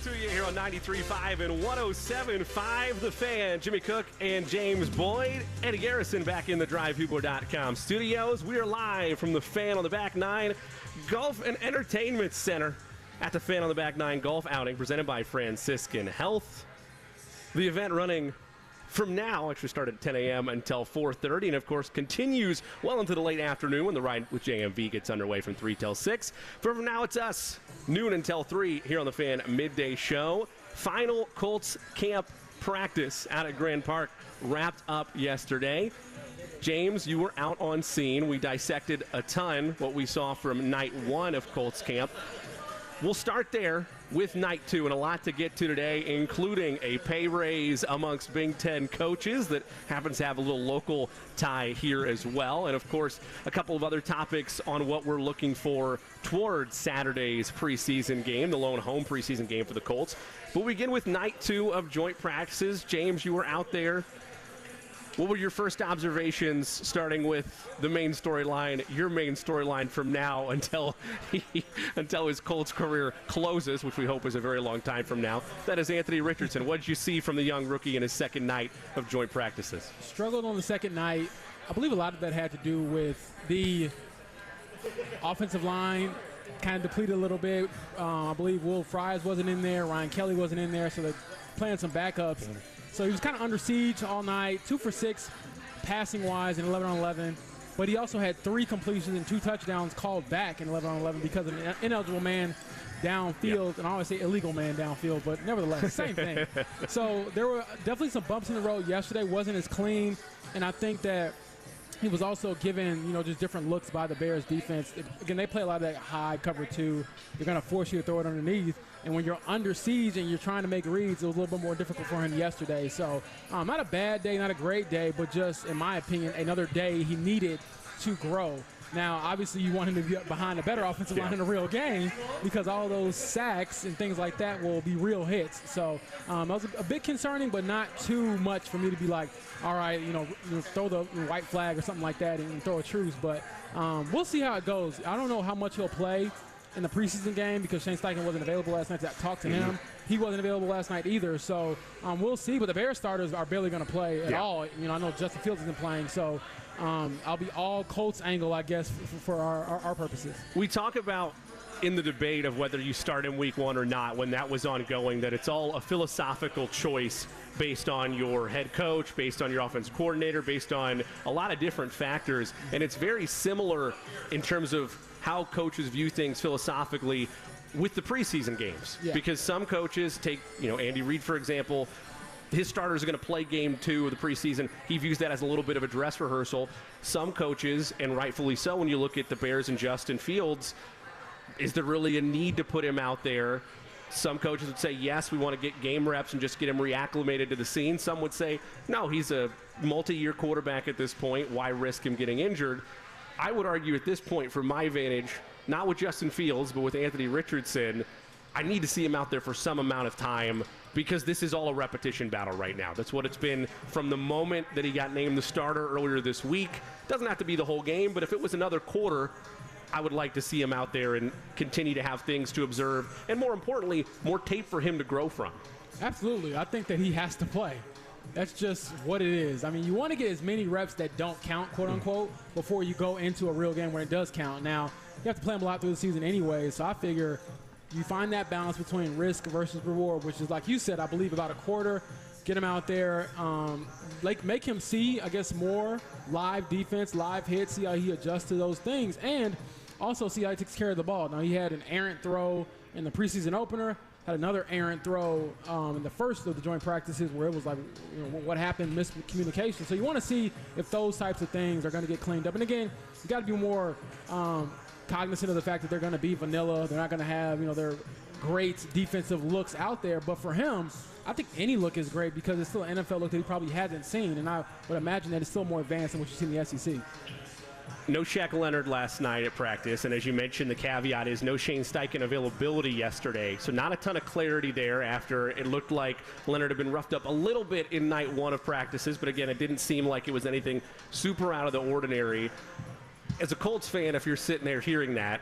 To you here on 93.5 and 107.5 The Fan. Jimmy Cook and James Boyd. Eddie Garrison back in the DriveHugo.com studios. We are live from the Fan on the Back Nine Golf and Entertainment Center at the Fan on the Back Nine Golf Outing presented by Franciscan Health. The event running from now, actually started at 10 a.m. until 4:30, and of course continues well into the late afternoon when the ride with JMV gets underway from 3 till 6. From now, it's us, noon until 3 here on the Fan Midday Show. Final Colts camp practice out at Grand Park wrapped up yesterday. James, you were out on scene. We dissected a ton what we saw from night one of Colts camp. We'll start there with night two, and a lot to get to today, including a pay raise amongst Big Ten coaches that happens to have a little local tie here as well, and of course a couple of other topics on what we're looking for towards Saturday's preseason game, the lone home preseason game for the Colts. But we begin with night two of joint practices. James, you were out there. What were your first observations, starting with the main storyline, your main storyline from now until his Colts career closes, which we hope is a very long time from now? That is Anthony Richardson. What did you see from the young rookie in his second night of joint practices? Struggled on the second night. I believe a lot of that had to do with the offensive line kind of depleted a little bit. I believe Will Fries wasn't in there. Ryan Kelly wasn't in there, so they're playing some backups. So he was kind of under siege all night, 2 for 6 passing-wise in 11 on 11. But he also had 3 completions and 2 touchdowns called back in 11 on 11 because of an ineligible man downfield. Yep. And I always say illegal man downfield, but nevertheless, same thing. So there were definitely some bumps in the road yesterday. Wasn't as clean. And I think that he was also given, just different looks by the Bears defense. Again, they play a lot of that high cover 2. They're going to force you to throw it underneath. And when you're under siege and you're trying to make reads, it was a little bit more difficult for him yesterday. So not a bad day, not a great day, but just, in my opinion, another day he needed to grow. Now, obviously, you want him to be behind a better offensive line in a real game because all those sacks and things like that will be real hits. So that was a bit concerning, but not too much for me to be like, all right, throw the white flag or something like that and throw a truce. But we'll see how it goes. I don't know how much he'll play in the preseason game because Shane Steichen wasn't available last night to talk to him. He wasn't available last night either. So we'll see. But the Bears starters are barely going to play at all. I know Justin Fields isn't playing. So I'll be all Colts angle, I guess, for our purposes. We talk about in the debate of whether you start in week 1 or not, when that was ongoing, that it's all a philosophical choice based on your head coach, based on your offense coordinator, based on a lot of different factors. And it's very similar in terms of how coaches view things philosophically with the preseason games. Yeah. Because some coaches take, Andy Reid, for example, his starters are going to play game 2 of the preseason. He views that as a little bit of a dress rehearsal. Some coaches, and rightfully so, when you look at the Bears and Justin Fields, is there really a need to put him out there? Some coaches would say, yes, we want to get game reps and just get him reacclimated to the scene. Some would say, no, he's a multi-year quarterback at this point. Why risk him getting injured? I would argue at this point, from my vantage, not with Justin Fields, but with Anthony Richardson, I need to see him out there for some amount of time because this is all a repetition battle right now. That's what it's been from the moment that he got named the starter earlier this week. Doesn't have to be the whole game, but if it was another quarter, I would like to see him out there and continue to have things to observe, and more importantly, more tape for him to grow from. Absolutely. I think that he has to play. That's just what it is. I mean, you want to get as many reps that don't count, quote-unquote, before you go into a real game when it does count. Now, you have to play them a lot through the season anyway, so I figure you find that balance between risk versus reward, which is, like you said, I believe about a quarter. Get him out there, make him see, I guess, more live defense, live hits, see how he adjusts to those things, and also see how he takes care of the ball. Now, he had an errant throw in the preseason opener, had another errant throw in the first of the joint practices where it was like, what happened, miscommunication. So you want to see if those types of things are going to get cleaned up. And again, you got to be more cognizant of the fact that they're going to be vanilla. They're not going to have, their great defensive looks out there. But for him, I think any look is great because it's still an NFL look that he probably hasn't seen. And I would imagine that it's still more advanced than what you see in the SEC. No Shaq Leonard last night at practice, and as you mentioned, the caveat is no Shane Steichen availability yesterday, so not a ton of clarity there after it looked like Leonard had been roughed up a little bit in night 1 of practices, but again, it didn't seem like it was anything super out of the ordinary. As a Colts fan, if you're sitting there hearing that,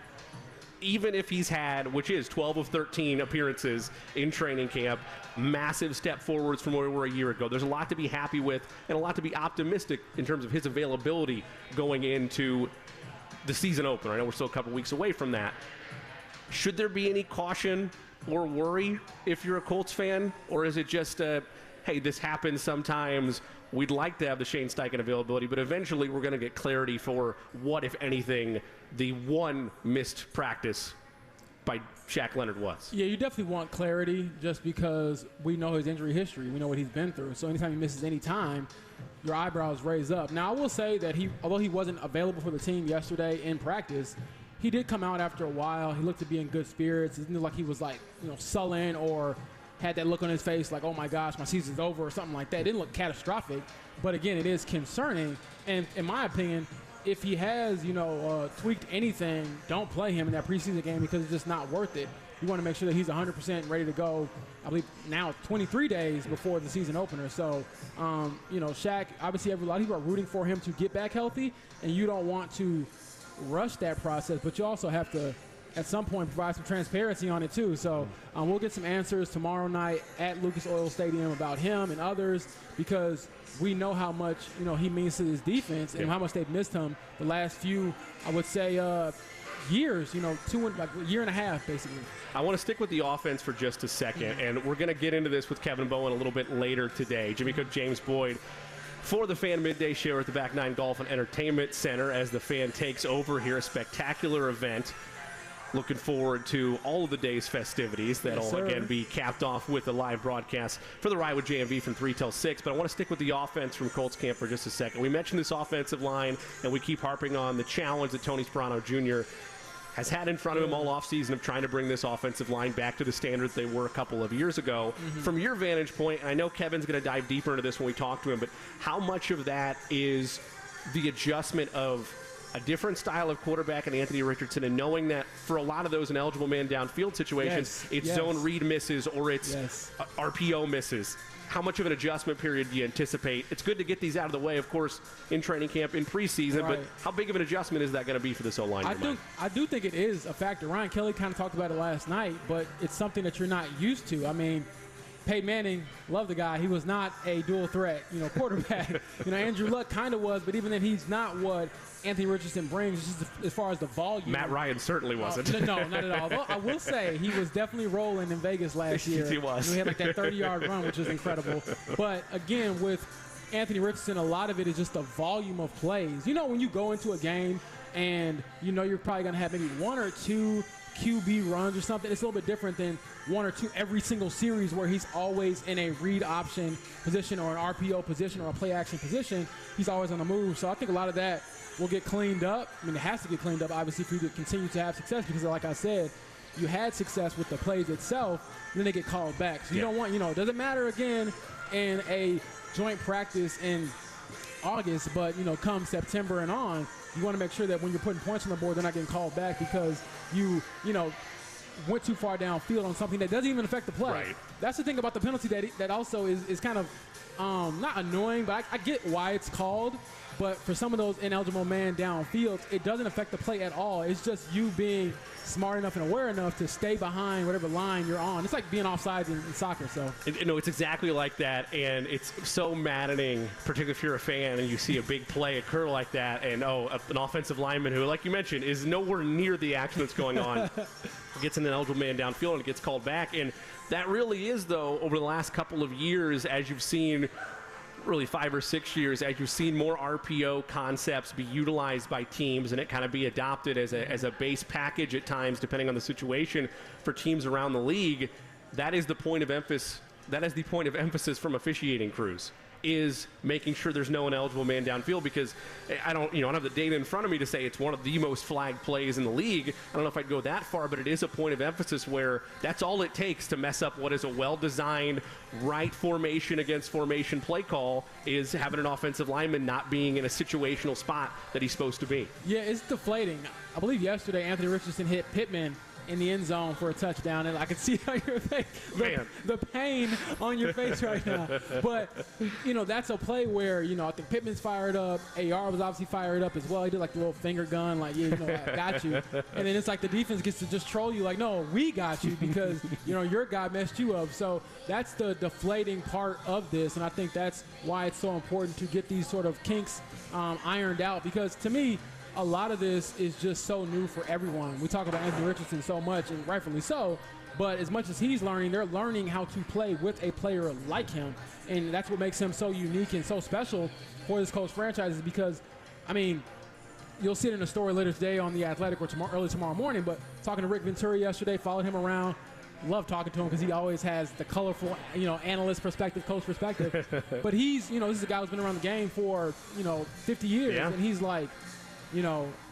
even if he's had, which is 12 of 13 appearances in training camp, massive step forwards from where we were a year ago. There's a lot to be happy with and a lot to be optimistic in terms of his availability going into the season opener. I know we're still a couple weeks away from that. Should there be any caution or worry if you're a Colts fan? Or is it just, hey, this happens sometimes. We'd like to have the Shane Steichen availability, but eventually we're going to get clarity for what, if anything, the one missed practice by Shaq Leonard was. Yeah, you definitely want clarity just because we know his injury history. We know what he's been through. So anytime he misses any time, your eyebrows raise up. Now, I will say that although he wasn't available for the team yesterday in practice, he did come out after a while. He looked to be in good spirits. It didn't look like he was sullen or had that look on his face like, oh my gosh, my season's over or something like that. It didn't look catastrophic, but again, it is concerning. And in my opinion, if he has, tweaked anything, don't play him in that preseason game because it's just not worth it. You want to make sure that he's 100% ready to go. I believe now 23 days before the season opener. So, Shaq, obviously a lot of people are rooting for him to get back healthy, and you don't want to rush that process, but you also have to at some point provide some transparency on it too. So we'll get some answers tomorrow night at Lucas Oil Stadium about him and others, because we know how much he means to his defense and how much they've missed him the last few, I would say, years. A year and a half basically. I want to stick with the offense for just a second, and we're going to get into this with Kevin Bowen a little bit later today. Jimmy Cook, James Boyd for the Fan Midday Show at the Back Nine Golf and Entertainment Center as the Fan takes over here. A spectacular event. Looking forward to all of the day's festivities. That'll, again, be capped off with a live broadcast for the Ride with JMV from 3 till 6. But I want to stick with the offense from Colts camp for just a second. We mentioned this offensive line, and we keep harping on the challenge that Tony Sperano Jr. has had in front of him all offseason of trying to bring this offensive line back to the standards they were a couple of years ago. From your vantage point, and I know Kevin's going to dive deeper into this when we talk to him, but how much of that is the adjustment of a different style of quarterback in Anthony Richardson, and knowing that for a lot of those ineligible man downfield situations, it's zone read misses or it's RPO misses? How much of an adjustment period do you anticipate? It's good to get these out of the way, of course, in training camp, in preseason, but how big of an adjustment is that going to be for this O-line? I do think it is a factor. Ryan Kelly kind of talked about it last night, but it's something that you're not used to. I mean, Peyton Manning, love the guy. He was not a dual threat, quarterback. Andrew Luck kind of was, but even then, he's not what Anthony Richardson brings just as far as the volume. Matt Ryan certainly wasn't. No, not at all. Although I will say he was definitely rolling in Vegas last year. He was. He had like that 30-yard run, which was incredible. But again, with Anthony Richardson, a lot of it is just the volume of plays. When you go into a game and you're probably going to have maybe one or two QB runs or something, it's a little bit different than one or two every single series where he's always in a read option position or an RPO position or a play action position. He's always on the move. So I think a lot of that will get cleaned up. I mean, it has to get cleaned up, obviously, for you to continue to have success, because like I said, you had success with the plays itself, then they get called back. So you don't want, it doesn't matter again in a joint practice in August, but, come September and on, you want to make sure that when you're putting points on the board, they're not getting called back because you went too far downfield on something that doesn't even affect the play. Right. That's the thing about the penalty that also is kind of not annoying, but I get why it's called. But for some of those ineligible man downfield, it doesn't affect the play at all. It's just you being smart enough and aware enough to stay behind whatever line you're on. It's like being offsides in soccer. So it's exactly like that, and it's so maddening, particularly if you're a fan and you see a big play occur like that, and an offensive lineman who, like you mentioned, is nowhere near the action that's going on, gets an ineligible man downfield and it gets called back. And that really is, though, over the last couple of years, as you've seen, really 5 or 6 years, as you've seen more RPO concepts be utilized by teams and it kind of be adopted as a base package at times, depending on the situation for teams around the league. That is the point of emphasis. That is the point of emphasis from officiating crews, is making sure there's no ineligible man downfield, because I don't have the data in front of me to say it's one of the most flagged plays in the league. I don't know if I'd go that far, but it is a point of emphasis where that's all it takes to mess up what is a well-designed right formation against formation play call, is having an offensive lineman not being in a situational spot that he's supposed to be. Yeah, it's deflating. I believe yesterday Anthony Richardson hit Pittman in the end zone for a touchdown, and I can see on your face the pain on your face right now. But, that's a play where, I think Pittman's fired up. AR was obviously fired up as well. He did like the little finger gun, like, I got you. And then it's like the defense gets to just troll you like, no, we got you because, your guy messed you up. So that's the deflating part of this, and I think that's why it's so important to get these sort of kinks ironed out, because to me, a lot of this is just so new for everyone. We talk about Anthony Richardson so much, and rightfully so, but as much as he's learning, they're learning how to play with a player like him, and that's what makes him so unique and so special for this Colts franchise, is because, you'll see it in a story later today on The Athletic or early tomorrow morning, but talking to Rick Venturi yesterday, followed him around. Love talking to him because he always has the colorful, analyst perspective, coach perspective. But he's, this is a guy who's been around the game for, 50 years. And he's like,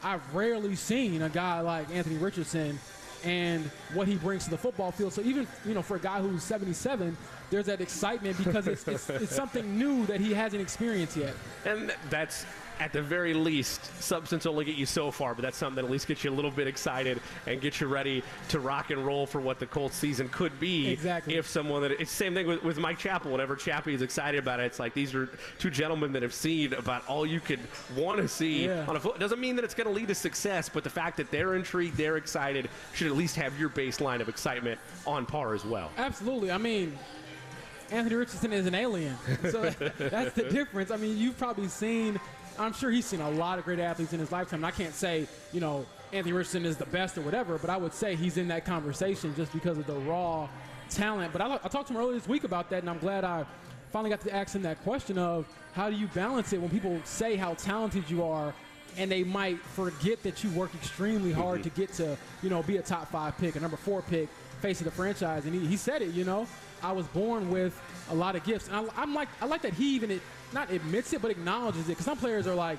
I've rarely seen a guy like Anthony Richardson and what he brings to the football field. So even, for a guy who's 77, there's that excitement because it's something new that he hasn't experienced yet. And that's, at the very least, substance only get you so far, but that's something that at least gets you a little bit excited and get you ready to rock and roll for what the Colts season could be. Exactly. If someone that, it's the same thing with Mike Chappell. Whenever Chappie is excited about it, it's like these are two gentlemen that have seen about all you could want to see on a foot. It doesn't mean that it's going to lead to success, but the fact that they're intrigued, they're excited, should at least have your baseline of excitement on par as well. Absolutely. Anthony Richardson is an alien, so that's the difference. You've probably seen, I'm sure he's seen a lot of great athletes in his lifetime. And I can't say, Anthony Richardson is the best or whatever, but I would say he's in that conversation just because of the raw talent. But I talked to him earlier this week about that, and I'm glad I finally got to ask him that question of how do you balance it when people say how talented you are and they might forget that you work extremely hard to get to, be a top 5 pick, a number 4 pick, face of the franchise. And he said it, I was born with a lot of gifts. And I like that he even not admits it, but acknowledges it. Because some players are like,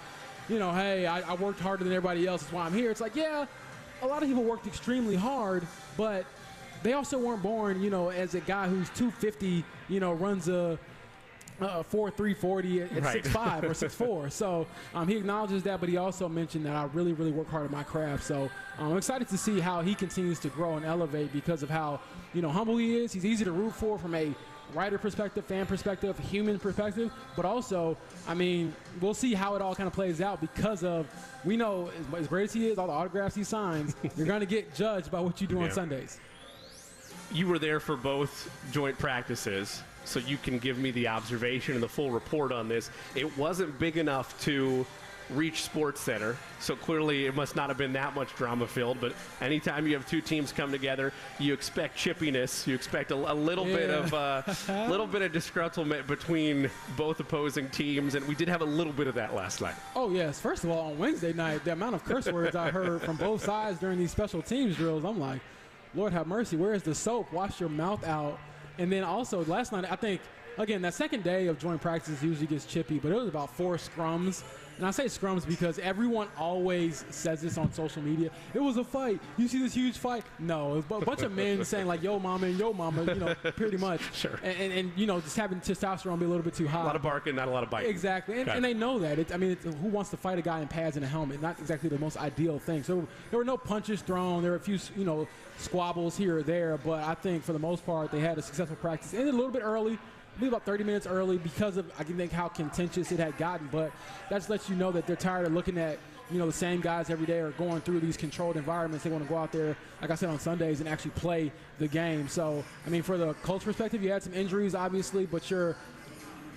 hey, I worked harder than everybody else. That's why I'm here. It's like, yeah, a lot of people worked extremely hard, but they also weren't born, as a guy who's 250, runs a 4.3 40 at 6'5" or 6'4". So he acknowledges that, but he also mentioned that I really, really work hard at my craft. So I'm excited to see how he continues to grow and elevate because of how, humble he is. He's easy to root for from a writer perspective, fan perspective, human perspective, but also, we'll see how it all kind of plays out because of, we know as great as he is, all the autographs he signs, you're going to get judged by what you do on Sundays. You were there for both joint practices, so you can give me the observation and the full report on this. It wasn't big enough to reach Sports Center, so clearly it must not have been that much drama-filled, but anytime you have two teams come together, you expect chippiness, you expect a little bit of disgruntlement between both opposing teams, and we did have a little bit of that last night. Oh, yes. First of all, on Wednesday night, the amount of curse words I heard from both sides during these special teams drills, I'm like, Lord have mercy, where is the soap? Wash your mouth out. And then also last night, I think, again, that second day of joint practice usually gets chippy, but it was about 4 scrums. And I say scrums because everyone always says this on social media. It was a fight. You see this huge fight? No. It was a bunch of men saying, like, yo, mama, and yo, mama, pretty much. Sure. And just having testosterone be a little bit too high. A lot of barking, not a lot of biting. Exactly. And they know that. Who wants to fight a guy in pads and a helmet? Not exactly the most ideal thing. So there were no punches thrown. There were a few, squabbles here or there. But I think for the most part, they had a successful practice. Ended a little bit early. Maybe about 30 minutes early because of, I can think, how contentious it had gotten. But that just lets you know that they're tired of looking at, the same guys every day are going through these controlled environments. They want to go out there, like I said, on Sundays and actually play the game. So, for the Colts perspective, you had some injuries, obviously, but you're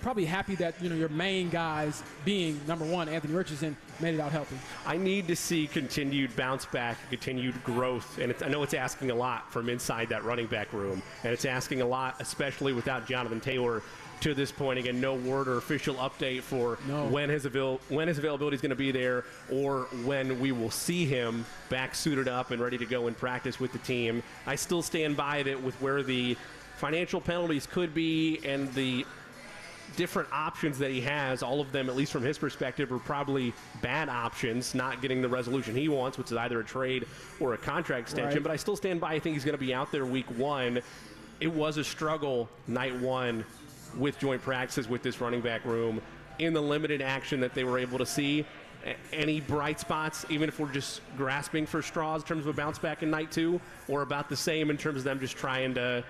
probably happy that, your main guys being, number one, Anthony Richardson, made it out healthy. I need to see continued bounce back, continued growth, and I know it's asking a lot from inside that running back room, and it's asking a lot, especially without Jonathan Taylor to this point. Again, no word or official update for when his availability is going to be there or when we will see him back suited up and ready to go and practice with the team. I still stand by that with where the financial penalties could be and the different options that he has, all of them, at least from his perspective, are probably bad options, not getting the resolution he wants, which is either a trade or a contract extension. Right. But I still stand by. I think he's going to be out there week 1. It was a struggle night 1 with joint practices with this running back room in the limited action that they were able to see. Any bright spots, even if we're just grasping for straws in terms of a bounce back in night 2, or about the same in terms of them just trying to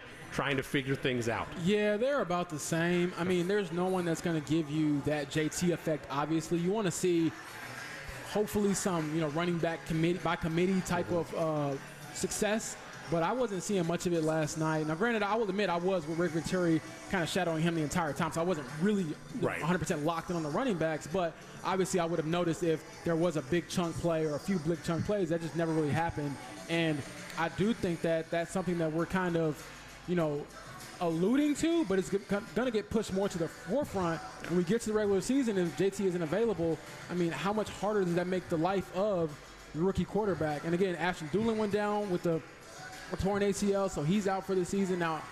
figure things out? Yeah, they're about the same. I mean, there's no one that's going to give you that JT effect, obviously. You want to see hopefully some, running back committee type of success. But I wasn't seeing much of it last night. Now, granted, I will admit I was with Rick Venturi kind of shadowing him the entire time, so I wasn't really 100% locked in on the running backs. But obviously I would have noticed if there was a big chunk play or a few big chunk plays. That just never really happened. And I do think that that's something that we're kind of, alluding to, but it's going to get pushed more to the forefront when we get to the regular season. If JT isn't available, I mean, how much harder does that make the life of the rookie quarterback? And again, Ashton Doolin went down with a torn ACL, so he's out for the season. Now,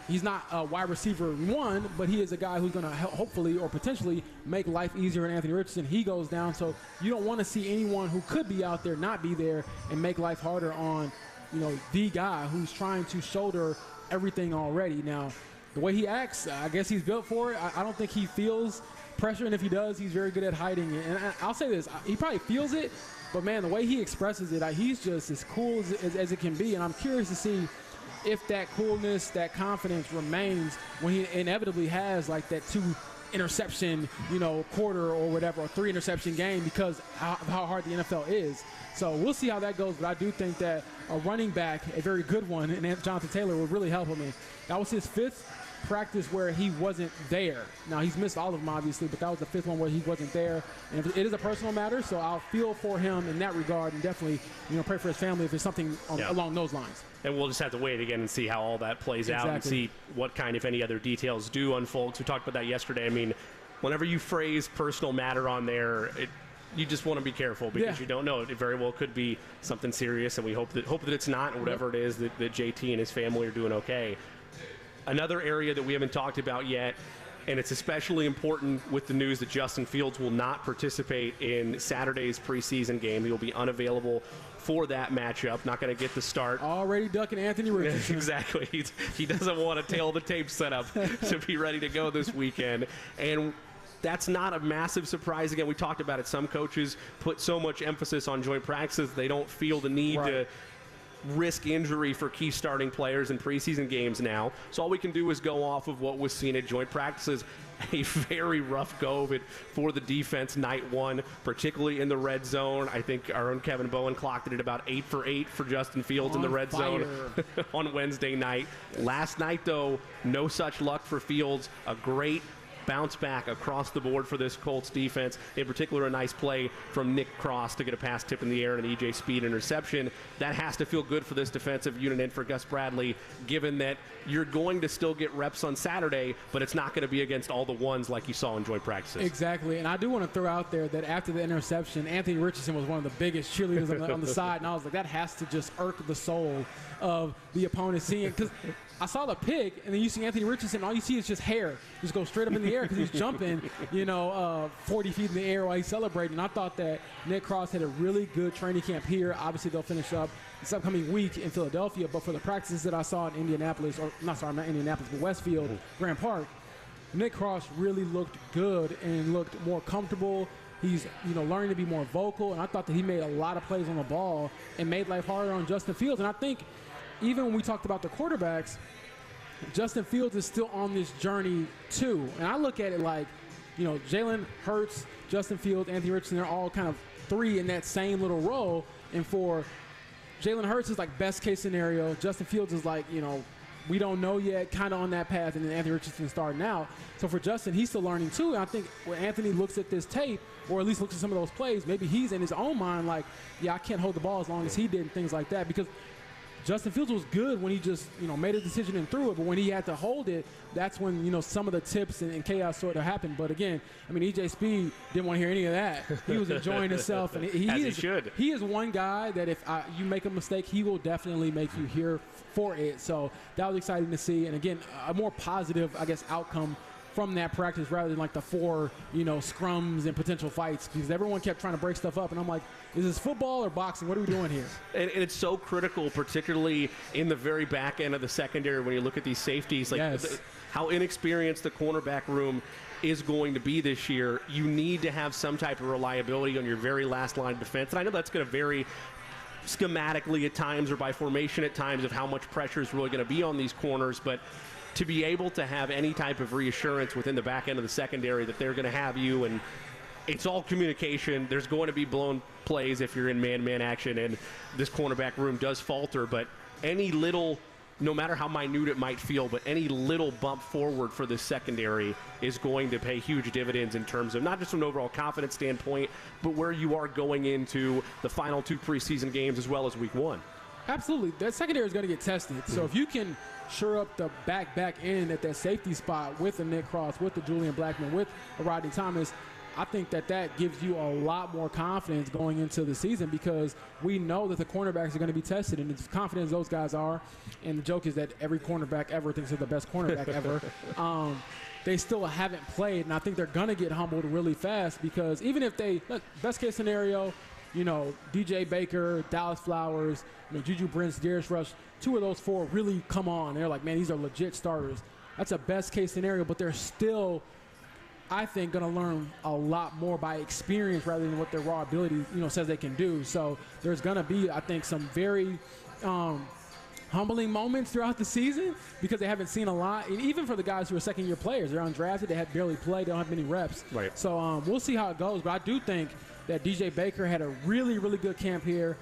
he's not a wide receiver 1, but he is a guy who's going to hopefully or potentially make life easier in Anthony Richardson. He goes down, so you don't want to see anyone who could be out there not be there and make life harder on, the guy who's trying to shoulder everything already. Now, the way he acts, I guess he's built for it. I don't think he feels pressure, and if he does, he's very good at hiding it. And I'll say this, he probably feels it, but, man, the way he expresses it, he's just as cool as it can be. And I'm curious to see if that coolness, that confidence remains when he inevitably has, like, that 2-interception, quarter or whatever, or 3-interception game because of how hard the NFL is. So we'll see how that goes. But I do think that a running back, a very good one, and Jonathan Taylor would really help him. That was his 5th practice where he wasn't there. Now, he's missed all of them, obviously, but that was the 5th one where he wasn't there. And it is a personal matter, so I'll feel for him in that regard and definitely, pray for his family if it's something along those lines. And we'll just have to wait again and see how all that plays out and see what kind, if any, other details do unfold. We talked about that yesterday. I mean, whenever you phrase personal matter on there, you just want to be careful because you don't know. It very well could be something serious, and we hope that it's not, and whatever it is, that JT and his family are doing okay. Another area that we haven't talked about yet, and it's especially important with the news that Justin Fields will not participate in Saturday's preseason game. He will be unavailable for that matchup. Not going to get the start. Already ducking Anthony Richardson. Exactly. He doesn't want to tail the tape setup to be ready to go this weekend. And that's not a massive surprise. Again, we talked about it. Some coaches put so much emphasis on joint practices they don't feel the need to risk injury for key starting players in preseason games now. So all we can do is go off of what was seen at joint practices. A very rough go of it for the defense night 1, particularly in the red zone. I think our own Kevin Bowen clocked it at about 8 for 8 for Justin Fields in the red zone on Wednesday night. Last night, though, no such luck for Fields. A great bounce back across the board for this Colts defense. In particular, a nice play from Nick Cross to get a pass tip in the air and an E.J. Speed interception. That has to feel good for this defensive unit and for Gus Bradley, given that you're going to still get reps on Saturday, but it's not going to be against all the ones like you saw in joint practices. Exactly, and I do want to throw out there that after the interception, Anthony Richardson was one of the biggest cheerleaders on the side, and I was like, that has to just irk the soul of the opponent seeing, because I saw the pick, and then you see Anthony Richardson, all you see is just hair just go straight up in the air because he's jumping, 40 feet in the air while he's celebrating. And I thought that Nick Cross had a really good training camp here. Obviously, they'll finish up this upcoming week in Philadelphia, but for the practices that I saw in Indianapolis, not Indianapolis, but Westfield, Grant Park, Nick Cross really looked good and looked more comfortable. He's, learning to be more vocal, and I thought that he made a lot of plays on the ball and made life harder on Justin Fields. And I think even when we talked about the quarterbacks, Justin Fields is still on this journey too. And I look at it like, Jalen Hurts, Justin Fields, Anthony Richardson, they're all kind of 3 in that same little role. And for Jalen Hurts is like best case scenario. Justin Fields is like, we don't know yet, kind of on that path, and then Anthony Richardson starting out. So for Justin, he's still learning too. And I think when Anthony looks at this tape, or at least looks at some of those plays, maybe he's in his own mind like, I can't hold the ball as long as he did and things like that. Because Justin Fields was good when he just, made a decision and threw it, but when he had to hold it, that's when, some of the tips and chaos sort of happened. But again, E.J. Speed didn't want to hear any of that. He was enjoying himself, and he should. He is one guy that if you make a mistake, he will definitely make you hear for it. So that was exciting to see, and again, a more positive, outcome from that practice rather than like the 4, scrums and potential fights, because everyone kept trying to break stuff up. And I'm like, is this football or boxing? What are we doing here? And it's so critical, particularly in the very back end of the secondary when you look at these safeties, like how inexperienced the cornerback room is going to be this year, you need to have some type of reliability on your very last line of defense. And I know that's going to vary schematically at times or by formation at times of how much pressure is really going to be on these corners, but to be able to have any type of reassurance within the back end of the secondary that they're going to have you, and it's all communication. There's going to be blown plays if you're in man-man action, and this cornerback room does falter, but any little, no matter how minute it might feel, but any little bump forward for this secondary is going to pay huge dividends in terms of not just from an overall confidence standpoint, but where you are going into the final 2 preseason games as well as week 1. Absolutely. That secondary is going to get tested. So if you can shore up the back end at that safety spot with a Nick Cross, with the Julian Blackman, with a Rodney Thomas, I think that gives you a lot more confidence going into the season, because we know that the cornerbacks are going to be tested, and as confident as those guys are, and the joke is that every cornerback ever thinks they're the best cornerback ever, they still haven't played, and I think they're going to get humbled really fast, because even if they, look, best case scenario, you know, DJ Baker, Dallas Flowers, you know, Juju Brents, Darius Rush, 2 of those 4 really come on. They're like, man, these are legit starters. That's a best case scenario, but they're still, I think, going to learn a lot more by experience rather than what their raw ability, you know, says they can do. So there's going to be, I think, some very humbling moments throughout the season, because they haven't seen a lot. And even for the guys who are second-year players, they're undrafted, they have barely played, they don't have many reps. Right. So we'll see how it goes. But I do think that DJ Baker had a really, really good camp here.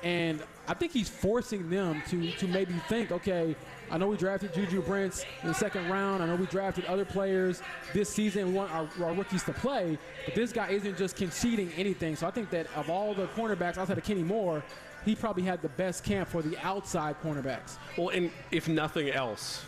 And I think he's forcing them to maybe think, okay, I know we drafted Juju Brents in the 2nd round. I know we drafted other players this season. We want our rookies to play. But this guy isn't just conceding anything. So I think that of all the cornerbacks outside of Kenny Moore, he probably had the best camp for the outside cornerbacks. Well, and if nothing else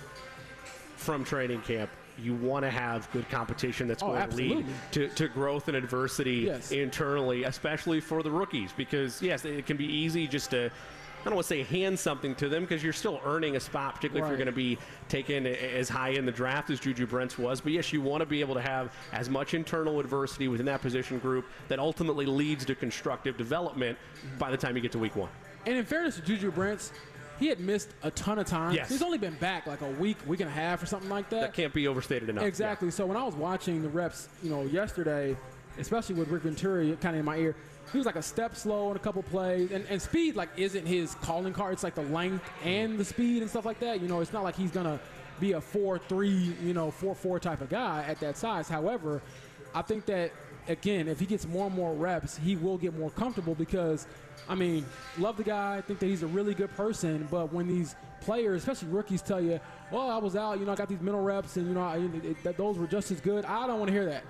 from training camp, you want to have good competition that's going to lead to growth and adversity internally, especially for the rookies, because, yes, it can be easy just to, I don't want to say hand something to them, because you're still earning a spot, particularly if you're going to be taken as high in the draft as Juju Brents was. But, yes, you want to be able to have as much internal adversity within that position group that ultimately leads to constructive development by the time you get to week 1. And in fairness to Juju Brents, he had missed a ton of time. Yes. He's only been back like a week and a half or something like that. That can't be overstated enough. Exactly. Yeah. So when I was watching the reps, you know, yesterday, especially with Rick Venturi kind of in my ear, he was like a step slow on a couple plays. And speed, like, isn't his calling card. It's like the length and the speed and stuff like that. You know, it's not like he's going to be a 4-3, you know, 4-4 type of guy at that size. However, I think that, again, if he gets more and more reps, he will get more comfortable, because, I mean, love the guy. I think that he's a really good person. But when these players, especially rookies, tell you, well, I was out, you know, I got these mental reps, and, you know, those were just as good, I don't want to hear that.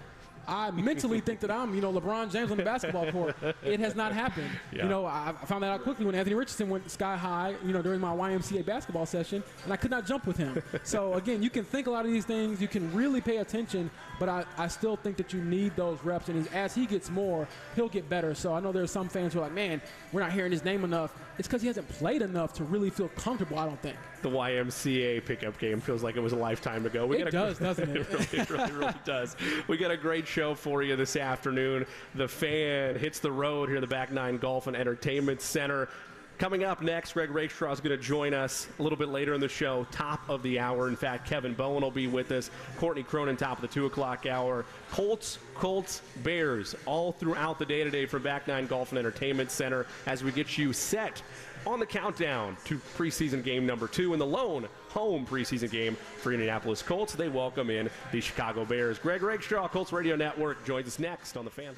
I mentally think that I'm, you know, LeBron James on the basketball court. It has not happened. Yeah. You know, I found that out quickly when Anthony Richardson went sky high, you know, during my YMCA basketball session, and I could not jump with him. So, again, you can think a lot of these things. You can really pay attention, but I still think that you need those reps. And as he gets more, he'll get better. So I know there's some fans who are like, man, we're not hearing his name enough. It's because he hasn't played enough to really feel comfortable, I don't think. The YMCA pickup game feels like it was a lifetime ago. It does, doesn't it? It really does. We got a great show for you this afternoon. The Fan hits the road here in the Back Nine Golf and Entertainment Center. Coming up next, Greg Rakestraw is going to join us a little bit later in the show, top of the hour. In fact, Kevin Bowen will be with us. Courtney Cronin, top of the 2 o'clock hour. Colts, Bears, all throughout the day today from Back Nine Golf and Entertainment Center as we get you set on the countdown to preseason game number 2 and the lone home preseason game for Indianapolis Colts. They welcome in the Chicago Bears. Greg Rakestraw, Colts Radio Network, joins us next on The Fan.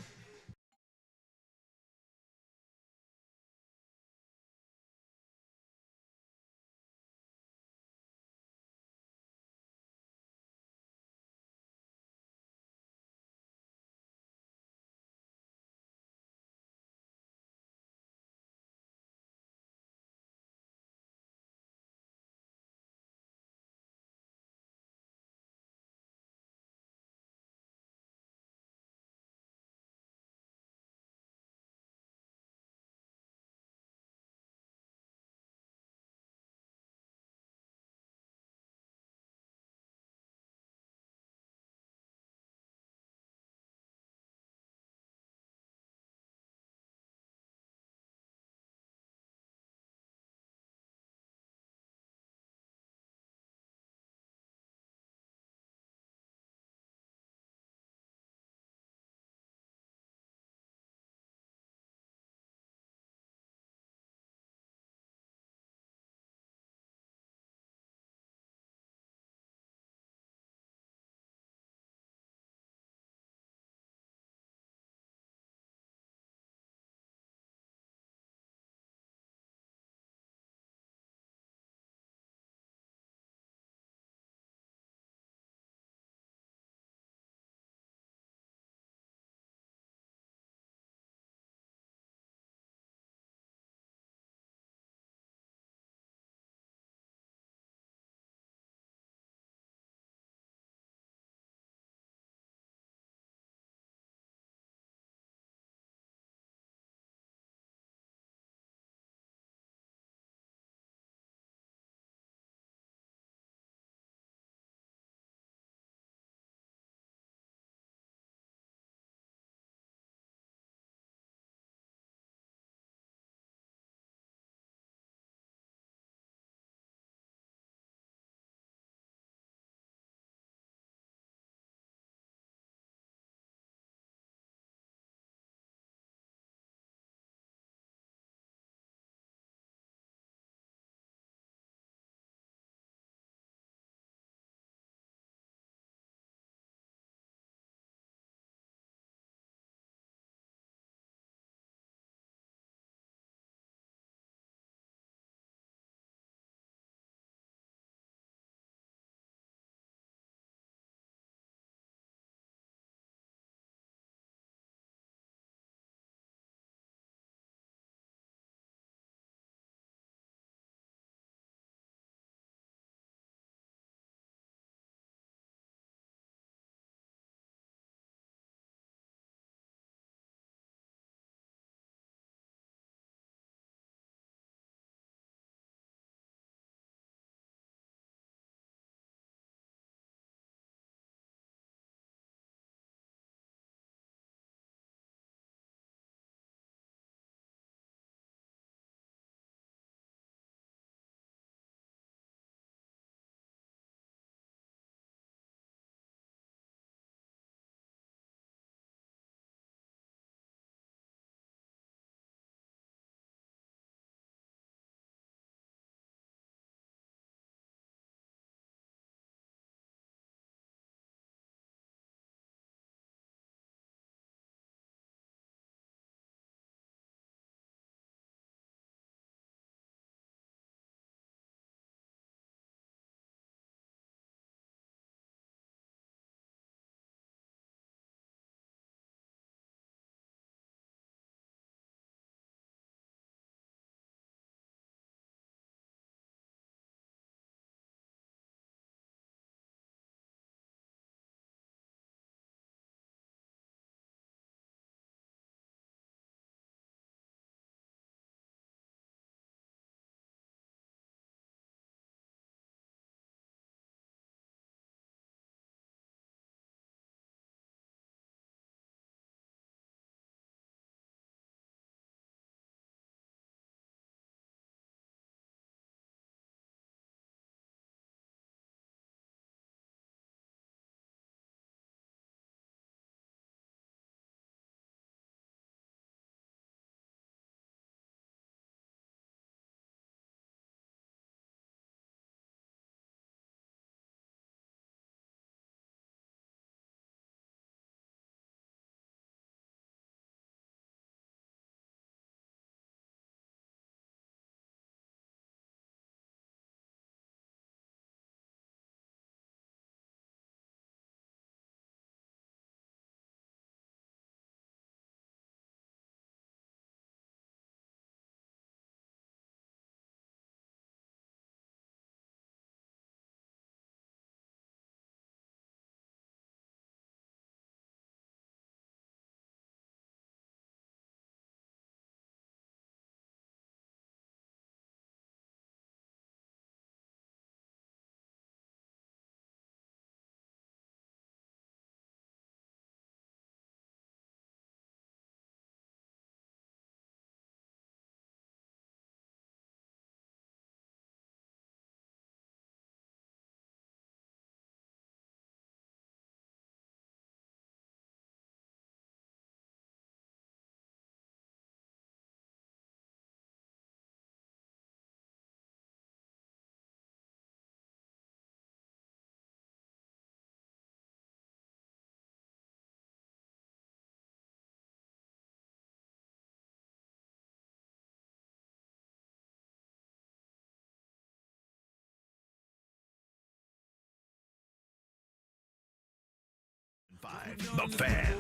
107.5 The Fan.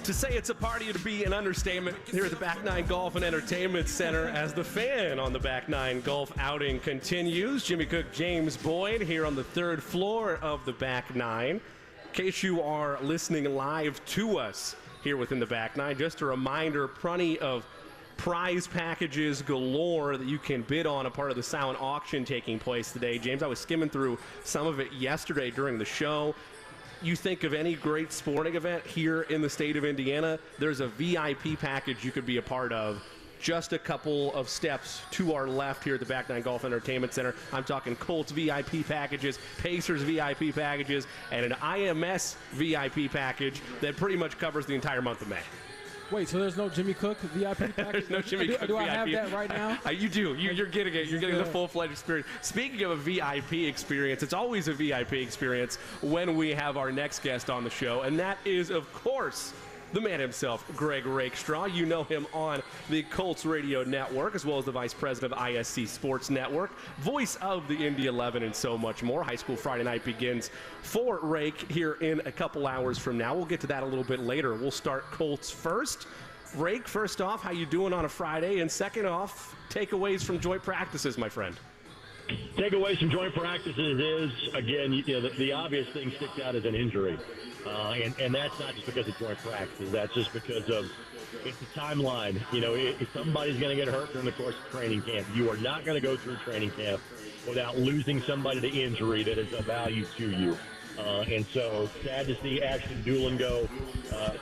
To say it's a party would be an understatement here at the Back Nine Golf and Entertainment Center as the Fan on the Back Nine Golf outing continues. Jimmy Cook, James Boyd here on the third floor of the Back Nine. In case you are listening live to us here within the Back Nine, just a reminder, plenty of prize packages galore that you can bid on, a part of the silent auction taking place today. James, I was skimming through some of it yesterday during the show. You think of any great sporting event here in the state of Indiana, there's a VIP package you could be a part of. Just a couple of steps to our left here at the Back Nine Golf Entertainment Center. I'm talking Colts VIP packages, Pacers VIP packages, and an IMS VIP package that pretty much covers the entire month of May. Wait, so there's no Jimmy Cook VIP package? There's no Jimmy Cook do VIP. I have that right now? You do. You're getting it. You're getting the full-fledged experience. Speaking of a VIP experience, it's always a VIP experience when we have our next guest on the show, and that is, of course, the man himself, Greg Rakestraw. You know him on the Colts Radio Network, as well as the Vice President of ISC Sports Network, voice of the Indy 11, and so much more. High School Friday Night begins for Rake here in a couple hours from now. We'll get to that a little bit later. We'll start Colts first. Rake, first off, how you doing on a Friday? And second off, takeaways from joint practices, my friend. Takeaways from joint practices is, again, the obvious thing sticks out as an injury. And that's not just because of joint practices. That's just because of it's a timeline. If somebody's going to get hurt during the course of training camp, you are not going to go through training camp without losing somebody to injury that is of value to you. And so sad to see Ashton Doolin go.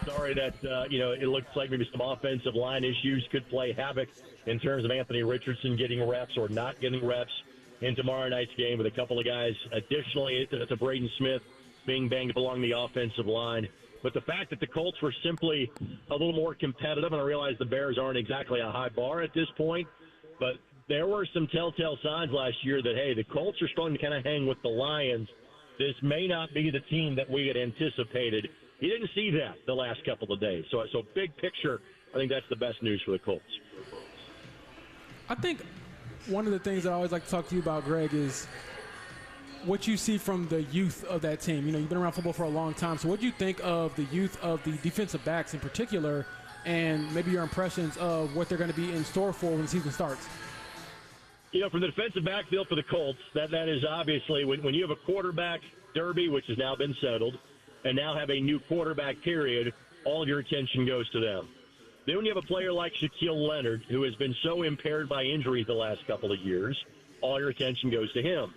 Sorry that, it looks like maybe some offensive line issues could play havoc in terms of Anthony Richardson getting reps or not getting reps in tomorrow night's game with a couple of guys. Additionally, to Braden Smith being banged up along the offensive line. But the fact that the Colts were simply a little more competitive, and I realize the Bears aren't exactly a high bar at this point, but there were some telltale signs last year that, hey, the Colts are starting to kind of hang with the Lions. This may not be the team that we had anticipated. You didn't see that the last couple of days. So big picture, I think that's the best news for the Colts. I think one of the things I always like to talk to you about, Greg, is what you see from the youth of that team. You've been around football for a long time. So what do you think of the youth of the defensive backs in particular, and maybe your impressions of what they're going to be in store for when the season starts? From the defensive backfield for the Colts, that is obviously when you have a quarterback derby, which has now been settled, and now have a new quarterback period, all of your attention goes to them. Then when you have a player like Shaquille Leonard, who has been so impaired by injuries the last couple of years, all your attention goes to him.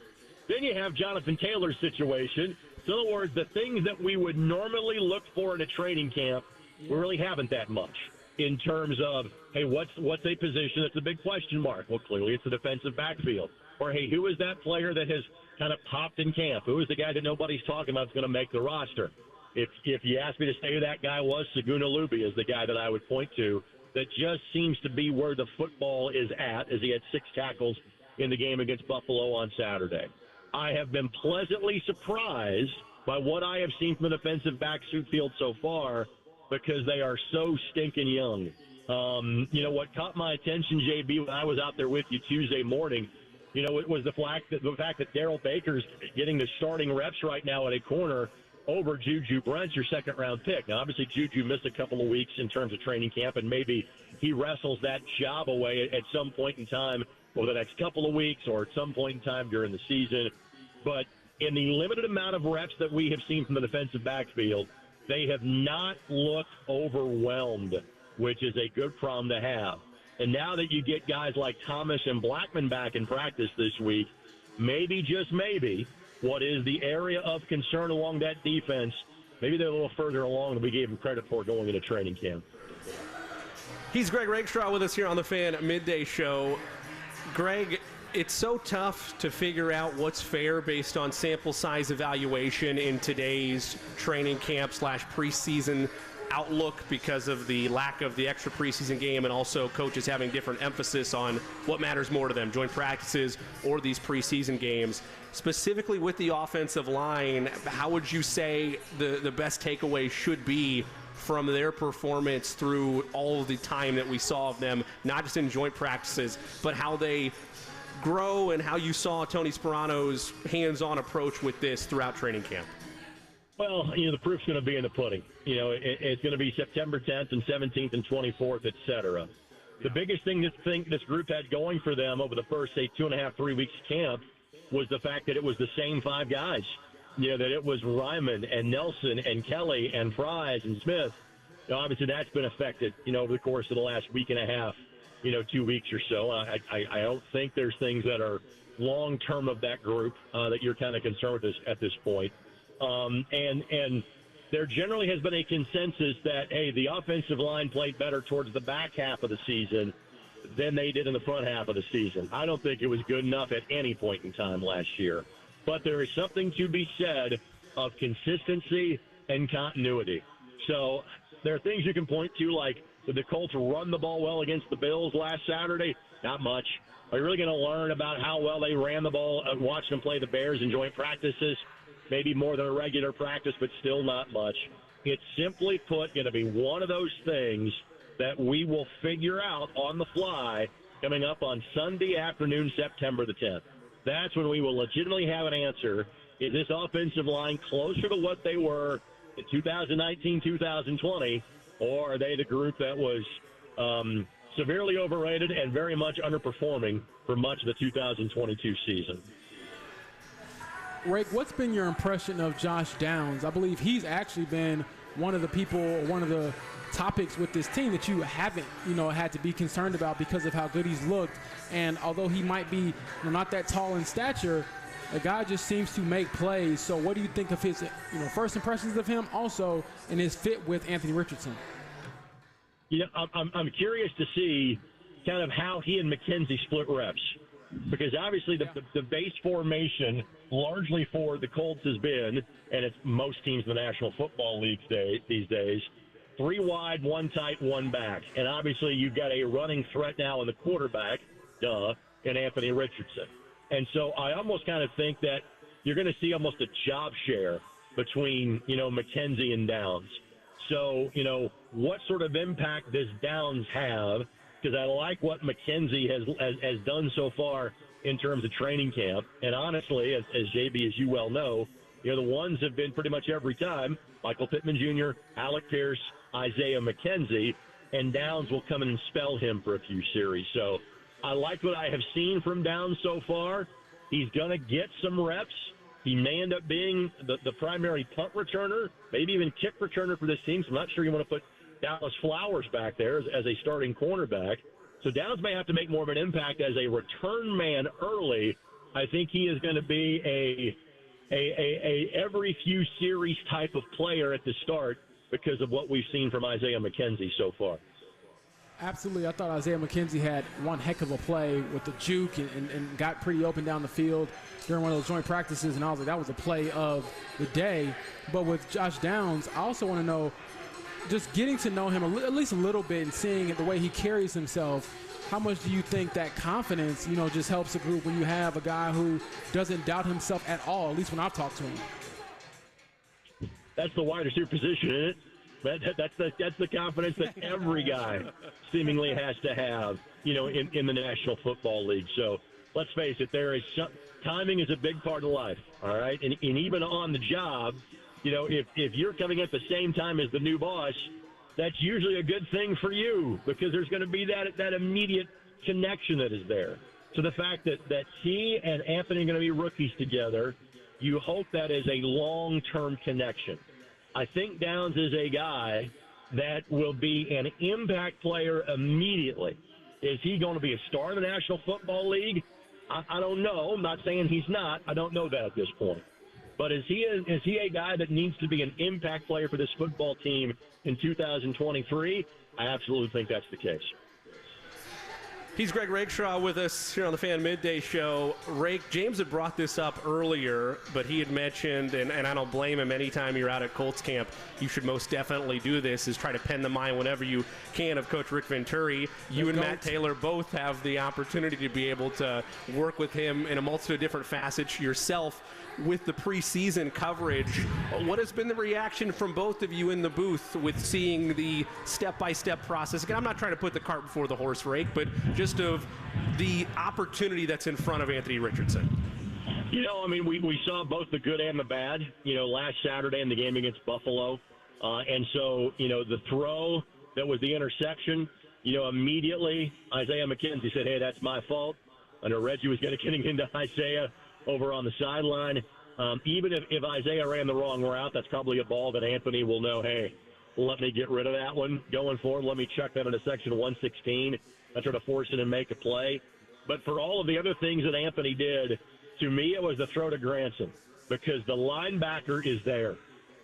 Then you have Jonathan Taylor's situation. So in other words, the things that we would normally look for in a training camp, we really haven't that much in terms of, hey, what's a position that's a big question mark? Well, clearly it's the defensive backfield. Or, hey, who is that player that has kind of popped in camp? Who is the guy that nobody's talking about is going to make the roster? If you asked me to say who that guy was, Saguna Luby is the guy that I would point to that just seems to be where the football is at, as he had 6 tackles in the game against Buffalo on Saturday. I have been pleasantly surprised by what I have seen from the defensive backfield so far because they are so stinking young. What caught my attention, JB, when I was out there with you Tuesday morning, it was the fact that Darrell Baker's getting the starting reps right now at a corner over Juju Brents, your second-round pick. Now, obviously, Juju missed a couple of weeks in terms of training camp, and maybe he wrestles that job away at some point in time over the next couple of weeks or at some point in time during the season. But in the limited amount of reps that we have seen from the defensive backfield, they have not looked overwhelmed, which is a good problem to have. And now that you get guys like Thomas and Blackman back in practice this week, maybe, just maybe, what is the area of concern along that defense, maybe they're a little further along than we gave them credit for going into training camp. He's Greg Rakestraw with us here on the Fan Midday Show. Greg, it's so tough to figure out what's fair based on sample size evaluation in today's training camp / preseason outlook because of the lack of the extra preseason game and also coaches having different emphasis on what matters more to them, joint practices or these preseason games. Specifically with the offensive line, how would you say the best takeaway should be from their performance through all of the time that we saw of them, not just in joint practices, but how they grow and how you saw Tony Sperano's hands-on approach with this throughout training camp? Well, the proof's going to be in the pudding. It's going to be September 10th and 17th and 24th, et cetera. The biggest thing this group had going for them over the first, say, 2.5, 3 weeks of camp was the fact that it was the same 5 guys. That it was Ryman and Nelson and Kelly and Fries and Smith. Obviously, that's been affected, over the course of the last week and a half, 2 weeks or so. I don't think there's things that are long-term of that group that you're kind of concerned with at this point. And there generally has been a consensus that, hey, the offensive line played better towards the back half of the season than they did in the front half of the season. I don't think it was good enough at any point in time last year. But there is something to be said of consistency and continuity. So there are things you can point to, like, did the Colts run the ball well against the Bills last Saturday? Not much. Are you really going to learn about how well they ran the ball and watch them play the Bears in joint practices? Maybe more than a regular practice, but still not much. It's simply put going to be one of those things that we will figure out on the fly coming up on Sunday afternoon, September the 10th. That's when we will legitimately have an answer. Is this offensive line closer to what they were in 2019, 2020, or are they the group that was severely overrated and very much underperforming for much of the 2022 season? Rake, what's been your impression of Josh Downs? I believe he's actually been one of the topics with this team that you haven't, had to be concerned about because of how good he's looked. And although he might be not that tall in stature, the guy just seems to make plays. So what do you think of his, first impressions of him, also in his fit with Anthony Richardson? I'm curious to see kind of how he and McKenzie split reps. Because obviously the base formation largely for the Colts has been, and it's most teams in the National Football League these days, 3 wide, 1 tight, 1 back. And obviously you've got a running threat now in the quarterback, in Anthony Richardson. And so I almost kind of think that you're going to see almost a job share between, McKenzie and Downs. So, what sort of impact does Downs have? Because I like what McKenzie has done so far in terms of training camp. And honestly, as JB, as you well know, the ones have been pretty much every time, Michael Pittman Jr., Alec Pierce, Isaiah McKenzie, and Downs will come in and spell him for a few series. So I like what I have seen from Downs so far. He's going to get some reps. He may end up being the primary punt returner, maybe even kick returner for this team. So I'm not sure you want to put Dallas Flowers back there as a starting cornerback. So Downs may have to make more of an impact as a return man early. I think he is going to be a every few series type of player at the start because of what we've seen from Isaiah McKenzie so far. Absolutely. I thought Isaiah McKenzie had one heck of a play with the juke and got pretty open down the field during one of those joint practices, and I was like, that was a play of the day. But with Josh Downs, I also want to know, just getting to know him at least a little bit and seeing the way he carries himself, how much do you think that confidence, just helps the group when you have a guy who doesn't doubt himself at all, at least when I've talked to him? That's the wide receiver position, isn't it? That's the confidence that every guy seemingly has to have, in the National Football League. So let's face it, timing is a big part of life, all right? And even on the job, if you're coming at the same time as the new boss, that's usually a good thing for you because there's going to be that immediate connection that is there. So the fact that he and Anthony are going to be rookies together, you hope that is a long-term connection. I think Downs is a guy that will be an impact player immediately. Is he going to be a star in the National Football League? I don't know. I'm not saying he's not. I don't know that at this point. But is he a guy that needs to be an impact player for this football team in 2023? I absolutely think that's the case. He's Greg Rakeshaw with us here on the Fan Midday Show. Rake, James had brought this up earlier, but he had mentioned, and I don't blame him, anytime you're out at Colts camp, you should most definitely do this, is try to pen the mind whenever you can of Coach Rick Venturi. You and Matt Taylor both have the opportunity to be able to work with him in a multitude of different facets yourself with the preseason coverage. What has been the reaction from both of you in the booth with seeing the step-by-step process? Again, I'm not trying to put the cart before the horse, Rake, but just of the opportunity that's in front of Anthony Richardson. I mean, we saw both the good and the bad, last Saturday in the game against Buffalo. And so, the throw that was the interception, immediately Isaiah McKenzie said, hey, that's my fault. I know Reggie was getting into Isaiah over on the sideline. Even if Isaiah ran the wrong route, that's probably a ball that Anthony will know, hey, let me get rid of that one going forward. Let me chuck that into section 116. I try to force it and make a play. But for all of the other things that Anthony did, to me it was the throw to Granson because the linebacker is there.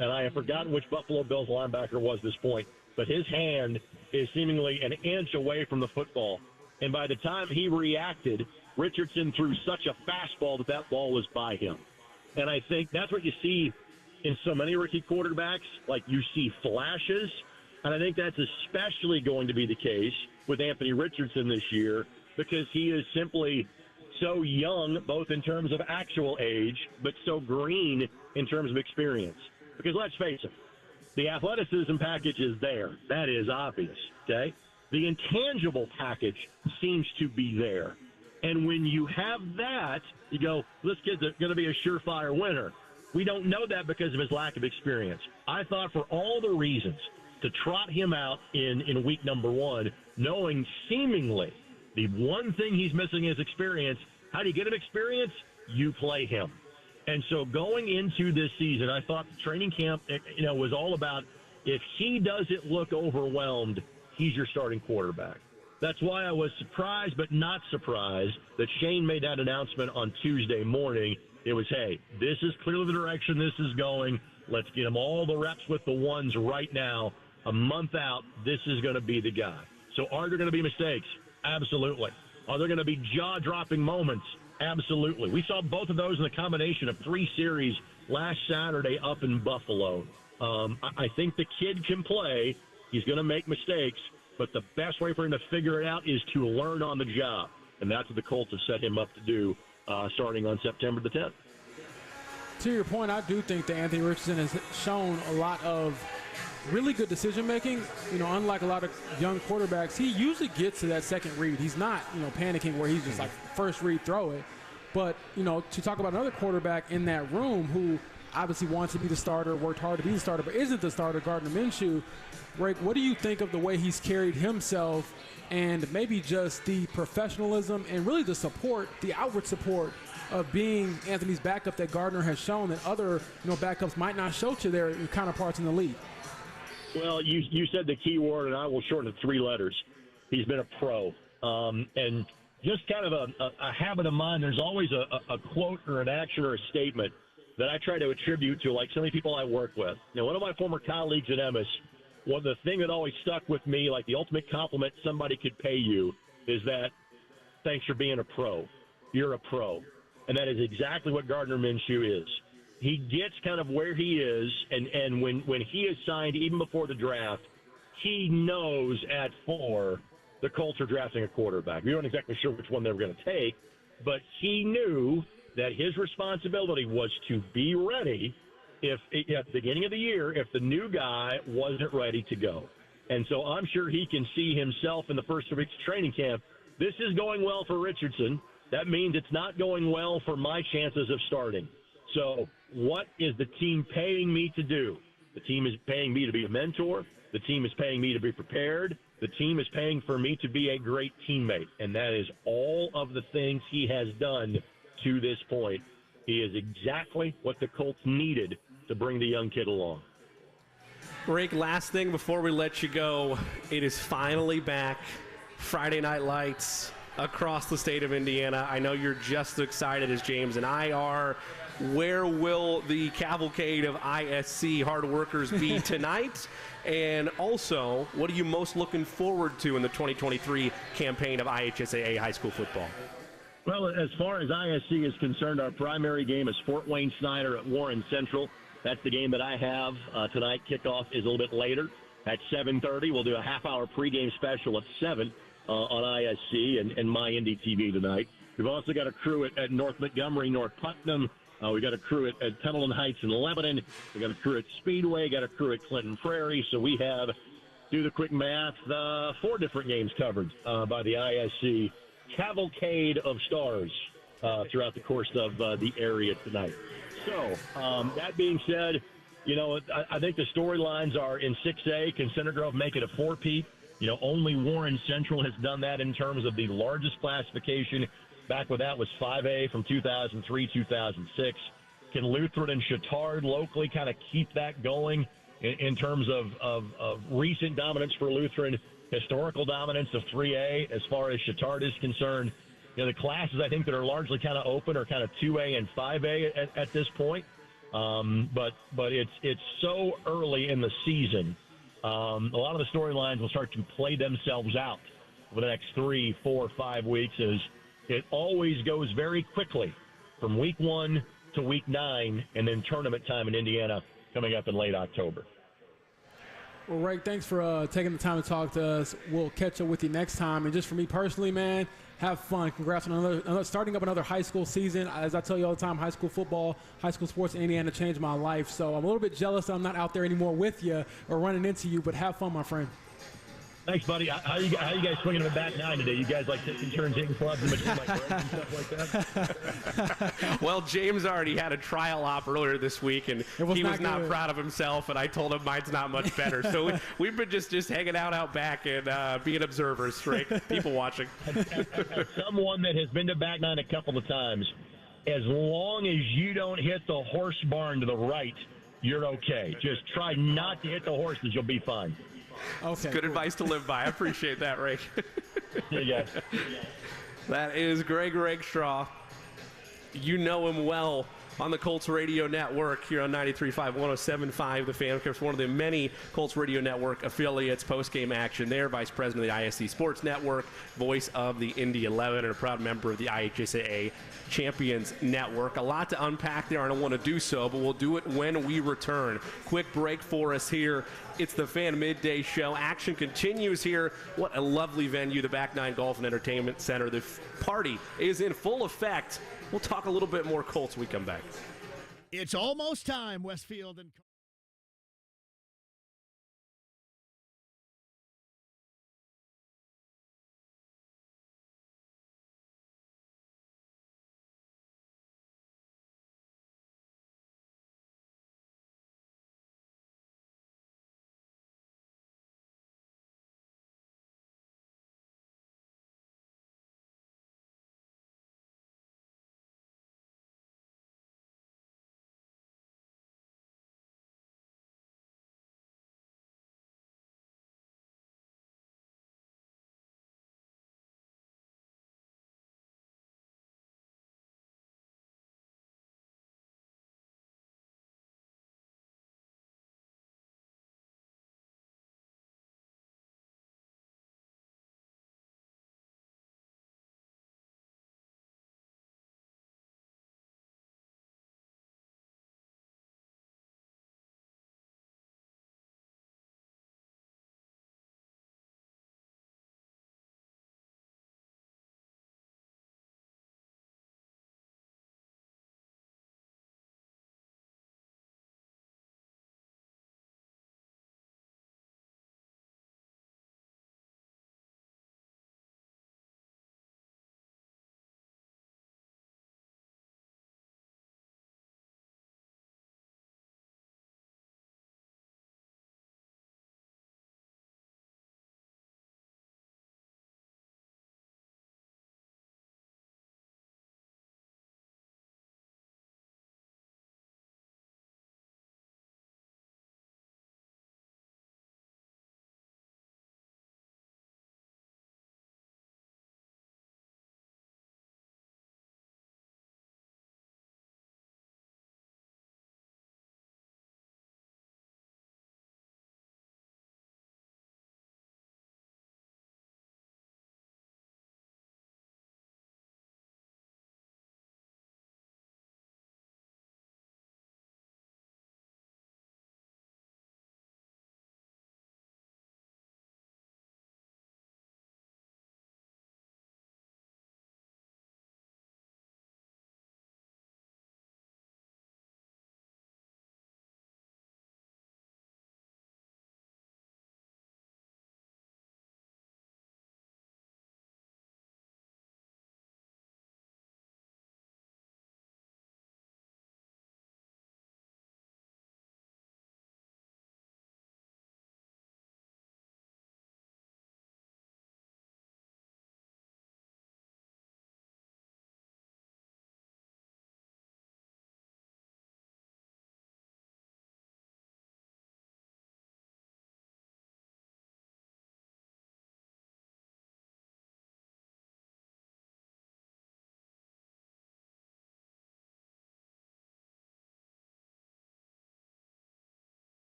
And I have forgotten which Buffalo Bills linebacker was this point. But his hand is seemingly an inch away from the football. And by the time he reacted, Richardson threw such a fastball that ball was by him. And I think that's what you see in so many rookie quarterbacks. Like, you see flashes. And I think that's especially going to be the case with Anthony Richardson this year because he is simply so young, both in terms of actual age, but so green in terms of experience. Because let's face it, the athleticism package is there. That is obvious, okay? The intangible package seems to be there. And when you have that, you go, this kid's going to be a surefire winner. We don't know that because of his lack of experience. I thought for all the reasons to trot him out in week number 1, knowing seemingly the one thing he's missing is experience. How do you get him experience? You play him. And so going into this season, I thought the training camp, was all about if he doesn't look overwhelmed, he's your starting quarterback. That's why I was surprised but not surprised that Shane made that announcement on Tuesday morning. It was, hey, this is clearly the direction this is going. Let's get him all the reps with the ones right now. A month out, this is going to be the guy. So are there going to be mistakes? Absolutely. Are there going to be jaw-dropping moments? Absolutely. We saw both of those in the combination of 3 series last Saturday up in Buffalo. I think the kid can play. He's going to make mistakes, but the best way for him to figure it out is to learn on the job, and that's what the Colts have set him up to do starting on September the 10th. To your point, I do think that Anthony Richardson has shown a lot of really good decision-making. Unlike a lot of young quarterbacks, he usually gets to that second read. He's not, panicking where he's just like first read, throw it. But, to talk about another quarterback in that room who obviously wants to be the starter, worked hard to be the starter, but isn't the starter, Gardner Minshew. Rick, what do you think of the way he's carried himself and maybe just the professionalism and really the support, the outward support of being Anthony's backup that Gardner has shown that other, backups might not show to their counterparts in the league? Well, you said the key word, and I will shorten it to 3 letters. He's been a pro. And just kind of a habit of mine, there's always a quote or an action or a statement that I try to attribute to, like so many people I work with. One of my former colleagues at Emmis, the thing that always stuck with me, like the ultimate compliment somebody could pay you, is that, thanks for being a pro. You're a pro. And that is exactly what Gardner Minshew is. He gets kind of where he is, and when he is signed, even before the draft, he knows at 4 the Colts are drafting a quarterback. We weren't exactly sure which one they were going to take, but he knew that his responsibility was to be ready if at the beginning of the year, if the new guy wasn't ready to go. And so I'm sure he can see himself in the first 2 weeks of training camp. This is going well for Richardson. That means it's not going well for my chances of starting. So what is the team paying me to do? The team is paying me to be a mentor. The team is paying me to be prepared. The team is paying for me to be a great teammate. And that is all of the things he has done to this point. He is exactly what the Colts needed to bring the young kid along. Rick, last thing before we let you go, it is finally back. Friday Night Lights across the state of Indiana. I know you're just as excited as James and I are. Where will the cavalcade of ISC hard workers be tonight? And also, what are you most looking forward to in the 2023 campaign of IHSAA high school football? Well, as far as ISC is concerned, our primary game is Fort Wayne Snyder at Warren Central. That's the game that I have tonight. Kickoff is a little bit later at 7:30. We'll do a half-hour pregame special at 7 on ISC and My Indy TV tonight. We've also got a crew at North Montgomery, North Putnam. We got a crew at Pendleton Heights in Lebanon. We got a crew at Speedway. Got a crew at Clinton Prairie. So we have, do the quick math, 4 different games covered by the ISC Cavalcade of Stars. throughout the course of the area tonight. So, that being said, I think the storylines are in 6A. Can Center Grove make it a four-peat? Only Warren Central has done that in terms of the largest classification. Back when that was 5A from 2003, 2006. Can Lutheran and Chittard locally kind of keep that going in terms of recent dominance for Lutheran, historical dominance of 3A as far as Chittard is concerned? The classes I think that are largely kind of open are kind of 2A and 5A at this point. But it's so early in the season. A lot of the storylines will start to play themselves out over the next 3, 4, 5 weeks, as it always goes very quickly from week 1 to week 9, and then tournament time in Indiana coming up in late October. Well, Ray, thanks for taking the time to talk to us. We'll catch up with you next time. And just for me personally, man, have fun. Congrats on starting up another high school season. As I tell you all the time, high school football, high school sports in Indiana changed my life. So I'm a little bit jealous that I'm not out there anymore with you or running into you, but have fun, my friend. Thanks, buddy. How you guys swinging the back nine today? You guys like taking turns hitting clubs in between breaks and stuff like that? Well, James already had a trial op earlier this week, and he was not proud of himself, and I told him mine's not much better. So we've been just hanging out back and being observers, right? People watching. As someone that has been to back nine a couple of times, as long as you don't hit the horse barn to the right, you're okay. Just try not to hit the horses. You'll be fine. Okay, good advice to live by. I appreciate that, Ray. See you guys. That is Greg Rakestraw. You know him well on the Colts Radio Network here on 93.5, 107.5. The Fan, of course, one of the many Colts Radio Network affiliates. Post-game action there. Vice President of the ISC Sports Network, voice of the Indy 11, and a proud member of the IHSAA Champions Network. A lot to unpack there. I don't want to do so, but we'll do it when we return. Quick break for us here. It's the Fan Midday Show. Action continues here. What a lovely venue, the Back Nine Golf and Entertainment Center. The party is in full effect. We'll talk a little bit more Colts when we come back. It's almost time, Westfield and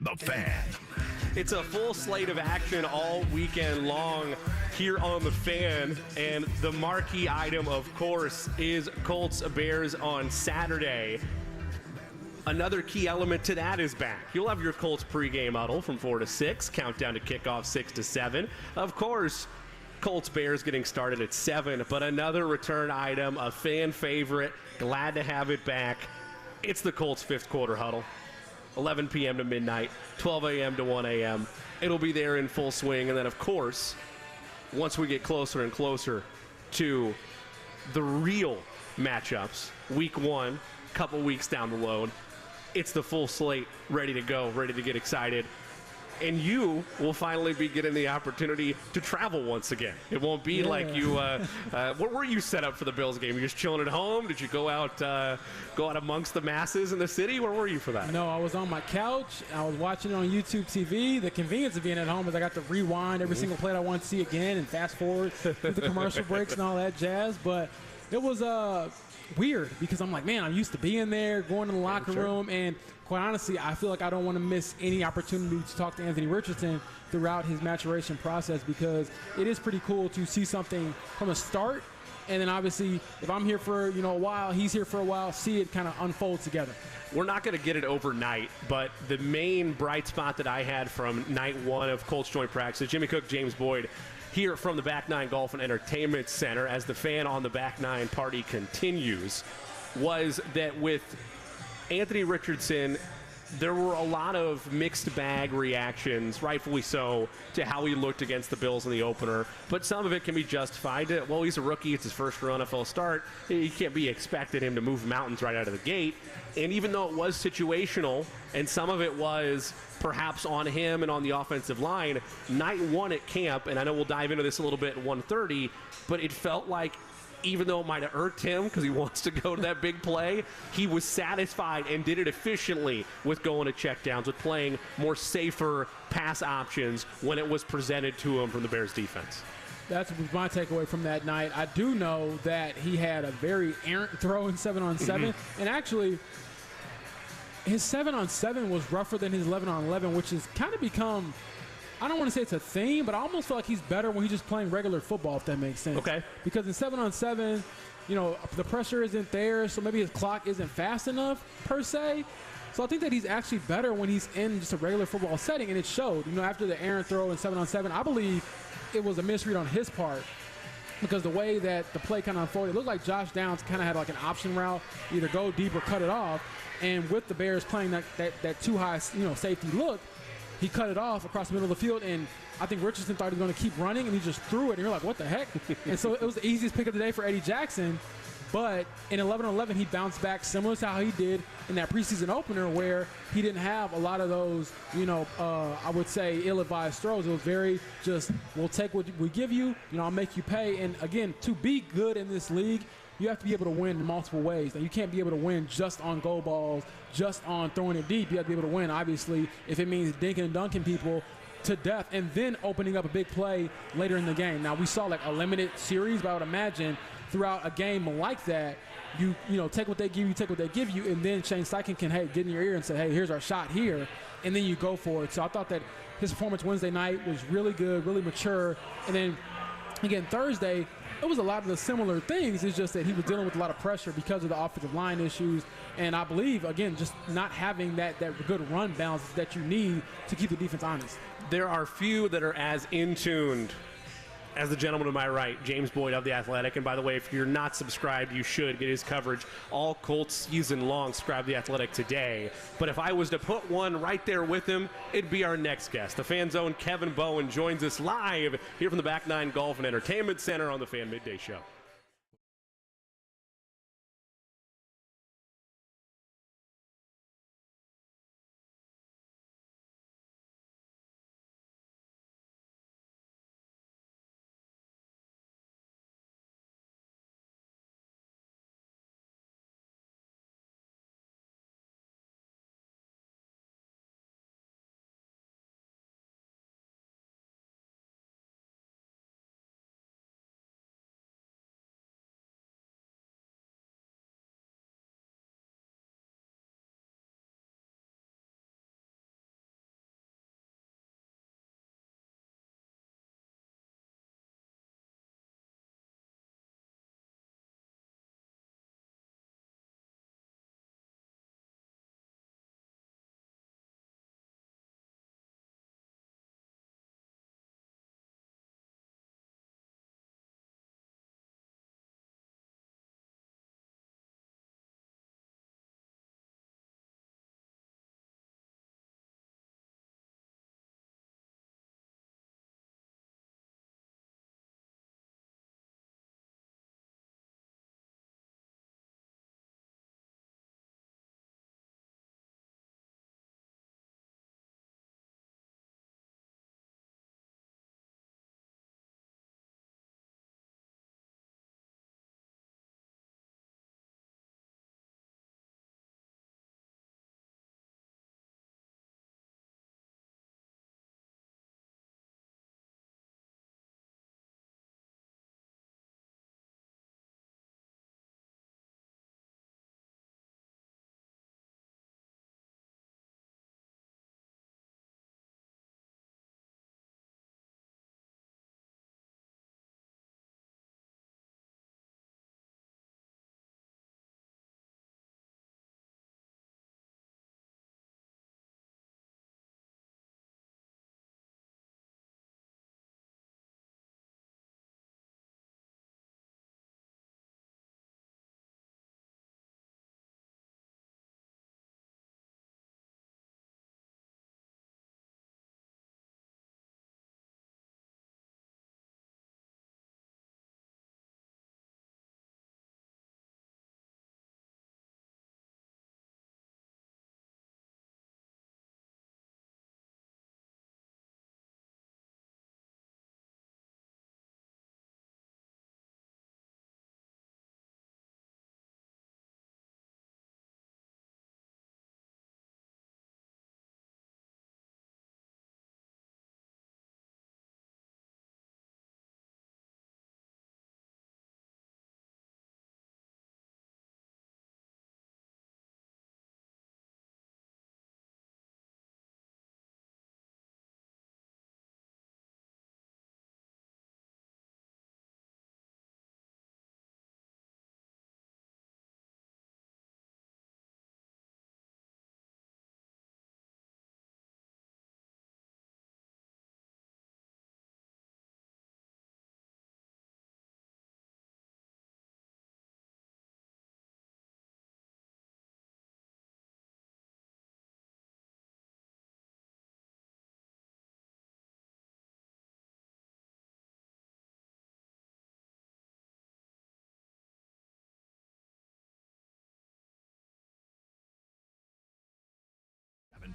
The Fan. It's a full slate of action all weekend long here on The Fan, and the marquee item, of course, is Colts-Bears on Saturday. Another key element to that is back. You'll have your Colts pregame huddle from 4 to 6, countdown to kickoff 6 to 7. Of course, Colts-Bears getting started at 7, but another return item, a fan favorite, glad to have it back. It's the Colts fifth quarter huddle. 11 p.m. to midnight, 12 a.m. to 1 a.m. It'll be there in full swing. And then, of course, once we get closer and closer to the real matchups, week one, couple weeks down the road, it's the full slate, ready to go, ready to get excited. And you will finally be getting the opportunity to travel once again. It won't be like you. Where were you set up for the Bills game? You just chilling at home? Did you go out amongst the masses in the city? Where were you for that? No, I was on my couch. I was watching it on YouTube TV. The convenience of being at home is I got to rewind every single play I want to see again and fast forward through the commercial breaks and all that jazz. But it was weird because I'm like, man, I'm used to being there, going to the locker room, and quite honestly, I feel like I don't want to miss any opportunity to talk to Anthony Richardson throughout his maturation process, because it is pretty cool to see something from the start, and then obviously if I'm here for a while, he's here for a while, see it kind of unfold together. We're not going to get it overnight, but the main bright spot that I had from night one of Colts joint practice, Jimmy Cook, James Boyd, here from the Back Nine Golf and Entertainment Center as the Fan on the Back Nine party continues, was that with Anthony Richardson, there were a lot of mixed bag reactions, rightfully so, to how he looked against the Bills in the opener. But some of it can be justified. Well, he's a rookie. It's his first real NFL start. You can't be expecting him to move mountains right out of the gate. And even though it was situational, and some of it was perhaps on him and on the offensive line, night one at camp, and I know we'll dive into this a little bit at 1:30, but it felt like even though it might have irked him because he wants to go to that big play, he was satisfied and did it efficiently with going to checkdowns, with playing more safer pass options when it was presented to him from the Bears defense. That's my takeaway from that night. I do know that he had a very errant throw in 7-on-7, and actually his 7-on-7 was rougher than his 11-on-11, which has kind of become, I don't want to say it's a theme, but I almost feel like he's better when he's just playing regular football, if that makes sense. Okay. Because in 7-on-7, the pressure isn't there, so maybe his clock isn't fast enough, per se. So I think that he's actually better when he's in just a regular football setting, and it showed. After the errant throw in 7-on-7, I believe it was a misread on his part, because the way that the play kind of unfolded, it looked like Josh Downs kind of had like an option route, either go deep or cut it off. And with the Bears playing that too high, safety look, he cut it off across the middle of the field, and I think Richardson thought he was going to keep running, and he just threw it, and you're like, what the heck? And so it was the easiest pick of the day for Eddie Jackson. But in 11-on-11, he bounced back similar to how he did in that preseason opener, where he didn't have a lot of those, I would say ill-advised throws. It was very just, we'll take what we give you, I'll make you pay. And again, to be good in this league, you have to be able to win in multiple ways. Now, you can't be able to win just on goal balls, just on throwing it deep. You have to be able to win, obviously, if it means dinking and dunking people to death and then opening up a big play later in the game. Now, we saw like a limited series, but I would imagine throughout a game like that, you take what they give you, and then Shane Steichen can, get in your ear and say, hey, here's our shot here, and then you go for it. So I thought that his performance Wednesday night was really good, really mature. And then, again, Thursday, it was a lot of the similar things. It's just that he was dealing with a lot of pressure because of the offensive line issues. And I believe, again, just not having that good run balance that you need to keep the defense honest. There are few that are as in tuned as the gentleman to my right, James Boyd of The Athletic. And by the way, if you're not subscribed, you should get his coverage all Colts season long. Subscribe to The Athletic today. But if I was to put one right there with him, it'd be our next guest. The Fan Zone, Kevin Bowen, joins us live here from the Back Nine Golf and Entertainment Center on the Fan Midday Show.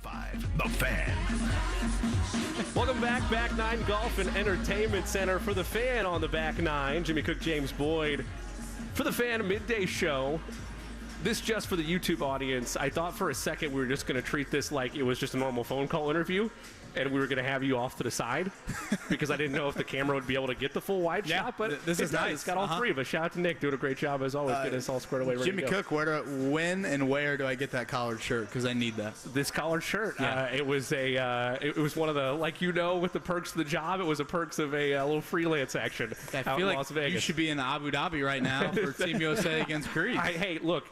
The Fan. Welcome back, Back Nine Golf and Entertainment Center for the Fan on the Back Nine. Jimmy Cook, James Boyd for the Fan Midday Show. This just for the YouTube audience. I thought for a second we were just going to treat this like it was just a normal phone call interview, and we were going to have you off to the side because I didn't know if the camera would be able to get the full wide shot. But this is nice. It's got all three of us. Shout out to Nick, doing a great job as always, getting us all squared away. Jimmy Cook, when and where do I get that collared shirt? Because I need that. This collared shirt. Yeah. It was it was one of the, like, with the perks of the job. It was a perks of a little freelance action. I out feel in like Las Vegas. you should be in Abu Dhabi right now for Team USA against Greece. Hey, look.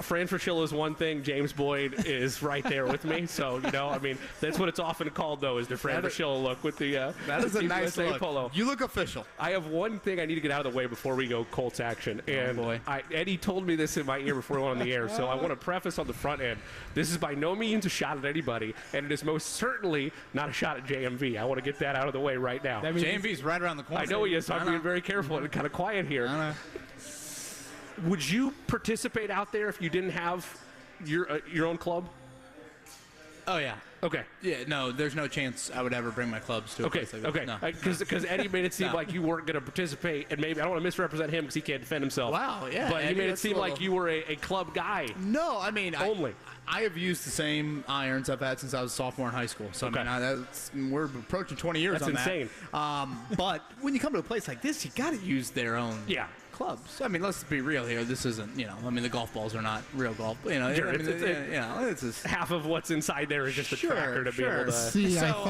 Fran Fraschilla is one thing. James Boyd is right there with me. So, that's what it's often called, though, is the Fran Fraschilla look with the that is a Team nice USA look. polo. You look official. I have one thing I need to get out of the way before we go Colts action. And boy. Eddie told me this in my ear before we went on the air, so I want to preface on the front end. This is by no means a shot at anybody, and it is most certainly not a shot at JMV. I want to get that out of the way right now. JMV's right around the corner. I know he is, so I'm being very careful and kind of quiet here. Would you participate out there if you didn't have your own club? Oh, yeah. Okay. Yeah, no, there's no chance I would ever bring my clubs to a place like okay. No. Because Eddie made it seem No. like you weren't going to participate, and maybe I don't want to misrepresent him because he can't defend himself. Wow, yeah. But he Eddie, made it that's seem a like little- you were a club guy. No, I mean, Only. I have used the same irons I've had since I was a sophomore in high school. So, Okay. I mean, we're approaching 20 years That's on insane. that. But when you come to a place like this, you got to use their own clubs. I mean, let's be real here. This isn't, the golf balls are not real golf. Sure, It's just half of what's inside there is just a tracker to be able to. See, So,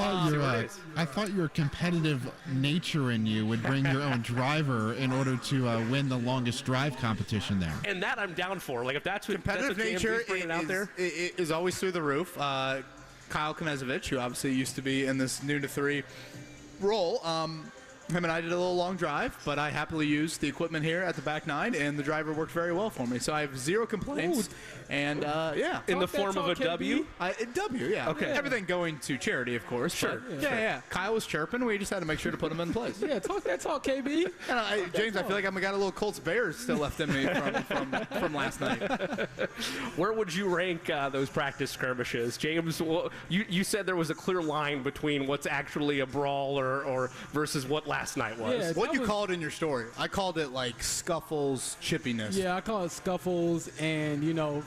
I thought your competitive nature in you would bring your own driver in order to win the longest drive competition there. And that I'm down for. Like, if that's what competitive that's what nature JMV's bringing out there. is always through the roof. Kyle Knezovich, who obviously used to be in this noon to 3 role, him and I did a little long drive, but I happily used the equipment here at the Back Nine, and the driver worked very well for me. So I have zero complaints. And, yeah. In the form of a W? W, yeah. Okay. Everything going to charity, of course. Sure. But yeah. Kyle was chirping. We just had to make sure to put him in place. Yeah, talk that talk, KB. And James, I feel like I've got a little Colts Bears still left in me from last night. Where would you rank those practice skirmishes? James, you said there was a clear line between what's actually a brawl or versus what last night was. Yeah. What you called in your story? I called it like scuffles, chippiness. Yeah, I call it scuffles and,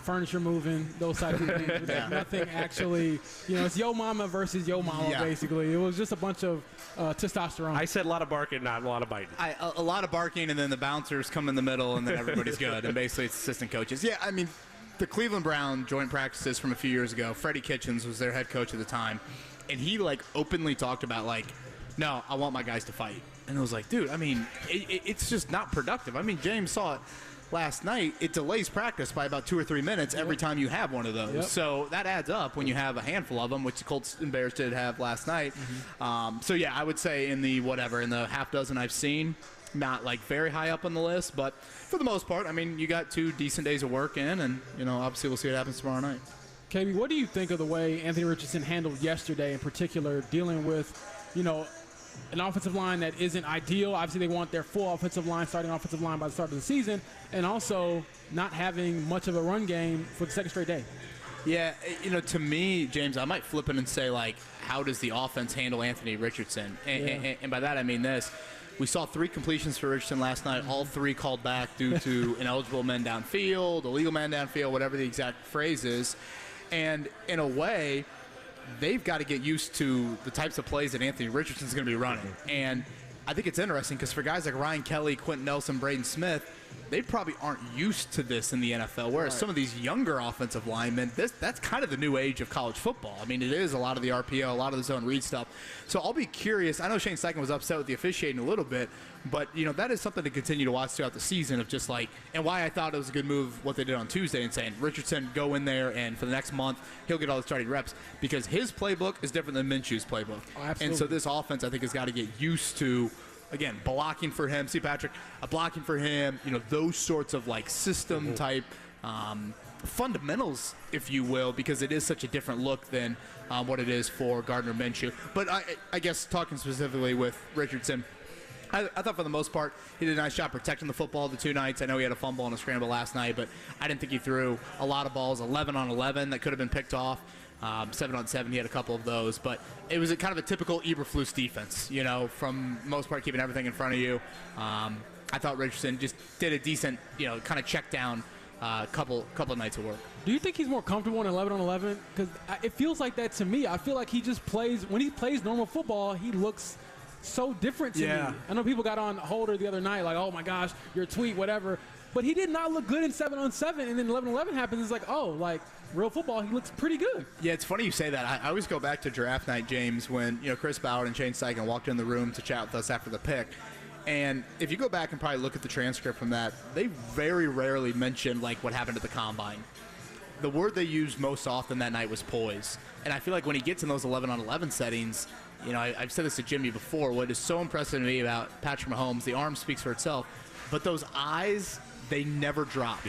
furniture moving, those types of things. Nothing actually, it's yo mama versus yo mama, basically. It was just a bunch of testosterone. I said a lot of barking, not a lot of biting. A lot of barking, and then the bouncers come in the middle, and then everybody's good. And basically, it's assistant coaches. Yeah, I mean, the Cleveland Brown joint practices from a few years ago, Freddie Kitchens was their head coach at the time, and he, openly talked about, no, I want my guys to fight. And it was like, dude, I mean, it's just not productive. I mean, James saw it last night. It delays practice by about 2 or 3 minutes every time you have one of those. Yep. So that adds up when you have a handful of them, which the Colts and Bears did have last night. So, yeah, I would say in the half dozen I've seen, not very high up on the list. But for the most part, I mean, you got 2 decent days of work in, and, obviously we'll see what happens tomorrow night. KB, what do you think of the way Anthony Richardson handled yesterday in particular, dealing with, an offensive line that isn't ideal? Obviously, they want their full starting offensive line by the start of the season, and also not having much of a run game for the second straight day. Yeah, to me, James, I might flip it and say, how does the offense handle Anthony Richardson? And by that, I mean this. We saw 3 completions for Richardson last night, all 3 called back due to ineligible men downfield, illegal men downfield, whatever the exact phrase is. And in a way, they've got to get used to the types of plays that Anthony Richardson's going to be running. And I think it's interesting because for guys like Ryan Kelly, Quentin Nelson, Braden Smith, they probably aren't used to this in the NFL, whereas some of these younger offensive linemen, that's kind of the new age of college football. I mean, it is a lot of the RPO, a lot of the zone read stuff. So I'll be curious. I know Shane Steichen was upset with the officiating a little bit, but, that is something to continue to watch throughout the season of just and why I thought it was a good move what they did on Tuesday and saying, Richardson, go in there, and for the next month, he'll get all the starting reps because his playbook is different than Minshew's playbook. Oh, absolutely. And so this offense, I think, has got to get used to, again, blocking for him. See, Patrick, blocking for him, those sorts of system type fundamentals, if you will, because it is such a different look than what it is for Gardner Minshew. But I guess talking specifically with Richardson, I thought for the most part he did a nice job protecting the football the 2 nights. I know he had a fumble and a scramble last night, but I didn't think he threw a lot of balls, 11 on 11 that could have been picked off. 7-on-7, he had a couple of those, but it was a kind of a typical Eberflus defense, from most part keeping everything in front of you. I thought Richardson just did a decent, kind of check down couple of nights of work. Do you think he's more comfortable in 11-on-11? Because it feels like that to me. I feel like he just plays, when he plays normal football, he looks so different to me. I know people got on Holder the other night like, oh my gosh, your tweet, whatever. But he did not look good in 7-on-7, and then 11-on-11 happens. It's like, oh, like real football, he looks pretty good. Yeah, it's funny you say that. I always go back to draft night, James, when Chris Ballard and Shane Steichen walked in the room to chat with us after the pick. And if you go back and probably look at the transcript from that, they very rarely mentioned like what happened at the combine. The word they used most often that night was poise. And I feel like when he gets in those 11-on-11 settings, I've said this to Jimmy before, what is so impressive to me about Patrick Mahomes, the arm speaks for itself, but those eyes, they never drop.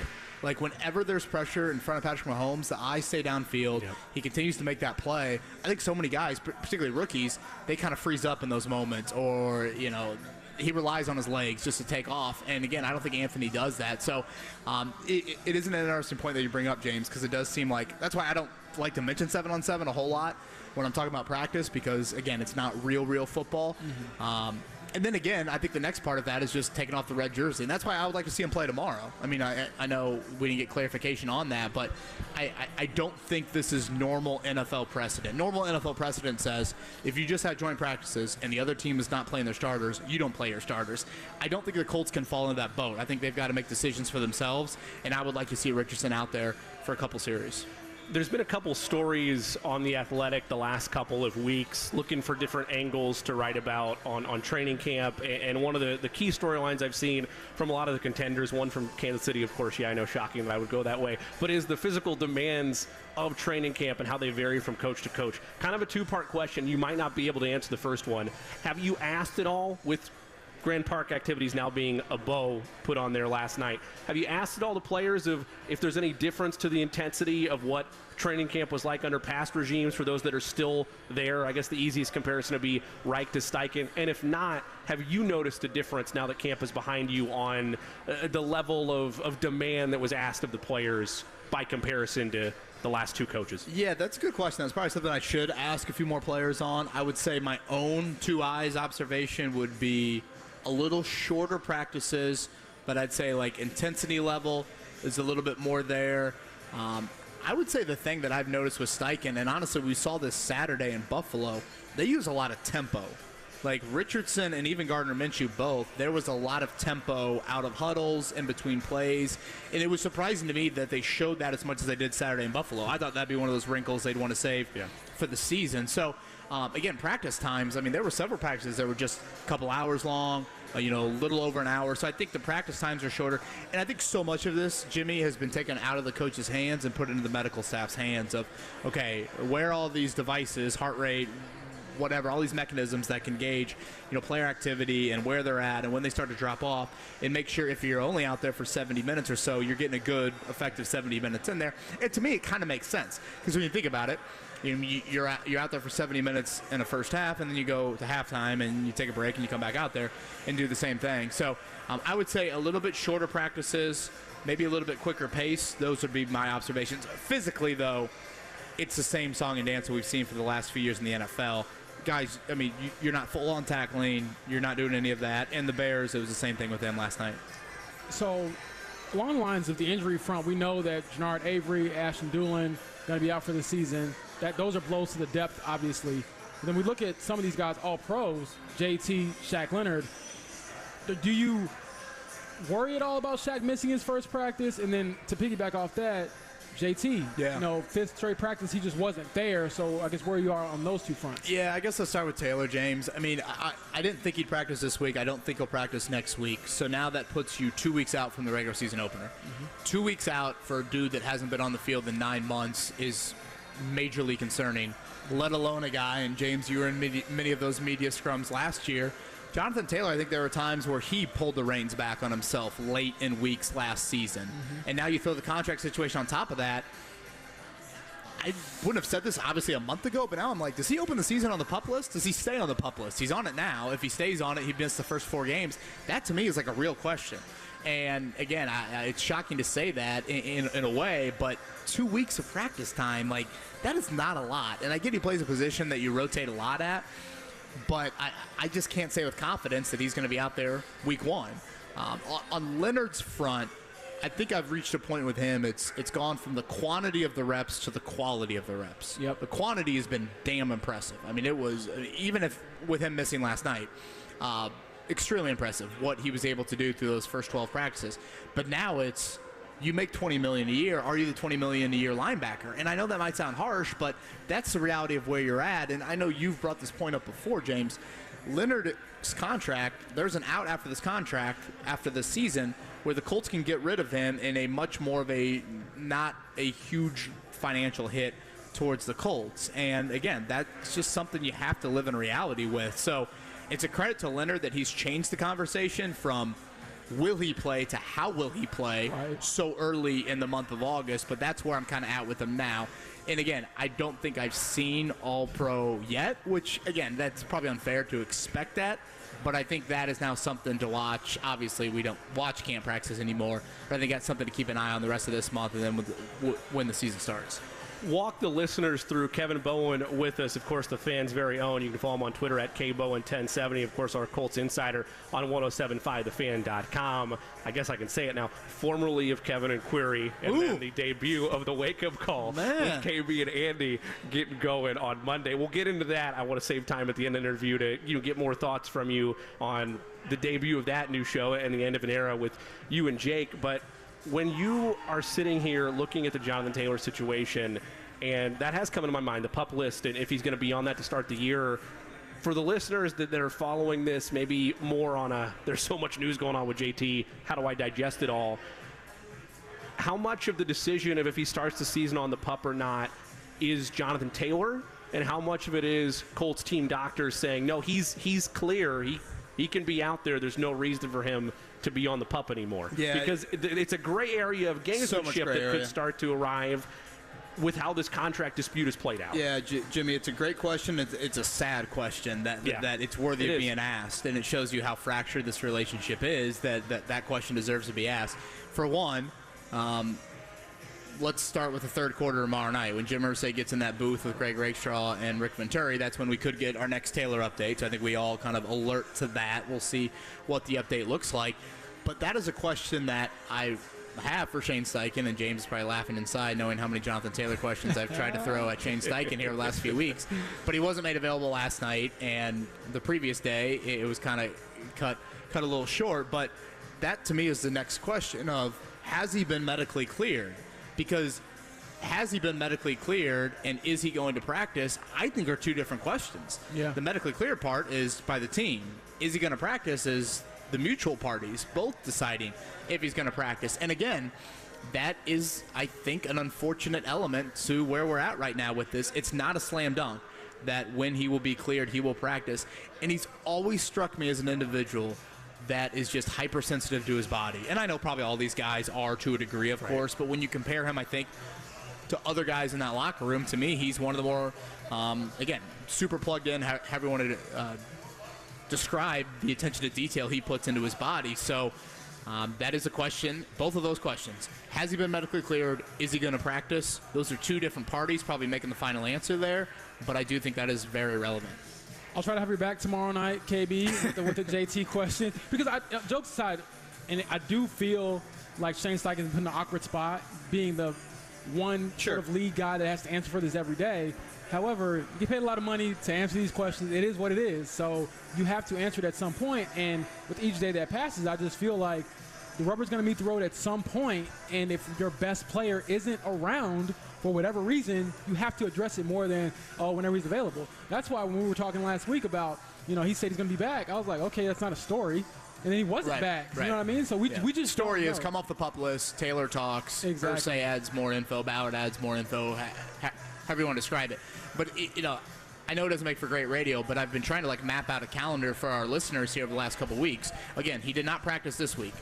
Like, whenever there's pressure in front of Patrick Mahomes, the eyes stay downfield. He continues to make that play. I think so many guys, particularly rookies, they kind of freeze up in those moments, or, he relies on his legs just to take off. And, again, I don't think Anthony does that. So it is an interesting point that you bring up, James, because it does seem like – that's why I don't like to mention 7-on-7 a whole lot when I'm talking about practice, because, again, it's not real football. And then, again, I think the next part of that is just taking off the red jersey. And that's why I would like to see him play tomorrow. I mean, I know we didn't get clarification on that, but I don't think this is normal NFL precedent. Normal NFL precedent says if you just have joint practices and the other team is not playing their starters, you don't play your starters. I don't think the Colts can fall into that boat. I think they've got to make decisions for themselves, and I would like to see Richardson out there for a couple series. There's been a couple stories on The Athletic the last couple of weeks looking for different angles to write about on training camp. And one of the key storylines I've seen from a lot of the contenders, one from Kansas City, of course, I know, shocking that I would go that way, but is the physical demands of training camp and how they vary from coach to coach. Kind of a two-part question. You might not be able to answer the first one. Have you asked at all, with Grand Park activities now being a bow put on there last night, have you asked at all the players of if there's any difference to the intensity of what training camp was like under past regimes for those that are still there? I guess the easiest comparison would be Reich to Steichen. And if not, have you noticed a difference now that camp is behind you on the level of demand that was asked of the players by comparison to the last two coaches? Yeah, that's a good question. That's probably something I should ask a few more players on. I would say my own two eyes observation would be a little shorter practices, but I'd say like intensity level is a little bit more there. I would say the thing that I've noticed with Steichen, and honestly we saw this Saturday in Buffalo, they use a lot of tempo. Like Richardson and even Gardner Minshew both, there was a lot of tempo out of huddles, in between plays, and it was surprising to me that they showed that as much as they did Saturday in Buffalo. I thought that'd be one of those wrinkles they'd want to save for the season. So, again, practice times, I mean, there were several practices that were just a couple hours long, a little over an hour. So I think the practice times are shorter. And I think so much of this, Jimmy, has been taken out of the coach's hands and put into the medical staff's hands of, okay, where are all these devices, heart rate, whatever, all these mechanisms that can gauge, player activity and where they're at and when they start to drop off, and make sure if you're only out there for 70 minutes or so, you're getting a good, effective 70 minutes in there. And to me, it kind of makes sense, because when you think about it, you're out there for 70 minutes in the first half, and then you go to halftime and you take a break and you come back out there and do the same thing. So I would say a little bit shorter practices, maybe a little bit quicker pace. Those would be my observations. Physically, though, it's the same song and dance that we've seen for the last few years in the NFL. Guys, I mean, you're not full on tackling. You're not doing any of that. And the Bears, it was the same thing with them last night. So along the lines of the injury front, we know that Jannard Avery, Ashton Doolin going to be out for the season. Those are blows to the depth, obviously. But then we look at some of these guys, all pros, JT, Shaq Leonard. Do you worry at all about Shaq missing his first practice? And then to piggyback off that, JT, fifth straight practice, he just wasn't there. So I guess where you are on those two fronts. Yeah, I guess I'll start with Taylor, James. I mean, I didn't think he'd practice this week. I don't think he'll practice next week. So now that puts you 2 weeks out from the regular season opener. 2 weeks out for a dude that hasn't been on the field in 9 months is majorly concerning, let alone a guy, and James, you were in many of those media scrums last year. Jonathan Taylor, I think there were times where he pulled the reins back on himself late in weeks last season. And now you throw the contract situation on top of that. I wouldn't have said this obviously a month ago, but now I'm like, does he open the season on the PUP list? Does he stay on the PUP list? He's on it now. If he stays on it, he missed the first 4 games. That to me is like a real question. And again, it's shocking to say that in a way, but 2 weeks of practice time, like, that is not a lot. And I get he plays a position that you rotate a lot at, but I just can't say with confidence that he's going to be out there week one. On Leonard's front, I think I've reached a point with him. It's gone from the quantity of the reps to the quality of the reps. Yep. The quantity has been damn impressive. I mean, it was, even if with him missing last night, extremely impressive what he was able to do through those first 12 practices. But now it's, you make $20 million a year. Are you the $20 million a year linebacker? And I know that might sound harsh, but that's the reality of where you're at. And I know you've brought this point up before, James. Leonard's contract, there's an out after this contract, after this season, where the Colts can get rid of him in a much more of a, not a huge financial hit towards the Colts. And again, that's just something you have to live in reality with. So it's a credit to Leonard that he's changed the conversation from will he play to how will he play so early in the month of August. But that's where I'm kind of at with him now. And again, I don't think I've seen All-Pro yet, which, again, that's probably unfair to expect that. But I think that is now something to watch. Obviously, we don't watch camp practices anymore, but I think that's something to keep an eye on the rest of this month and then when the season starts. Walk the listeners through Kevin Bowen with us, of course, the fans' very own. You can follow him on Twitter at KBowen1070. Of course, our Colts insider on 1075thefan.com. I guess I can say it now. Formerly of Kevin and Query, and then the debut of the wake-up call with KB and Andy getting going on Monday. We'll get into that. I want to save time at the end of the interview to get more thoughts from you on the debut of that new show and the end of an era with you and Jake. But when you are sitting here looking at the Jonathan Taylor situation, and that has come into my mind, the PUP list, and if he's going to be on that to start the year, for the listeners that are following this, maybe more on there's so much news going on with JT, how do I digest it all? How much of the decision of if he starts the season on the PUP or not is Jonathan Taylor, and how much of it is Colts team doctors saying, no, he's clear, he can be out there, there's no reason for him to be on the PUP anymore? Yeah, because it's a gray area of gamesmanship that could start to arrive with how this contract dispute is played out. Yeah, Jimmy, it's a great question. It's a sad question that it's worthy of being asked, and it shows you how fractured this relationship is, that question deserves to be asked. For one, let's start with the third quarter tomorrow night. When Jim Irsay gets in that booth with Greg Rakestraw and Rick Venturi, that's when we could get our next Taylor update. So I think we all kind of alert to that. We'll see what the update looks like. But that is a question that I have for Shane Steichen, and James is probably laughing inside knowing how many Jonathan Taylor questions I've tried to throw at Shane Steichen here the last few weeks. But he wasn't made available last night, and the previous day it was kind of cut a little short. But that, to me, is the next question of, has he been medically cleared? Because has he been medically cleared and is he going to practice, I think are two different questions. Yeah. The medically cleared part is by the team. Is he going to practice is the mutual parties both deciding if he's going to practice. And again, that is, I think, an unfortunate element to where we're at right now with this. It's not a slam dunk that when he will be cleared, he will practice. And he's always struck me as an individual that is just hypersensitive to his body. And I know probably all these guys are to a degree, of course, but when you compare him, I think, to other guys in that locker room, to me, he's one of the more, again, super plugged in, however you want to describe the attention to detail he puts into his body. So that is a question, both of those questions. Has he been medically cleared? Is he going to practice? Those are two different parties probably making the final answer there, but I do think that is very relevant. I'll try to have your back tomorrow night, KB, with the JT question. Because, jokes aside, and I do feel like Shane Steichen is put in an awkward spot, being the one sort of lead guy that has to answer for this every day. However, you get paid a lot of money to answer these questions. It is what it is. So you have to answer it at some point. And with each day that passes, I just feel like the rubber's going to meet the road at some point. And if your best player isn't around for whatever reason, you have to address it more than, whenever he's available. That's why when we were talking last week about, he said he's going to be back, I was like, okay, that's not a story. And then he wasn't back. You know what I mean? So we just story is come off the PUP list. Taylor talks. Exactly. Irsay adds more info. Ballard adds more info. However you want to describe it. But I know it doesn't make for great radio, but I've been trying to map out a calendar for our listeners here over the last couple weeks. Again, he did not practice this week.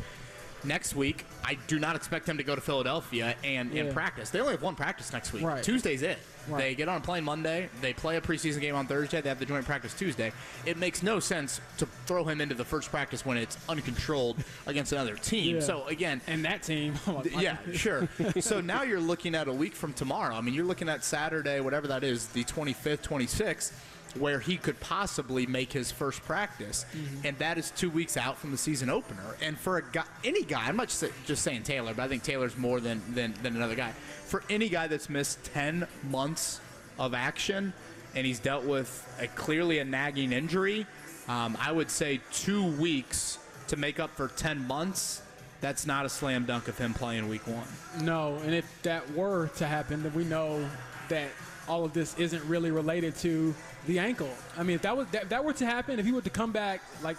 Next week, I do not expect him to go to Philadelphia and practice. They only have one practice next week. Right. Tuesday's it. Right. They get on a plane Monday. They play a preseason game on Thursday. They have the joint practice Tuesday. It makes no sense to throw him into the first practice when it's uncontrolled against another team. Yeah. So, again. And that team. Yeah, sure. So now you're looking at a week from tomorrow. I mean, you're looking at Saturday, whatever that is, the 25th, 26th, where he could possibly make his first practice. And that is 2 weeks out from the season opener. And for a guy, any guy, I'm not just saying Taylor, but I think Taylor's more than another guy. For any guy that's missed 10 months of action and he's dealt with clearly a nagging injury, I would say 2 weeks to make up for 10 months. That's not a slam dunk of him playing week 1. No, and if that were to happen, then we know that all of this isn't really related to the ankle. I mean, if that were to happen, if he were to come back, like,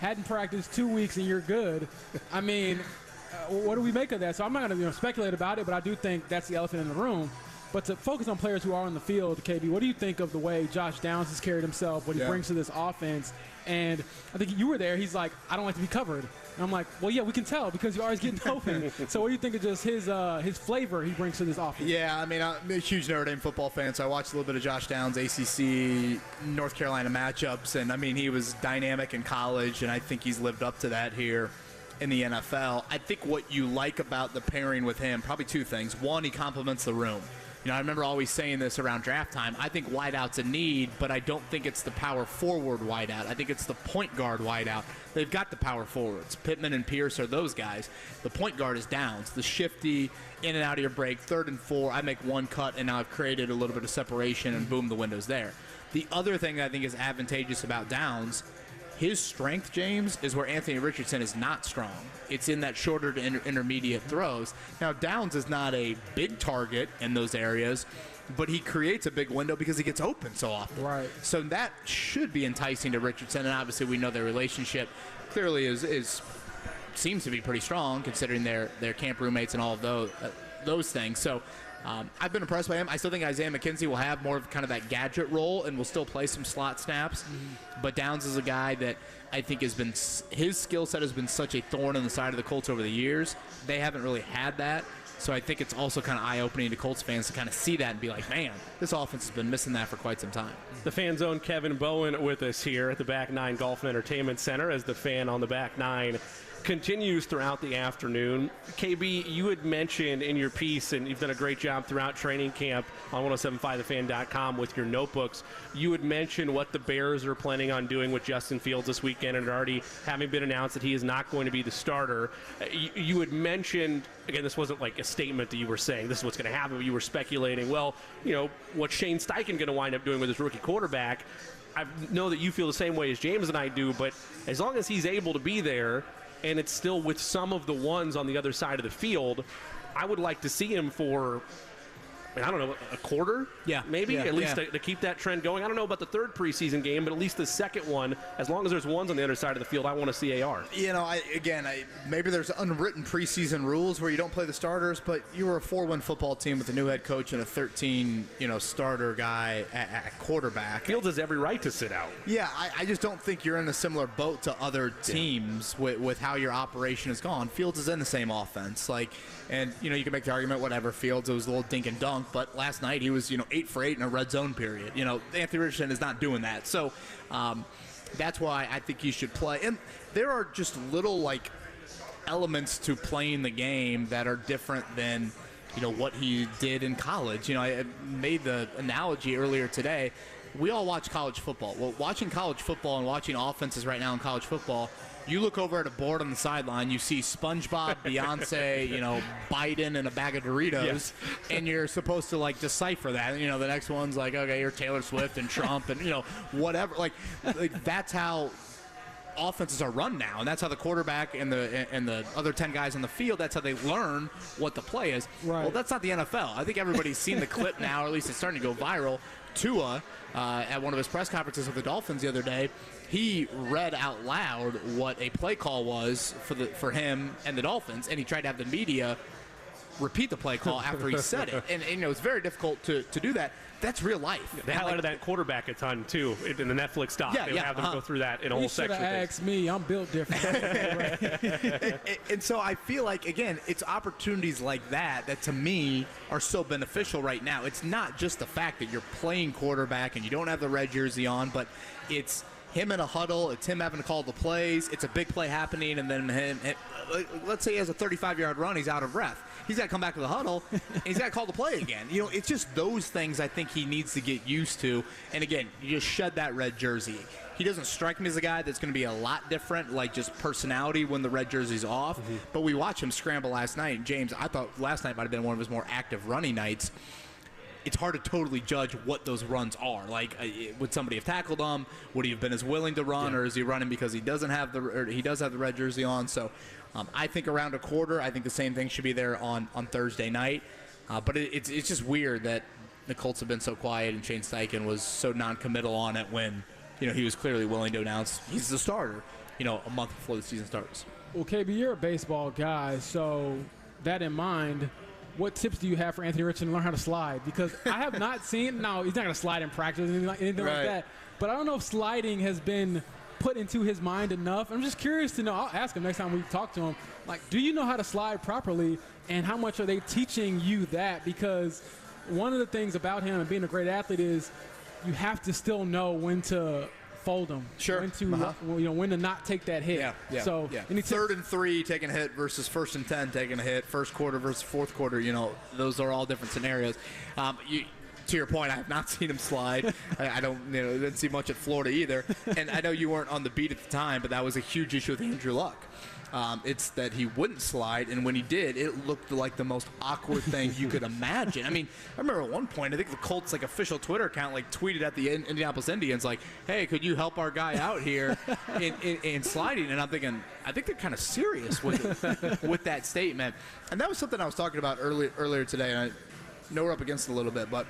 hadn't practiced 2 weeks and you're good, I mean, what do we make of that? So I'm not going to speculate about it, but I do think that's the elephant in the room. But to focus on players who are on the field, KB, what do you think of the way Josh Downs has carried himself, what he brings to this offense? And I think you were there. He's like, I don't like to be covered. And I'm like, well, yeah, we can tell because you're always getting open. So what do you think of just his flavor he brings to this offense? Yeah, I mean, I'm a huge Notre Dame football fan, so I watched a little bit of Josh Downs' ACC North Carolina matchups, and, I mean, he was dynamic in college, and I think he's lived up to that here in the NFL. I think what you like about the pairing with him, probably two things. One, he complements the room. You know, I remember always saying this around draft time. I think wideout's a need, but I don't think it's the power forward wideout. I think it's the point guard wideout. They've got the power forwards. Pittman and Pierce are those guys. The point guard is Downs. The shifty, in and out of your break, 3rd and 4. I make one cut, and now I've created a little bit of separation, and boom, the window's there. The other thing that I think is advantageous about Downs, his strength, James, is where Anthony Richardson is not strong. It's in that shorter to intermediate throws. Now, Downs is not a big target in those areas, but he creates a big window because he gets open so often. Right. So that should be enticing to Richardson, and obviously we know their relationship clearly seems to be pretty strong considering their camp roommates and all of those things. So I've been impressed by him. I still think Isaiah McKenzie will have more of kind of that gadget role and will still play some slot snaps. But Downs is a guy that I think his skill set has been such a thorn in the side of the Colts over the years. They haven't really had that. So I think it's also kind of eye-opening to Colts fans to kind of see that and be like, man, this offense has been missing that for quite some time. The Fan Zone, Kevin Bowen with us here at the Back Nine Golf and Entertainment Center as the Fan on the Back Nine continues throughout the afternoon. KB, you had mentioned in your piece, and you've done a great job throughout training camp on 1075thefan.com with your notebooks, you had mentioned what the Bears are planning on doing with Justin Fields this weekend, and already having been announced that he is not going to be the starter. You had mentioned, again, this wasn't like a statement that you were saying this is what's going to happen, but you were speculating, well, you know, what's Shane Steichen going to wind up doing with his rookie quarterback? I know that you feel the same way as James and I do, but as long as he's able to be there, and it's still with some of the ones on the other side of the field, I would like to see him for, I don't know, a quarter? Yeah. Maybe? Yeah. At least to keep that trend going. I don't know about the third preseason game, but at least the second one, as long as there's ones on the other side of the field, I want to see AR. You know, maybe there's unwritten preseason rules where you don't play the starters, but you were a 4-win football team with a new head coach and a 13, starter guy at quarterback. Fields has every right to sit out. Yeah, I just don't think you're in a similar boat to other teams with how your operation has gone. Fields is in the same offense. And you can make the argument, whatever, Fields, it was a little dink and dunk, but last night he was, 8 for 8 in a red zone period. Anthony Richardson is not doing that. So that's why I think he should play. And there are just little, elements to playing the game that are different than, what he did in college. I made the analogy earlier today. We all watch college football. Well, watching college football and watching offenses right now in college football, you look over at a board on the sideline, you see SpongeBob, Beyonce, Biden, and a bag of Doritos, yes. And you're supposed to, decipher that. The next one's like, okay, you're Taylor Swift and Trump and, whatever. Like that's how offenses are run now, and that's how the quarterback and the other 10 guys on the field, that's how they learn what the play is. Right. Well, that's not the NFL. I think everybody's seen the clip now, or at least it's starting to go viral. Tua, at one of his press conferences with the Dolphins the other day, he read out loud what a play call was for him and the Dolphins, and he tried to have the media repeat the play call after he said it. And you know, it's very difficult to do that. That's real life. They highlighted that quarterback a ton, too, in the Netflix doc. They would have them go through that in a whole section. You should have asked me. I'm built different. And so I feel like, again, it's opportunities like that to me are so beneficial right now. It's not just the fact that you're playing quarterback and you don't have the red jersey on, but it's him in a huddle, it's him having to call the plays, it's a big play happening, and then let's say he has a 35-yard run, he's out of breath. He's got to come back to the huddle, and he's got to call the play again. You know, it's just those things I think he needs to get used to. And again, you just shed that red jersey. He doesn't strike me as a guy that's going to be a lot different, like just personality when the red jersey's off. Mm-hmm. But we watched him scramble last night. And James, I thought last night might have been one of his more active running nights. It's hard to totally judge what those runs are. Like, would somebody have tackled him? Would he have been as willing to run, or is he running because he does have the red jersey on? So, I think around a quarter. I think the same thing should be there on Thursday night. But it's just weird that the Colts have been so quiet and Shane Steichen was so non-committal on it when he was clearly willing to announce he's the starter. A month before the season starts. Well, KB, you're a baseball guy, so that in mind, what tips do you have for Anthony Richardson to learn how to slide? Because I have not seen – no, he's not going to slide in practice or anything like that. But I don't know if sliding has been put into his mind enough. I'm just curious to know. I'll ask him next time we talk to him. Like, do you know how to slide properly, and how much are they teaching you that? Because one of the things about him and being a great athlete is you have to still know when to – fold them. Sure. When to, when to not take that hit. Yeah. So, third and 3 taking a hit versus first and 10 taking a hit. First quarter versus fourth quarter. Those are all different scenarios. To your point, I have not seen him slide. I didn't see much at Florida either. And I know you weren't on the beat at the time, but that was a huge issue with Andrew Luck. It's that he wouldn't slide, and when he did, it looked like the most awkward thing you could imagine. I mean, I remember at one point, I think the Colts official Twitter account tweeted at the Indianapolis Indians "Hey, could you help our guy out here in sliding?" And I'm thinking, I think they're kind of serious with that statement. And that was something I was talking about earlier today, and I know we're up against it a little bit, but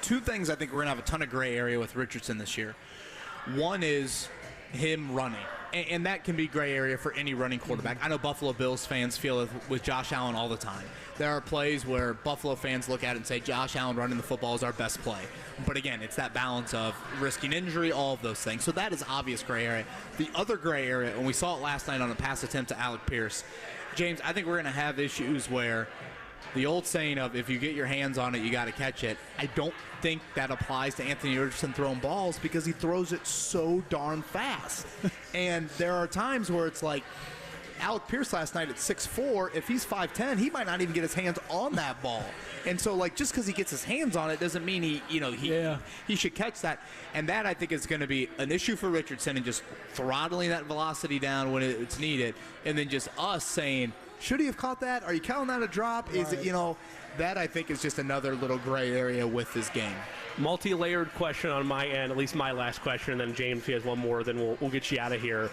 two things I think we're gonna have a ton of gray area with Richardson this year. One is him running. And that can be gray area for any running quarterback. I know Buffalo Bills fans feel it with Josh Allen all the time. There are plays where Buffalo fans look at it and say, Josh Allen running the football is our best play. But again, it's that balance of risking injury, all of those things. So that is obvious gray area. The other gray area, and we saw it last night on a pass attempt to Alec Pierce, James, I think we're going to have issues where the old saying of if you get your hands on it, you got to catch it. I don't think that applies to Anthony Richardson throwing balls because he throws it so darn fast. And there are times where it's like Alec Pierce last night at 6'4", if he's 5'10", he might not even get his hands on that ball. And so, just because he gets his hands on it doesn't mean he should catch that. And that, I think, is going to be an issue for Richardson and just throttling that velocity down when it's needed. And then just us saying, should he have caught that? Are you counting that a drop? Right. Is it, that I think is just another little gray area with this game. Multi-layered question on my end, at least my last question, and then James, if he has one more, then we'll get you out of here.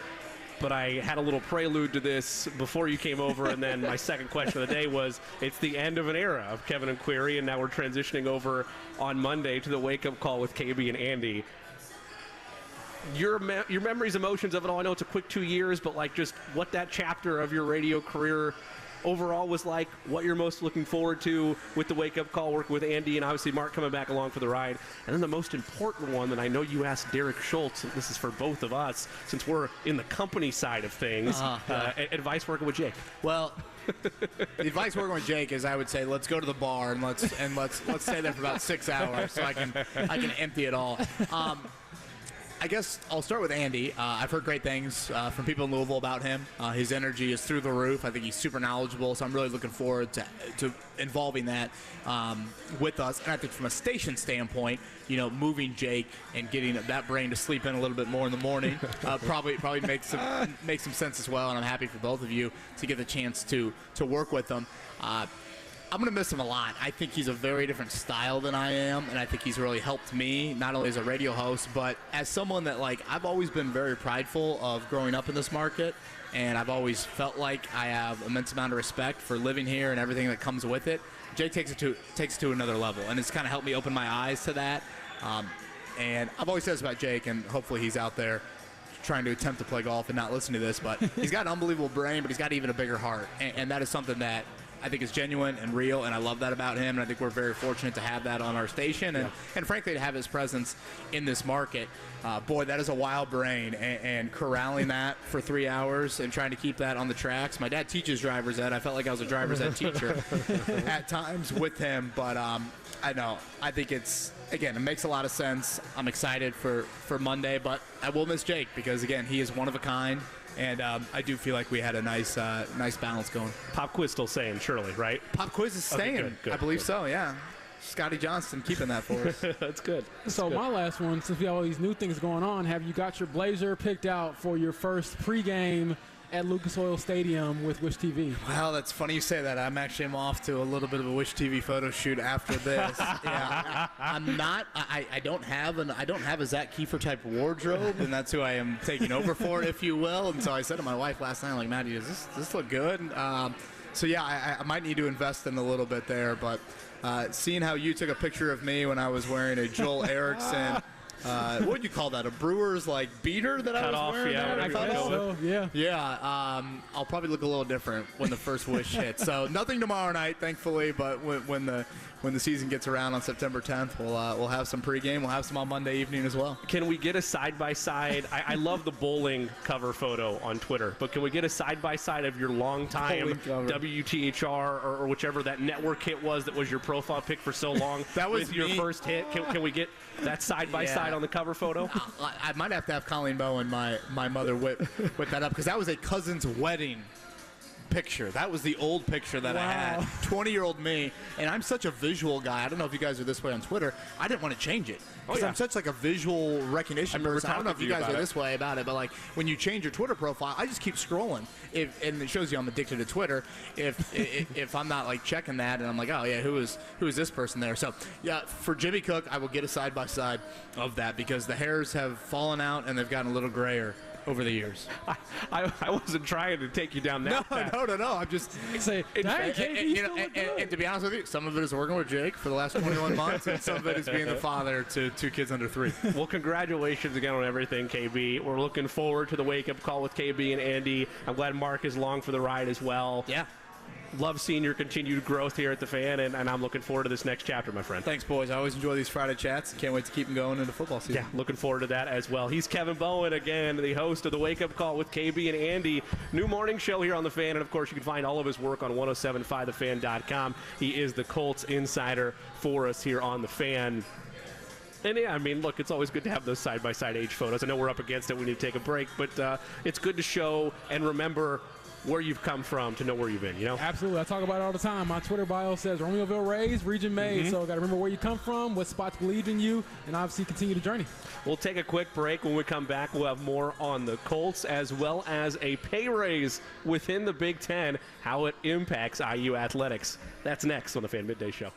But I had a little prelude to this before you came over, and then my second question of the day was, it's the end of an era of Kevin and Query, and now we're transitioning over on Monday to the wake-up call with KB and Andy. Your memories, emotions of it all, I know it's a quick 2 years, but just what that chapter of your radio career overall was like, what you're most looking forward to with the wake-up call, working with Andy, and obviously Mark coming back along for the ride. And then the most important one that I know you asked Derek Schultz, and this is for both of us, since we're in the company side of things, advice working with Jake. Well, the advice working with Jake is I would say let's go to the bar and let's stay there for about 6 hours so I can empty it all. I guess I'll start with Andy. I've heard great things from people in Louisville about him. His energy is through the roof. I think he's super knowledgeable, so I'm really looking forward to involving that with us. And I think from a station standpoint, moving Jake and getting that brain to sleep in a little bit more in the morning probably makes some sense as well. And I'm happy for both of you to get the chance to work with them. I'm going to miss him a lot. I think he's a very different style than I am, and I think he's really helped me, not only as a radio host, but as someone that, I've always been very prideful of growing up in this market, and I've always felt like I have immense amount of respect for living here and everything that comes with it. Jake takes it to another level, and it's kind of helped me open my eyes to that. And I've always said this about Jake, and hopefully he's out there trying to attempt to play golf and not listen to this, but he's got an unbelievable brain, but he's got even a bigger heart, and that is something that I think is genuine and real, and I love that about him. And I think we're very fortunate to have that on our station, and frankly to have his presence in this market. Boy, that is a wild brain, and corralling that for 3 hours and trying to keep that on the tracks. My dad teaches driver's ed. I felt like I was a driver's ed teacher at times with him, but I know. I think it makes a lot of sense. I'm excited for Monday, but I will miss Jake because, again, he is one of a kind, and I do feel like we had a nice balance going. Pop quiz still staying, surely, right? Pop quiz is staying. Okay, good, I believe so, yeah. Scotty Johnston keeping that for us. That's good. So my last one, since we have all these new things going on, have you got your blazer picked out for your first pregame at Lucas Oil Stadium with Wish TV? Well, that's funny you say that. I'm off to a little bit of a Wish TV photo shoot after this. Yeah, I'm not. I don't have a Zach Kiefer type wardrobe, and that's who I am taking over for, if you will. And so I said to my wife last night, like, Maddie, does this look good? So yeah, I might need to invest in a little bit there, but. Seeing how you took a picture of me when I was wearing a Joel Erickson, what would you call that? A Brewer's beater that I was wearing? Yeah, I guess so, yeah. Yeah, I'll probably look a little different when the first Wish hits. So nothing tomorrow night, thankfully, but when the season gets around on September 10th, we'll have some pregame. We'll have some on Monday evening as well. Can we get a side-by-side? I love the bowling cover photo on Twitter, but can we get a side-by-side of your longtime WTHR or whichever that network hit was that was your profile pic for so long? That was with your first hit. Can we get that side-by-side on the cover photo? I might have to have Colleen Bowen, my mother, whip that up, because that was a cousin's wedding picture. That was the old picture that I had. 20-year-old me, and I'm such a visual guy. I don't know if you guys are this way on Twitter. I didn't want to change it because I'm such a visual reconnation person. I don't know if you guys are this way about it, but when you change your Twitter profile, I just keep scrolling. And it shows you I'm addicted to Twitter. If I'm not checking that, and I'm like, oh yeah, who is this person there? So yeah, for Jimmy Cook, I will get a side by side of that because the hairs have fallen out and they've gotten a little grayer over the years. I wasn't trying to take you down that path. No. I'm just say, and to be honest with you, some of it is working with Jake for the last 21 months, and some of it is being the father to 2 kids under 3. Well, congratulations again on everything, KB. We're looking forward to the wake-up call with KB and Andy. I'm glad Mark is along for the ride as well. Yeah. Love seeing your continued growth here at the Fan, and I'm looking forward to this next chapter, my friend. Thanks, boys. I always enjoy these Friday chats. Can't wait to keep them going into football season. Yeah, looking forward to that as well. He's Kevin Bowen, again, the host of the Wake Up Call with KB and Andy. New morning show here on The Fan, and, of course, you can find all of his work on 1075thefan.com. He is the Colts insider for us here on The Fan. And, yeah, I mean, look, it's always good to have those side-by-side age photos. I know we're up against it. We need to take a break, but it's good to show and remember where you've come from to know where you've been, you know? Absolutely. I talk about it all the time. My Twitter bio says Romeoville raised, region made. So got to remember where you come from, what spots believed in you, and obviously continue the journey. We'll take a quick break. When we come back, we'll have more on the Colts as well as a pay raise within the Big Ten, how it impacts IU athletics. That's next on the Fan Midday Show.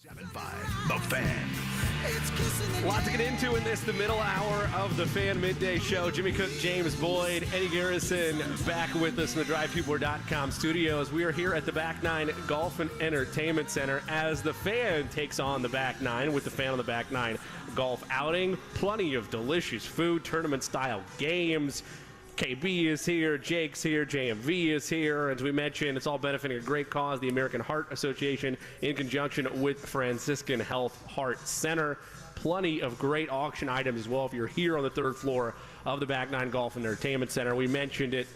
7-5, The Fan. A lot to get into in the middle hour of the Fan Midday Show. Jimmy Cook, James Boyd, Eddie Garrison back with us in the DriveTuber.com studios. We are here at the Back Nine Golf and Entertainment Center as the Fan takes on the Back Nine with the Fan on the Back Nine golf outing. Plenty of delicious food, tournament-style games. KB is here, Jake's here, JMV is here. As we mentioned, it's all benefiting a great cause, the American Heart Association, in conjunction with Franciscan Health Heart Center. Plenty of great auction items as well if you're here on the third floor of the Back Nine Golf and Entertainment Center. We mentioned it.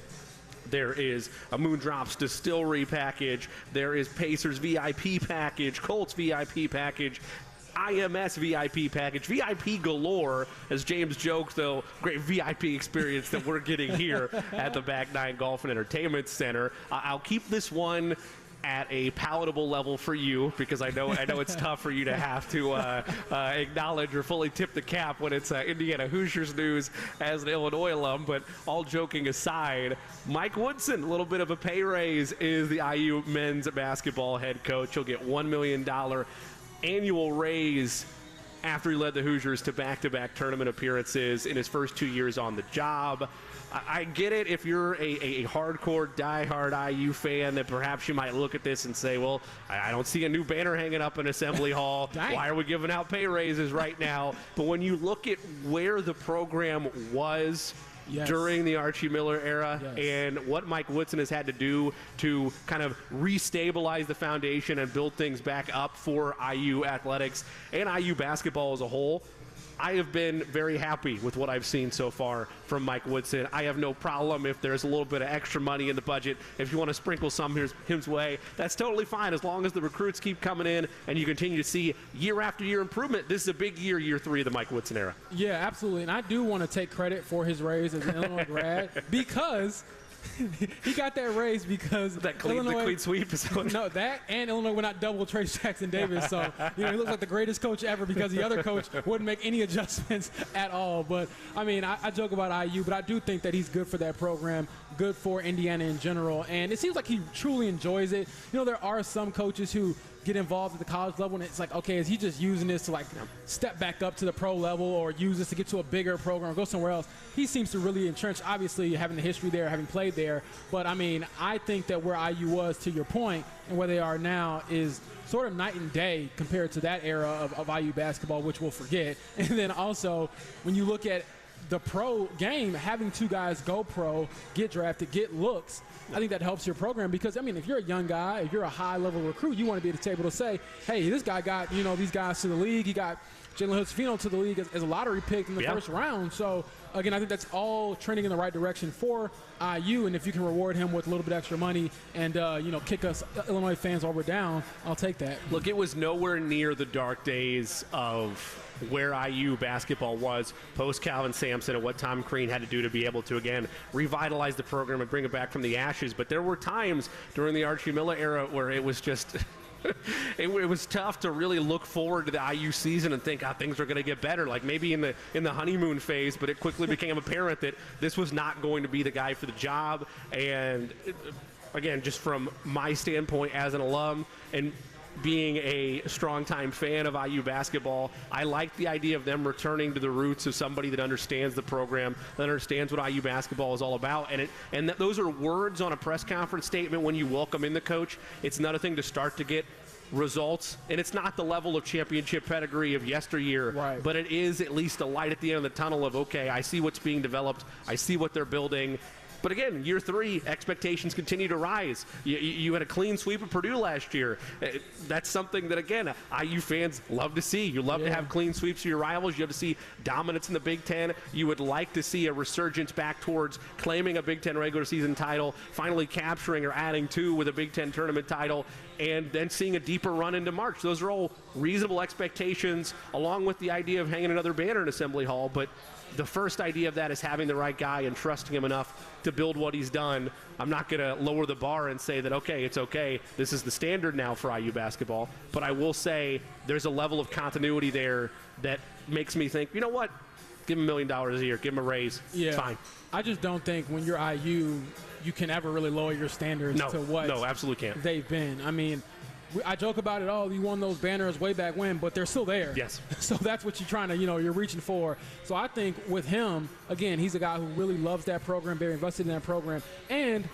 There is a Moondrops Distillery package. There is Pacers VIP package, Colts VIP package, IMS VIP package, VIP galore, as James joked, though, great VIP experience that we're getting here at the Back Nine Golf and Entertainment Center. I'll keep this one at a palatable level for you because I know it's tough for you to have to acknowledge or fully tip the cap when it's Indiana Hoosiers news as an Illinois alum. But all joking aside, Mike Woodson, a little bit of a pay raise, is the IU men's basketball head coach. He'll get $1 million annual raise after he led the Hoosiers to back-to-back tournament appearances in his first 2 years on the job. I get it if you're a hardcore, diehard IU fan that perhaps you might look at this and say, well, I don't see a new banner hanging up in Assembly Hall. Why are we giving out pay raises right now? But when you look at where the program was during the Archie Miller era and what Mike Woodson has had to do to kind of restabilize the foundation and build things back up for IU athletics and IU basketball as a whole, I have been very happy with what I've seen so far from Mike Woodson. I have no problem if there's a little bit of extra money in the budget. If you want to sprinkle some his way, that's totally fine as long as the recruits keep coming in and you continue to see year after year improvement. This is a big year 3 of the Mike Woodson era. Yeah, absolutely. And I do want to take credit for his raise as an Illinois grad because he got that raise because the clean sweep is no, that and Illinois would not double Trace Jackson Davis. So, he looks like the greatest coach ever because the other coach wouldn't make any adjustments at all. But, I mean, I joke about IU, but I do think that he's good for that program, good for Indiana in general. And it seems like he truly enjoys it. There are some coaches who get involved at the college level, and it's like, okay, is he just using this to step back up to the pro level or use this to get to a bigger program or go somewhere else? He seems to really entrench, obviously having the history there, having played there. But I mean, I think that where IU was, to your point, and where they are now is sort of night and day compared to that era of IU basketball, which we'll forget. And then also, when you look at the pro game, having two guys go pro, get drafted, get looks, I think that helps your program because, I mean, if you're a young guy, if you're a high-level recruit, you want to be at the table to say, hey, this guy got, these guys to the league. He got Jalen Hood-Schifino to the league as a lottery pick in the first round. So, again, I think that's all trending in the right direction for IU. And if you can reward him with a little bit extra money and, kick us Illinois fans while we're down, I'll take that. Look, it was nowhere near the dark days of where IU basketball was post Calvin Sampson and what Tom Crean had to do to be able to, again, revitalize the program and bring it back from the ashes. But there were times during the Archie Miller era where it was just it was tough to really look forward to the IU season and think, things are going to get better. Like maybe in the honeymoon phase, but it quickly became apparent that this was not going to be the guy for the job. And again, just from my standpoint as an alum and being a strong-time fan of IU basketball, I like the idea of them returning to the roots of somebody that understands the program, that understands what IU basketball is all about. And those are words on a press conference statement when you welcome in the coach. It's another thing to start to get results, and it's not the level of championship pedigree of yesteryear, right, but it is at least a light at the end of the tunnel of, okay, I see what's being developed, I see what they're building. But again, year 3, expectations continue to rise. You had a clean sweep of Purdue last year. That's something that, again, IU fans love to see. You love to have clean sweeps of your rivals. You love to see dominance in the Big Ten. You would like to see a resurgence back towards claiming a Big Ten regular season title, finally capturing or adding 2 with a Big Ten tournament title, and then seeing a deeper run into March. Those are all reasonable expectations, along with the idea of hanging another banner in Assembly Hall. But the first idea of that is having the right guy and trusting him enough to build what he's done. I'm not going to lower the bar and say that, okay, it's okay, this is the standard now for IU basketball. But I will say there's a level of continuity there that makes me think, you know what, give him $1 million a year, give him a raise, it's fine. I just don't think when you're IU, you can ever really lower your standards to what absolutely can't. They've been. I mean, I joke about it. Oh, you won those banners way back when, but they're still there. Yes. So that's what you're trying to, you're reaching for. So I think with him, again, he's a guy who really loves that program, very invested in that program, and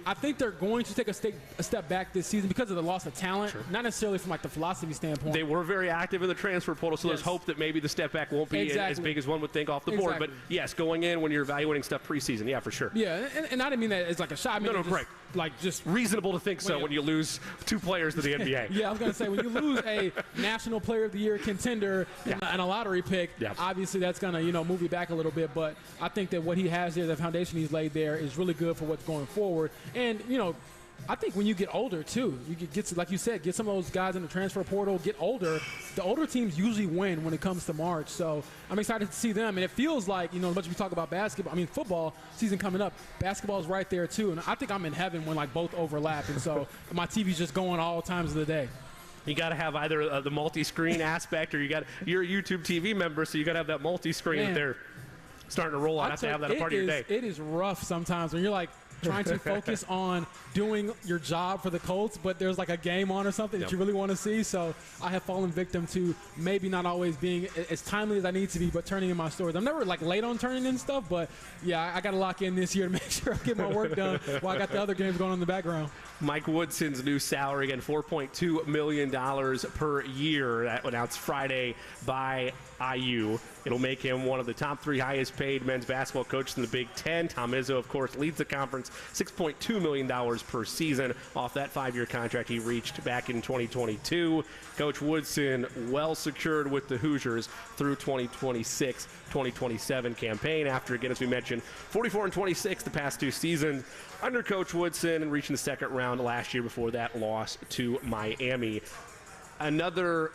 I think they're going to take a step back this season because of the loss of talent, Sure. not necessarily from like the philosophy standpoint. They were very active in the transfer portal, so there's hope that maybe the step back won't be as big as one would think off the board. But yes, going in when you're evaluating stuff preseason, yeah, for sure. Yeah, and I didn't mean that as like a shot. I mean, right. Like just reasonable to think so when you lose 2 players to the NBA. Yeah, I was going to say, when you lose a National Player of the Year contender and a lottery pick, obviously that's going to, move you back a little bit. But I think that what he has there, the foundation he's laid there, is really good for what's going forward. And, I think when you get older, too, you get, like you said, get some of those guys in the transfer portal, get older. The older teams usually win when it comes to March. So I'm excited to see them. And it feels like, as much as we talk about basketball, football season coming up, basketball is right there, too. And I think I'm in heaven when, both overlap. And so my TV's just going all times of the day. You got to have either the multi-screen aspect, or you're a YouTube TV member, so you got to have that multi-screen that they're starting to roll on. Have to have that a part of your day. It is rough sometimes when you're trying to focus on doing your job for the Colts, but there's a game on or something that you really want to see. So I have fallen victim to maybe not always being as timely as I need to be, but turning in my stories. I'm never late on turning in stuff, but yeah, I got to lock in this year to make sure I get my work done while I got the other games going on in the background. Mike Woodson's new salary, again, $4.2 million per year. That announced Friday by IU. It'll make him one of the top 3 highest paid men's basketball coaches in the Big Ten. Tom Izzo, of course, leads the conference, $6.2 million per season off that 5-year contract he reached back in 2022. Coach Woodson well secured with the Hoosiers through 2026-2027 campaign after, again, as we mentioned, 44-26 the past 2 seasons under Coach Woodson and reaching the second round last year before that loss to Miami. Another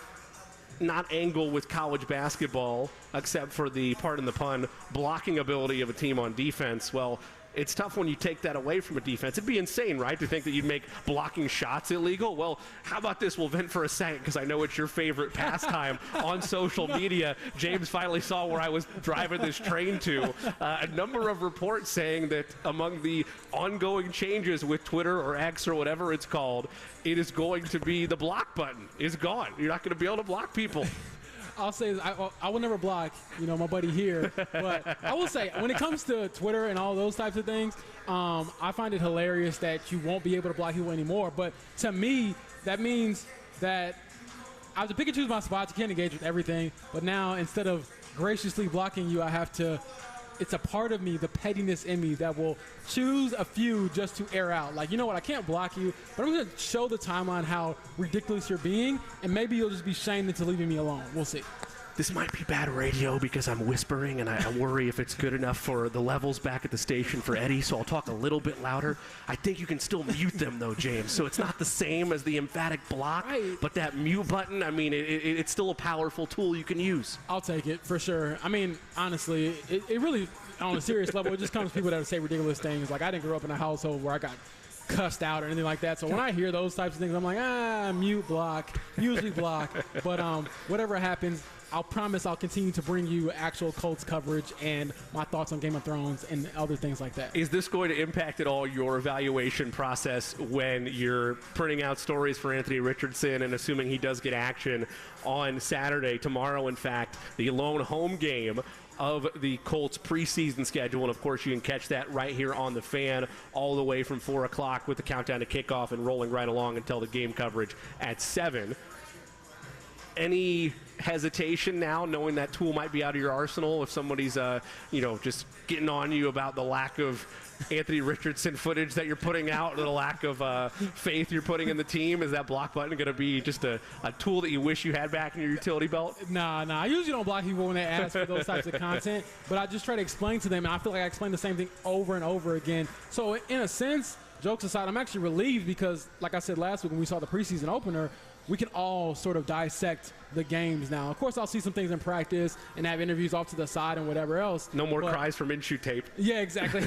not angle with college basketball, except for the, pardon the pun, blocking ability of a team on defense. Well, it's tough when you take that away from a defense. It'd be insane, right, to think that you'd make blocking shots illegal? Well, how about this? We'll vent for a second because I know it's your favorite pastime on social media. James finally saw where I was driving this train to. A number of reports saying that among the ongoing changes with Twitter or X or whatever it's called, it is going to be the block button is gone. You're not going to be able to block people. I'll say this, I will never block, my buddy here. But I will say, when it comes to Twitter and all those types of things, I find it hilarious that you won't be able to block people anymore. But to me, that means that I have to pick and choose my spots. You can't engage with everything. But now, instead of graciously blocking you, I have to – it's a part of me, the pettiness in me, that will choose a few just to air out. You know what, I can't block you, but I'm going to show the timeline how ridiculous you're being, and maybe you'll just be shamed into leaving me alone. We'll see. This might be bad radio because I'm whispering, and I worry if it's good enough for the levels back at the station for Eddie, so I'll talk a little bit louder. I think you can still mute them, though, James, so it's not the same as the emphatic block, but that mute button, it's still a powerful tool you can use. I'll take it, for sure. Honestly, it really, on a serious level, it just comes to people that say ridiculous things. I didn't grow up in a household where I got cussed out or anything like that. So when I hear those types of things, I'm like, mute, block, usually block. But whatever happens, I'll promise I'll continue to bring you actual Colts coverage and my thoughts on Game of Thrones and other things like that. Is this going to impact at all your evaluation process when you're printing out stories for Anthony Richardson and assuming he does get action on Saturday, tomorrow, in fact, the lone home game of the Colts preseason schedule? And, of course, you can catch that right here on The Fan all the way from 4 o'clock with the countdown to kickoff and rolling right along until the game coverage at 7. Any hesitation now, knowing that tool might be out of your arsenal if somebody's, just getting on you about the lack of Anthony Richardson footage that you're putting out, or the lack of faith you're putting in the team? Is that block button going to be just a tool that you wish you had back in your utility belt? Nah. I usually don't block people when they ask for those types of content, but I just try to explain to them, and I feel like I explain the same thing over and over again. So in a sense, jokes aside, I'm actually relieved because, like I said last week when we saw the preseason opener, we can all sort of dissect the games now. Of course, I'll see some things in practice and have interviews off to the side and whatever else. No more cries from in-shoot tape. Yeah, exactly.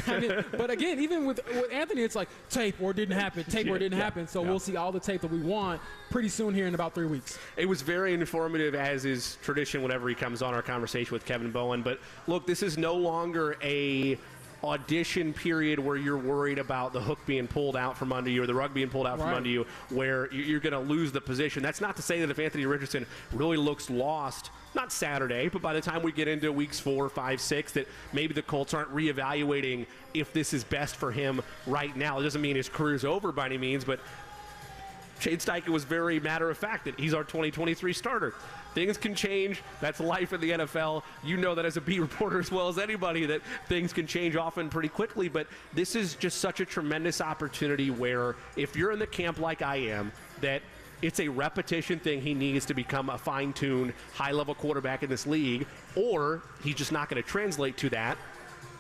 But again, even with Anthony, it's like tape or didn't happen, tape or didn't happen. So we'll see all the tape that we want pretty soon here in about 3 weeks. It was very informative, as is tradition whenever he comes on our conversation with Kevin Bowen. But look, this is no longer a audition period where you're worried about the hook being pulled out from under you or the rug being pulled out from under you, where you're going to lose the position. That's not to say that if Anthony Richardson really looks lost, not Saturday, but by the time we get into weeks 4, 5, 6, that maybe the Colts aren't reevaluating if this is best for him right now. It doesn't mean his career's over by any means, but Shane Steichen was very matter of fact that he's our 2023 starter. Things can change. That's life in the NFL. You know that as a beat reporter as well as anybody, that things can change often pretty quickly. But this is just such a tremendous opportunity where if you're in the camp like I am, that it's a repetition thing. He needs to become a fine-tuned, high-level quarterback in this league, or he's just not going to translate to that.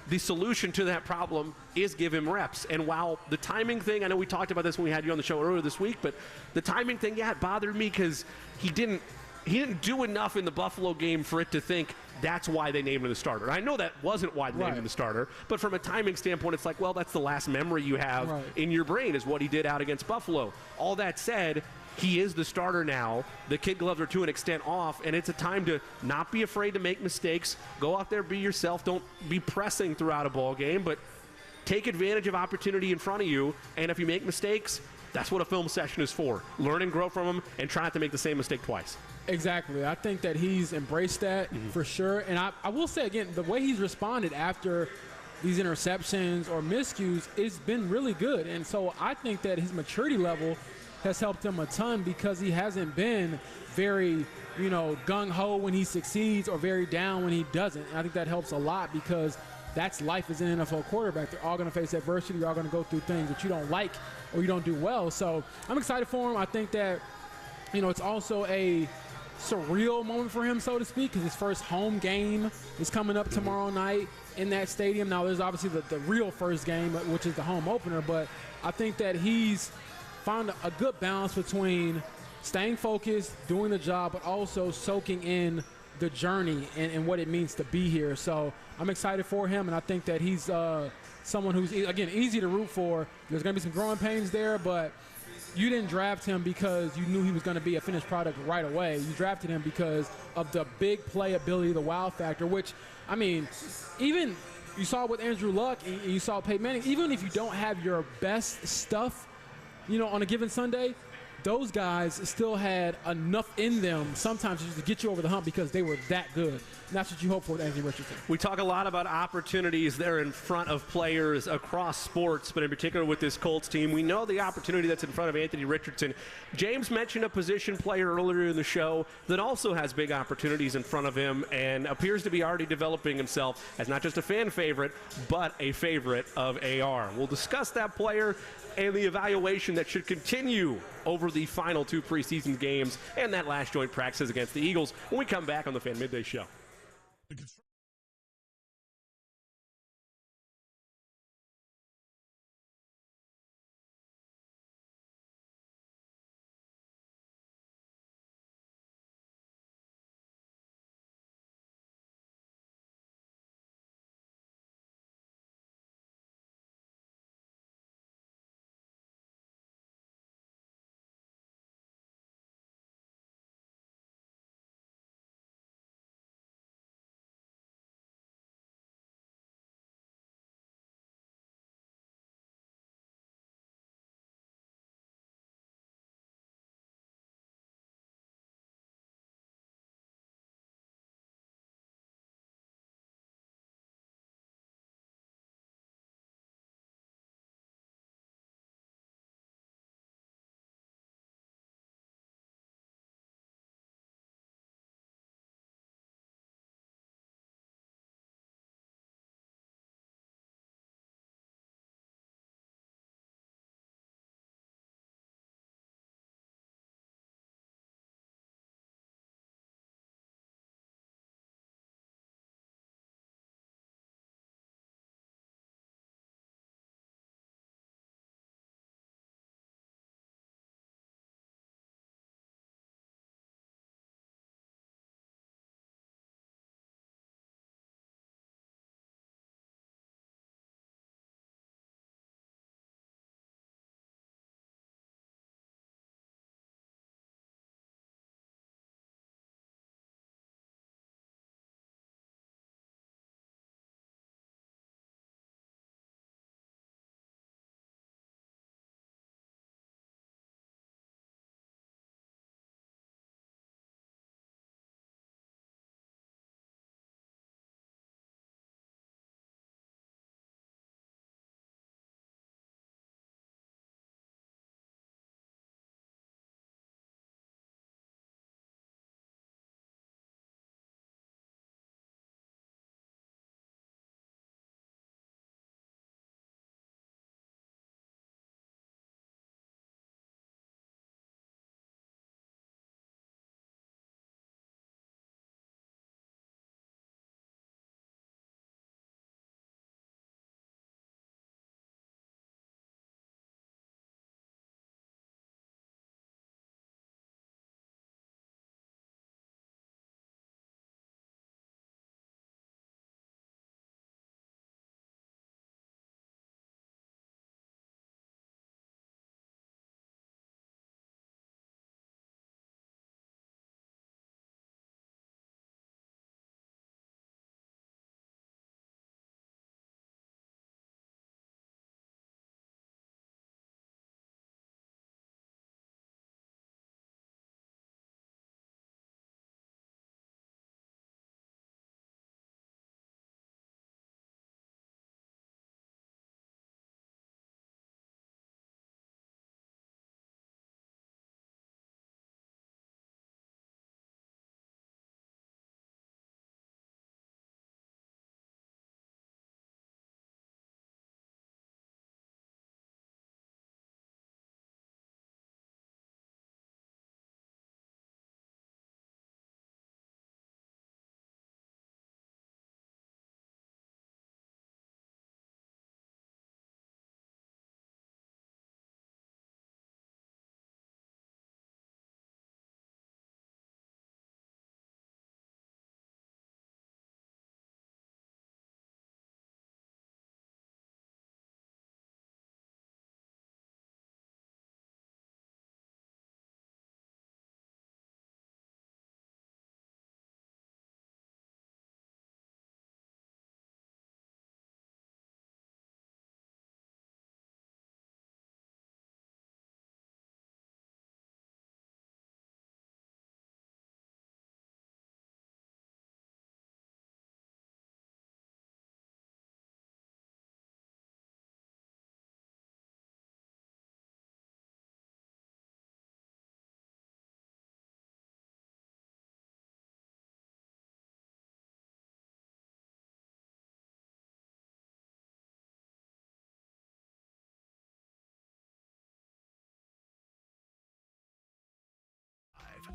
The solution to that problem is give him reps. And while the timing thing, I know we talked about this when we had you on the show earlier this week, but the timing thing, yeah, it bothered me because he didn't do enough in the Buffalo game for it to think that's why they named him the starter. I know that wasn't why they named him the starter, but from a timing standpoint, it's like, well, that's the last memory you have in your brain is what he did out against Buffalo. All that said, he is the starter now. The kid gloves are to an extent off, and it's a time to not be afraid to make mistakes. Go out there, be yourself. Don't be pressing throughout a ball game, but take advantage of opportunity in front of you, and if you make mistakes, that's what a film session is for. Learn and grow from them and try not to make the same mistake twice. Exactly. I think that he's embraced that for sure. And I will say, again, the way he's responded after these interceptions or miscues has been really good. And so I think that his maturity level has helped him a ton because he hasn't been very, gung-ho when he succeeds or very down when he doesn't. And I think that helps a lot because that's life as an NFL quarterback. They're all going to face adversity. You're all going to go through things that you don't like or you don't do well. So I'm excited for him. I think that, it's also a surreal moment for him, so to speak, because his first home game is coming up tomorrow night in that stadium. Now, there's obviously the real first game, which is the home opener, but I think that he's found a good balance between staying focused, doing the job, but also soaking in the journey and what it means to be here. So I'm excited for him, and I think that he's someone who's, again, easy to root for. There's going to be some growing pains there, but you didn't draft him because you knew he was going to be a finished product right away. You drafted him because of the big playability, the wow factor, which, even you saw with Andrew Luck and you saw Peyton Manning, even if you don't have your best stuff, on a given Sunday, those guys still had enough in them sometimes just to get you over the hump because they were that good. And that's what you hope for with Anthony Richardson. We talk a lot about opportunities there in front of players across sports, but in particular with this Colts team, we know the opportunity that's in front of Anthony Richardson. James mentioned a position player earlier in the show that also has big opportunities in front of him and appears to be already developing himself as not just a fan favorite, but a favorite of AR. We'll discuss that player and the evaluation that should continue over the final 2 preseason games and that last joint practices against the Eagles when we come back on the Fan Midday Show.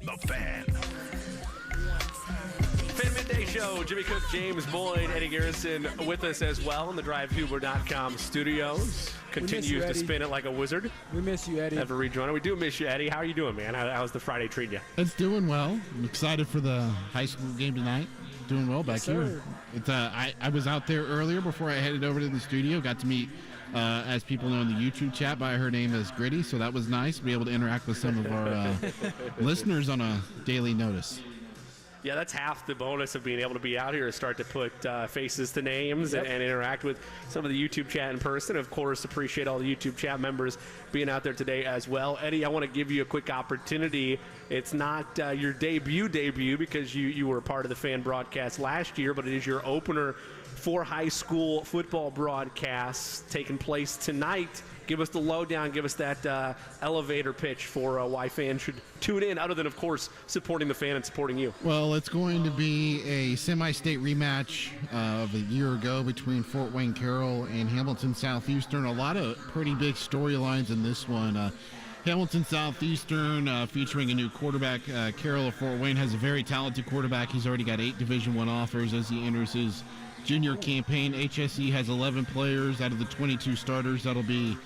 The Fan. Fan Midday Show, Jimmy Cook, James Boyd, Eddie Garrison with us as well in the DriveHuber.com studios. Continues to spin it like a wizard. We miss you, Eddie. Never rejoin. We do miss you, Eddie. How are you doing, man? How's the Friday treating you? It's doing well. I'm excited for the high school game tonight. Doing well back here. It's, I was out there earlier before I headed over to the studio. Got to meet, as people know in the YouTube chat, by her name is Gritty, so that was nice to be able to interact with some of our listeners on a daily notice. Yeah, that's half the bonus of being able to be out here, is start to put faces to names and interact with some of the YouTube chat in person. Of course, appreciate all the YouTube chat members being out there today as well. Eddie, I want to give you a quick opportunity. It's not your debut because you were a part of the Fan broadcast last year, but it is your opener for high school football broadcasts taking place tonight. Give us the lowdown. Give us that elevator pitch for why fans should tune in, other than, of course, supporting the Fan and supporting you. Well, it's going to be a semi-state rematch of a year ago between Fort Wayne Carroll and Hamilton Southeastern. A lot of pretty big storylines in this one. Hamilton Southeastern featuring a new quarterback. Carroll of Fort Wayne has a very talented quarterback. He's already got 8 Division I offers as he enters his junior campaign. HSE has 11 players out of the 22 starters that'll be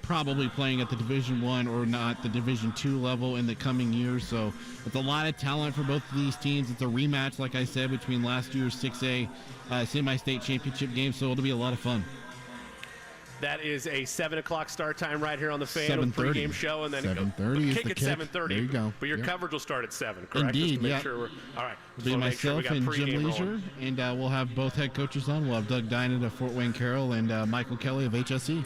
probably playing at the Division I or not the Division II level in the coming years. So it's a lot of talent for both of these teams. It's a rematch, like I said, between last year's 6A semi-state championship game, so it'll be a lot of fun. That is a 7 o'clock start time right here on the Fan with the pregame show, and then 7:30 is kick the at kick. 7:30. There you go. But your Yep. coverage will start at 7, correct? Indeed, Just to make yeah. sure we're all right. It'll be myself and Jim Leisure, and we'll have both head coaches on. We'll have Doug Dinant of Fort Wayne Carroll and Michael Kelly of HSE.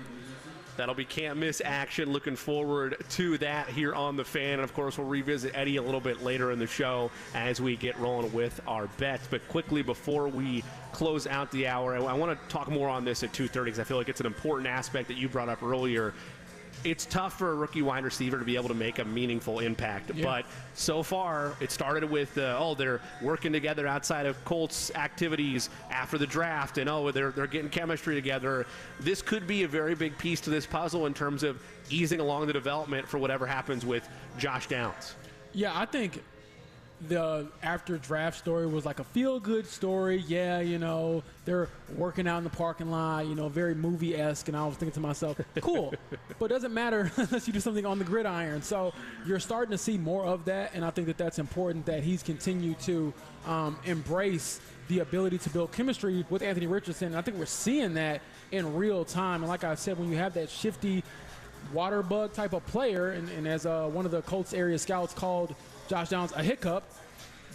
That'll be can't miss action. Looking forward to that here on the Fan. And of course, we'll revisit Eddie a little bit later in the show as we get rolling with our bets. But quickly, before we close out the hour, I want to talk more on this at 2:30 because I feel like it's an important aspect that you brought up earlier. It's tough for a rookie wide receiver to be able to make a meaningful impact. Yeah. But so far, it started with, they're working together outside of Colts activities after the draft, and, they're getting chemistry together. This could be a very big piece to this puzzle in terms of easing along the development for whatever happens with Josh Downs. Yeah, I think the after draft story was like a feel-good story. Yeah, they're working out in the parking lot, very movie-esque, and I was thinking to myself, cool, but it doesn't matter unless you do something on the gridiron. So you're starting to see more of that, and I think that that's important, that he's continued to embrace the ability to build chemistry with Anthony Richardson. And I think we're seeing that in real time. And like I said, when you have that shifty water bug type of player, and as one of the Colts area scouts called Josh Downs a hiccup,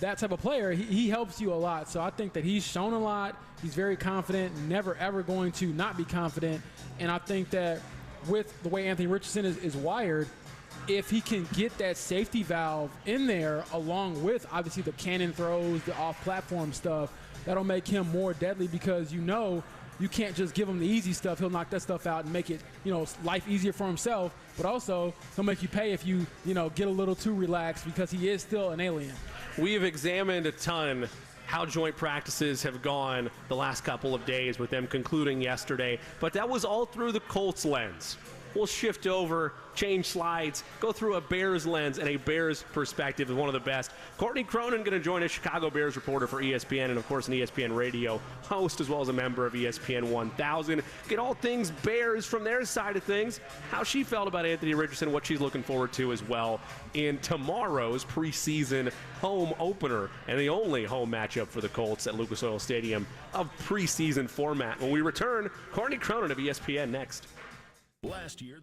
that type of player, he helps you a lot. So I think that he's shown a lot. He's very confident, never ever going to not be confident. And I think that with the way Anthony Richardson is wired, if he can get that safety valve in there along with obviously the cannon throws, the off-platform stuff, that'll make him more deadly, because you can't just give him the easy stuff. He'll knock that stuff out and make it, life easier for himself. But also, he'll make you pay if you, get a little too relaxed, because he is still an alien. We have examined a ton how joint practices have gone the last couple of days, with them concluding yesterday. But that was all through the Colts lens. We'll shift over, change slides, go through a Bears lens and a Bears perspective is one of the best. Courtney Cronin going to join us, Chicago Bears reporter for ESPN, and of course an ESPN radio host, as well as a member of ESPN 1000. Get all things Bears from their side of things, how she felt about Anthony Richardson, what she's looking forward to as well in tomorrow's preseason home opener, and the only home matchup for the Colts at Lucas Oil Stadium of preseason format. When we return, Courtney Cronin of ESPN next. Last year,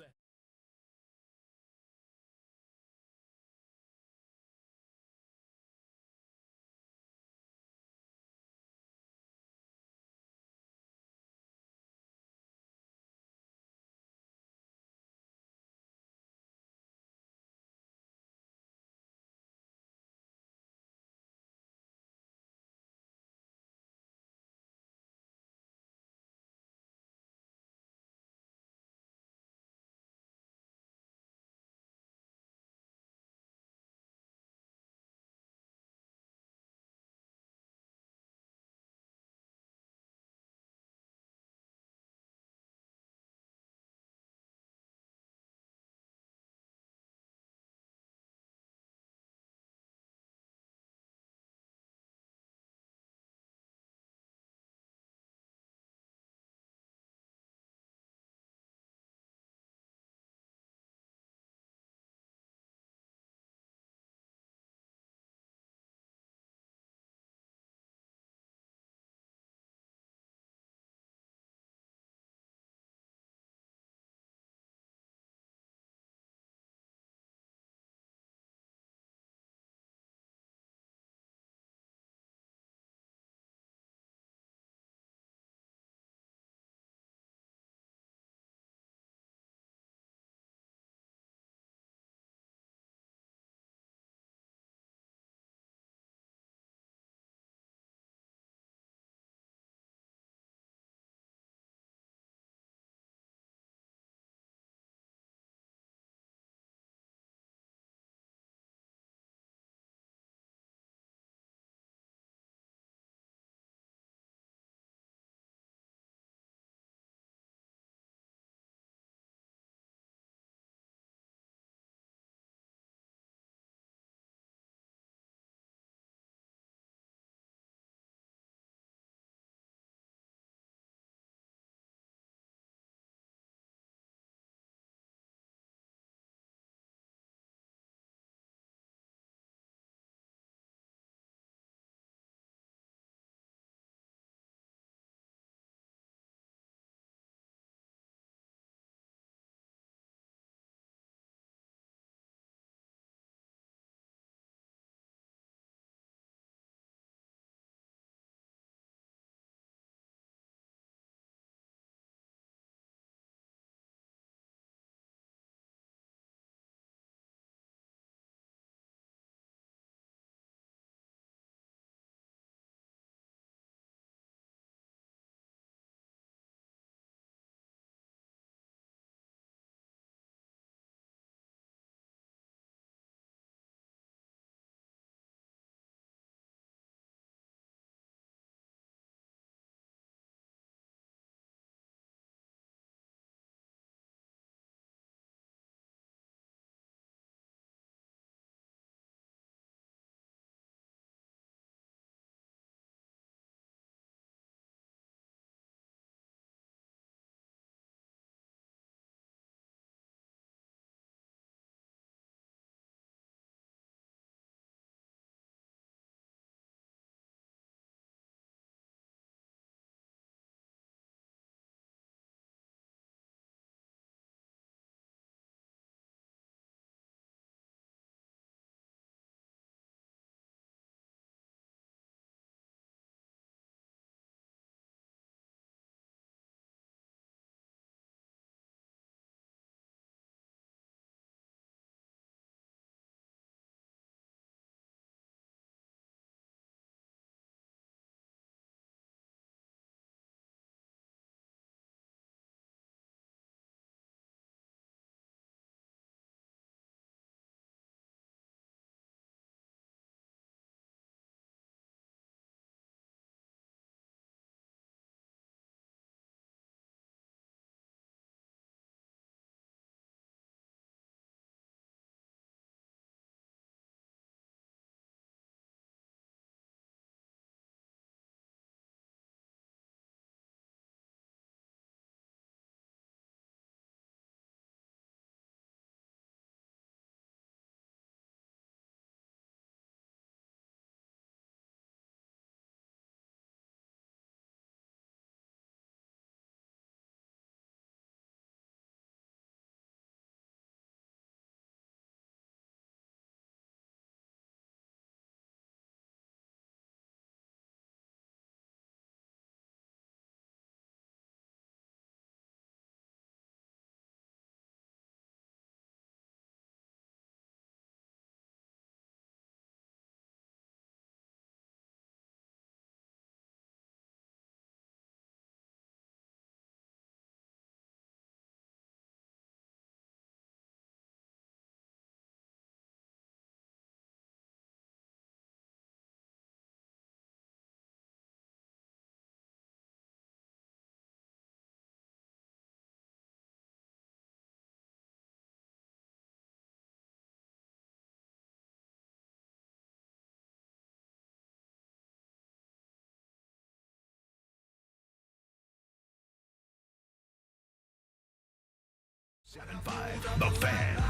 7-5, The Fan.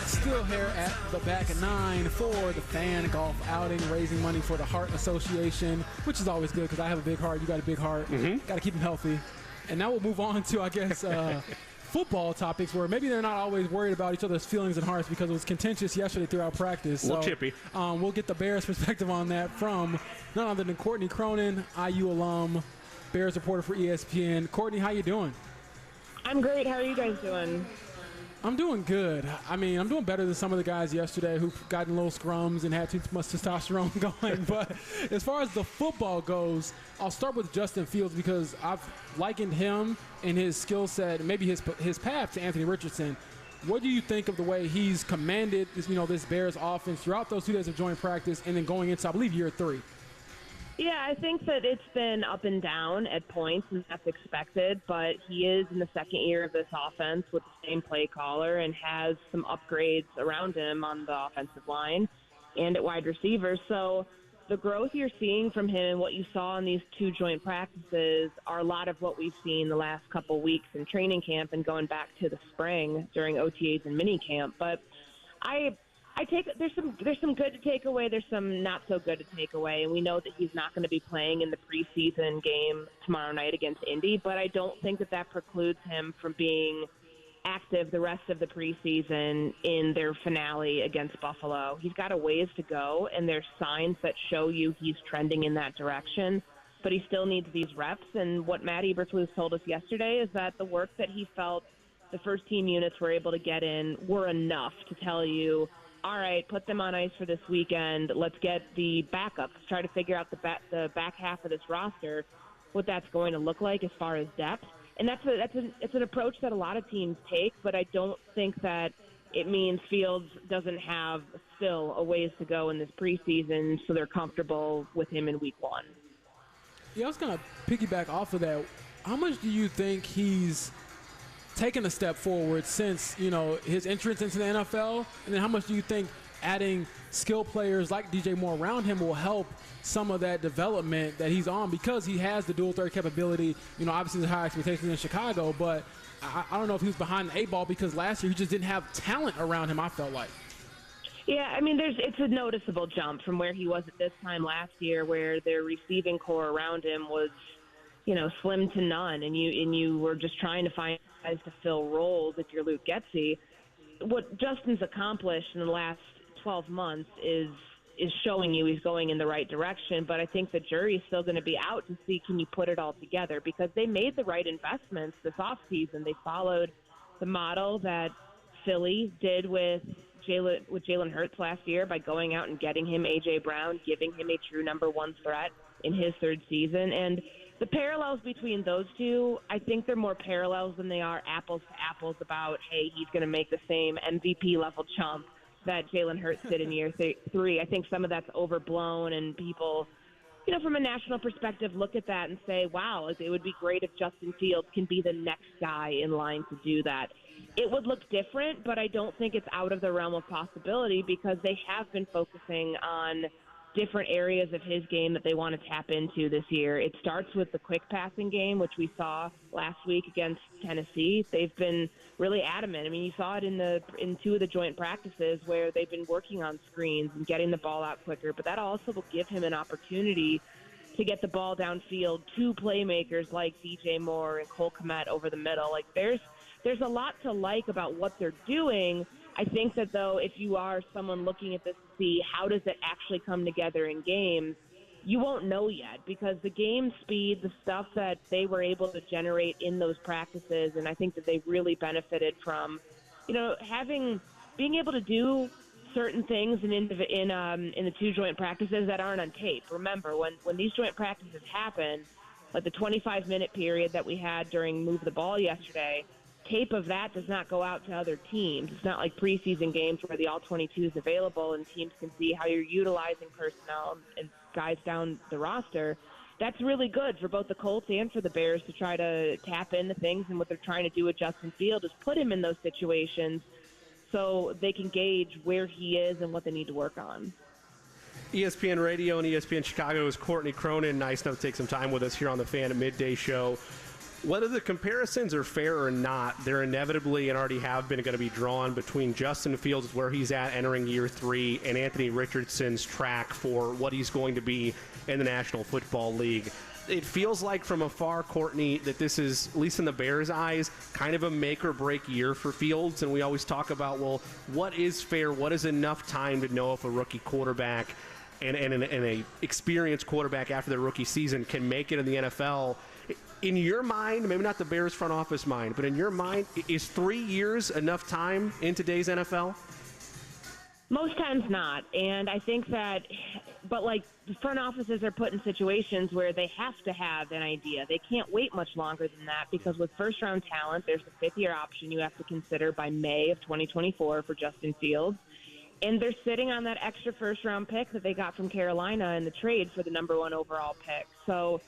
Still here at the back 9 for the Fan Golf outing, raising money for the Heart Association, which is always good because I have a big heart. You got a big heart. Got to keep them healthy. And now we'll move on to, I guess, football topics where maybe they're not always worried about each other's feelings and hearts because it was contentious yesterday throughout practice. A little chippy. We'll get the Bears' perspective on that from none other than Courtney Cronin, IU alum, Bears reporter for ESPN. Courtney, how you doing? I'm great. How are you guys doing? I'm doing good. I mean, I'm doing better than some of the guys yesterday who got in little scrums and had too much testosterone going. But as far as the football goes, I'll start with Justin Fields because I've likened him and his skill set, maybe his path to Anthony Richardson. What do you think of the way he's commanded this Bears offense throughout those 2 days of joint practice and then going into, I believe, year 3? Yeah, I think that it's been up and down at points, and that's expected, but he is in the second year of this offense with the same play caller and has some upgrades around him on the offensive line and at wide receiver. So the growth you're seeing from him and what you saw in these 2 joint practices are a lot of what we've seen the last couple weeks in training camp and going back to the spring during OTAs and mini camp. But there's some good to take away. There's some not so good to take away, and we know that he's not going to be playing in the preseason game tomorrow night against Indy. But I don't think that precludes him from being active the rest of the preseason in their finale against Buffalo. He's got a ways to go, and there's signs that show you he's trending in that direction. But he still needs these reps. And what Matt Eberflus told us yesterday is that the work that he felt the first team units were able to get in were enough to tell you, all right, put them on ice for this weekend. Let's get the backups. Try to figure out the back half of this roster, what that's going to look like as far as depth. And it's an approach that a lot of teams take, but I don't think that it means Fields doesn't have still a ways to go in this preseason, so they're comfortable with him in week 1. Yeah, I was going to piggyback off of that. How much do you think he's taken a step forward since, his entrance into the NFL? And then how much do you think adding skill players like DJ Moore around him will help some of that development that he's on, because he has the dual threat capability? Obviously there's high expectations in Chicago, but I don't know if he was behind the 8 ball because last year he just didn't have talent around him, I felt like. Yeah, I mean, it's a noticeable jump from where he was at this time last year, where their receiving core around him was, slim to none, and you were just trying to find guys to fill roles if you're Luke Getsy. What Justin's accomplished in the last 12 months is showing you he's going in the right direction, but I think the jury's still going to be out to see, can you put it all together? Because they made the right investments this offseason. They followed the model that Philly did with Jalen Hurts last year by going out and getting him A.J. Brown, giving him a true number 1 threat in his 3rd season. And the parallels between those two, I think they're more parallels than they are apples to apples about, hey, he's going to make the same MVP-level jump that Jalen Hurts did in year 3. I think some of that's overblown, and people, from a national perspective, look at that and say, wow, it would be great if Justin Fields can be the next guy in line to do that. It would look different, but I don't think it's out of the realm of possibility because they have been focusing on different areas of his game that they want to tap into this year. It starts with the quick passing game, which we saw last week against Tennessee. They've been really adamant. I mean, you saw it in 2 of the joint practices where they've been working on screens and getting the ball out quicker, but that also will give him an opportunity to get the ball downfield to playmakers like DJ Moore and Cole Kmet over the middle. Like, there's a lot to like about what they're doing. I think that, though, if you are someone looking at this to see how does it actually come together in games, you won't know yet, because the game speed, the stuff that they were able to generate in those practices, and I think that they really benefited from, being able to do certain things in the 2 joint practices that aren't on tape. Remember, when these joint practices happen, like the 25-minute period that we had during Move the Ball yesterday, tape of that does not go out to other teams. It's not like preseason games where the All-22 is available and teams can see how you're utilizing personnel and guys down the roster. That's really good for both the Colts and for the Bears to try to tap into things, and what they're trying to do with Justin Fields is put him in those situations so they can gauge where he is and what they need to work on. ESPN Radio and ESPN Chicago's Courtney Cronin, nice enough to take some time with us here on the Fan at Midday show. Whether the comparisons are fair or not, they're inevitably and already have been going to be drawn between Justin Fields, where he's at entering year 3, and Anthony Richardson's track for what he's going to be in the National Football League. It feels like from afar, Courtney, that this is, at least in the Bears' eyes, kind of a make-or-break year for Fields. And we always talk about, well, what is fair? What is enough time to know if a rookie quarterback and an experienced quarterback after their rookie season can make it in the NFL? In your mind, maybe not the Bears front office mind, but in your mind, is 3 years enough time in today's NFL? Most times not. And I think that, but like the front offices are put in situations where they have to have an idea. They can't wait much longer than that because with first round talent, there's a 5th-year option you have to consider by May of 2024 for Justin Fields. And they're sitting on that extra first round pick that they got from Carolina in the trade for the number 1 overall pick. So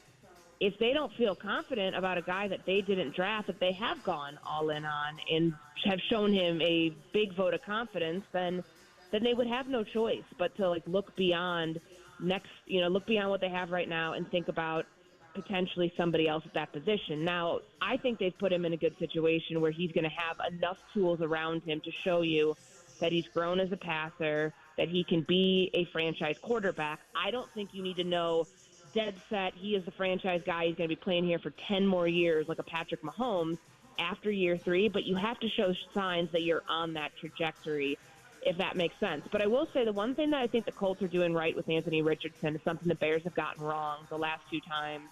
if they don't feel confident about a guy that they didn't draft, that they have gone all in on and have shown him a big vote of confidence, then they would have no choice but to look beyond look beyond what they have right now and think about potentially somebody else at that position. Now, I think they've put him in a good situation where he's going to have enough tools around him to show you that he's grown as a passer, that he can be a franchise quarterback. I don't think you need to know dead set, he is the franchise guy, he's going to be playing here for 10 more years like a Patrick Mahomes after year 3, but you have to show signs that you're on that trajectory, if that makes sense. But I will say the one thing that I think the Colts are doing right with Anthony Richardson is something the Bears have gotten wrong the last 2 times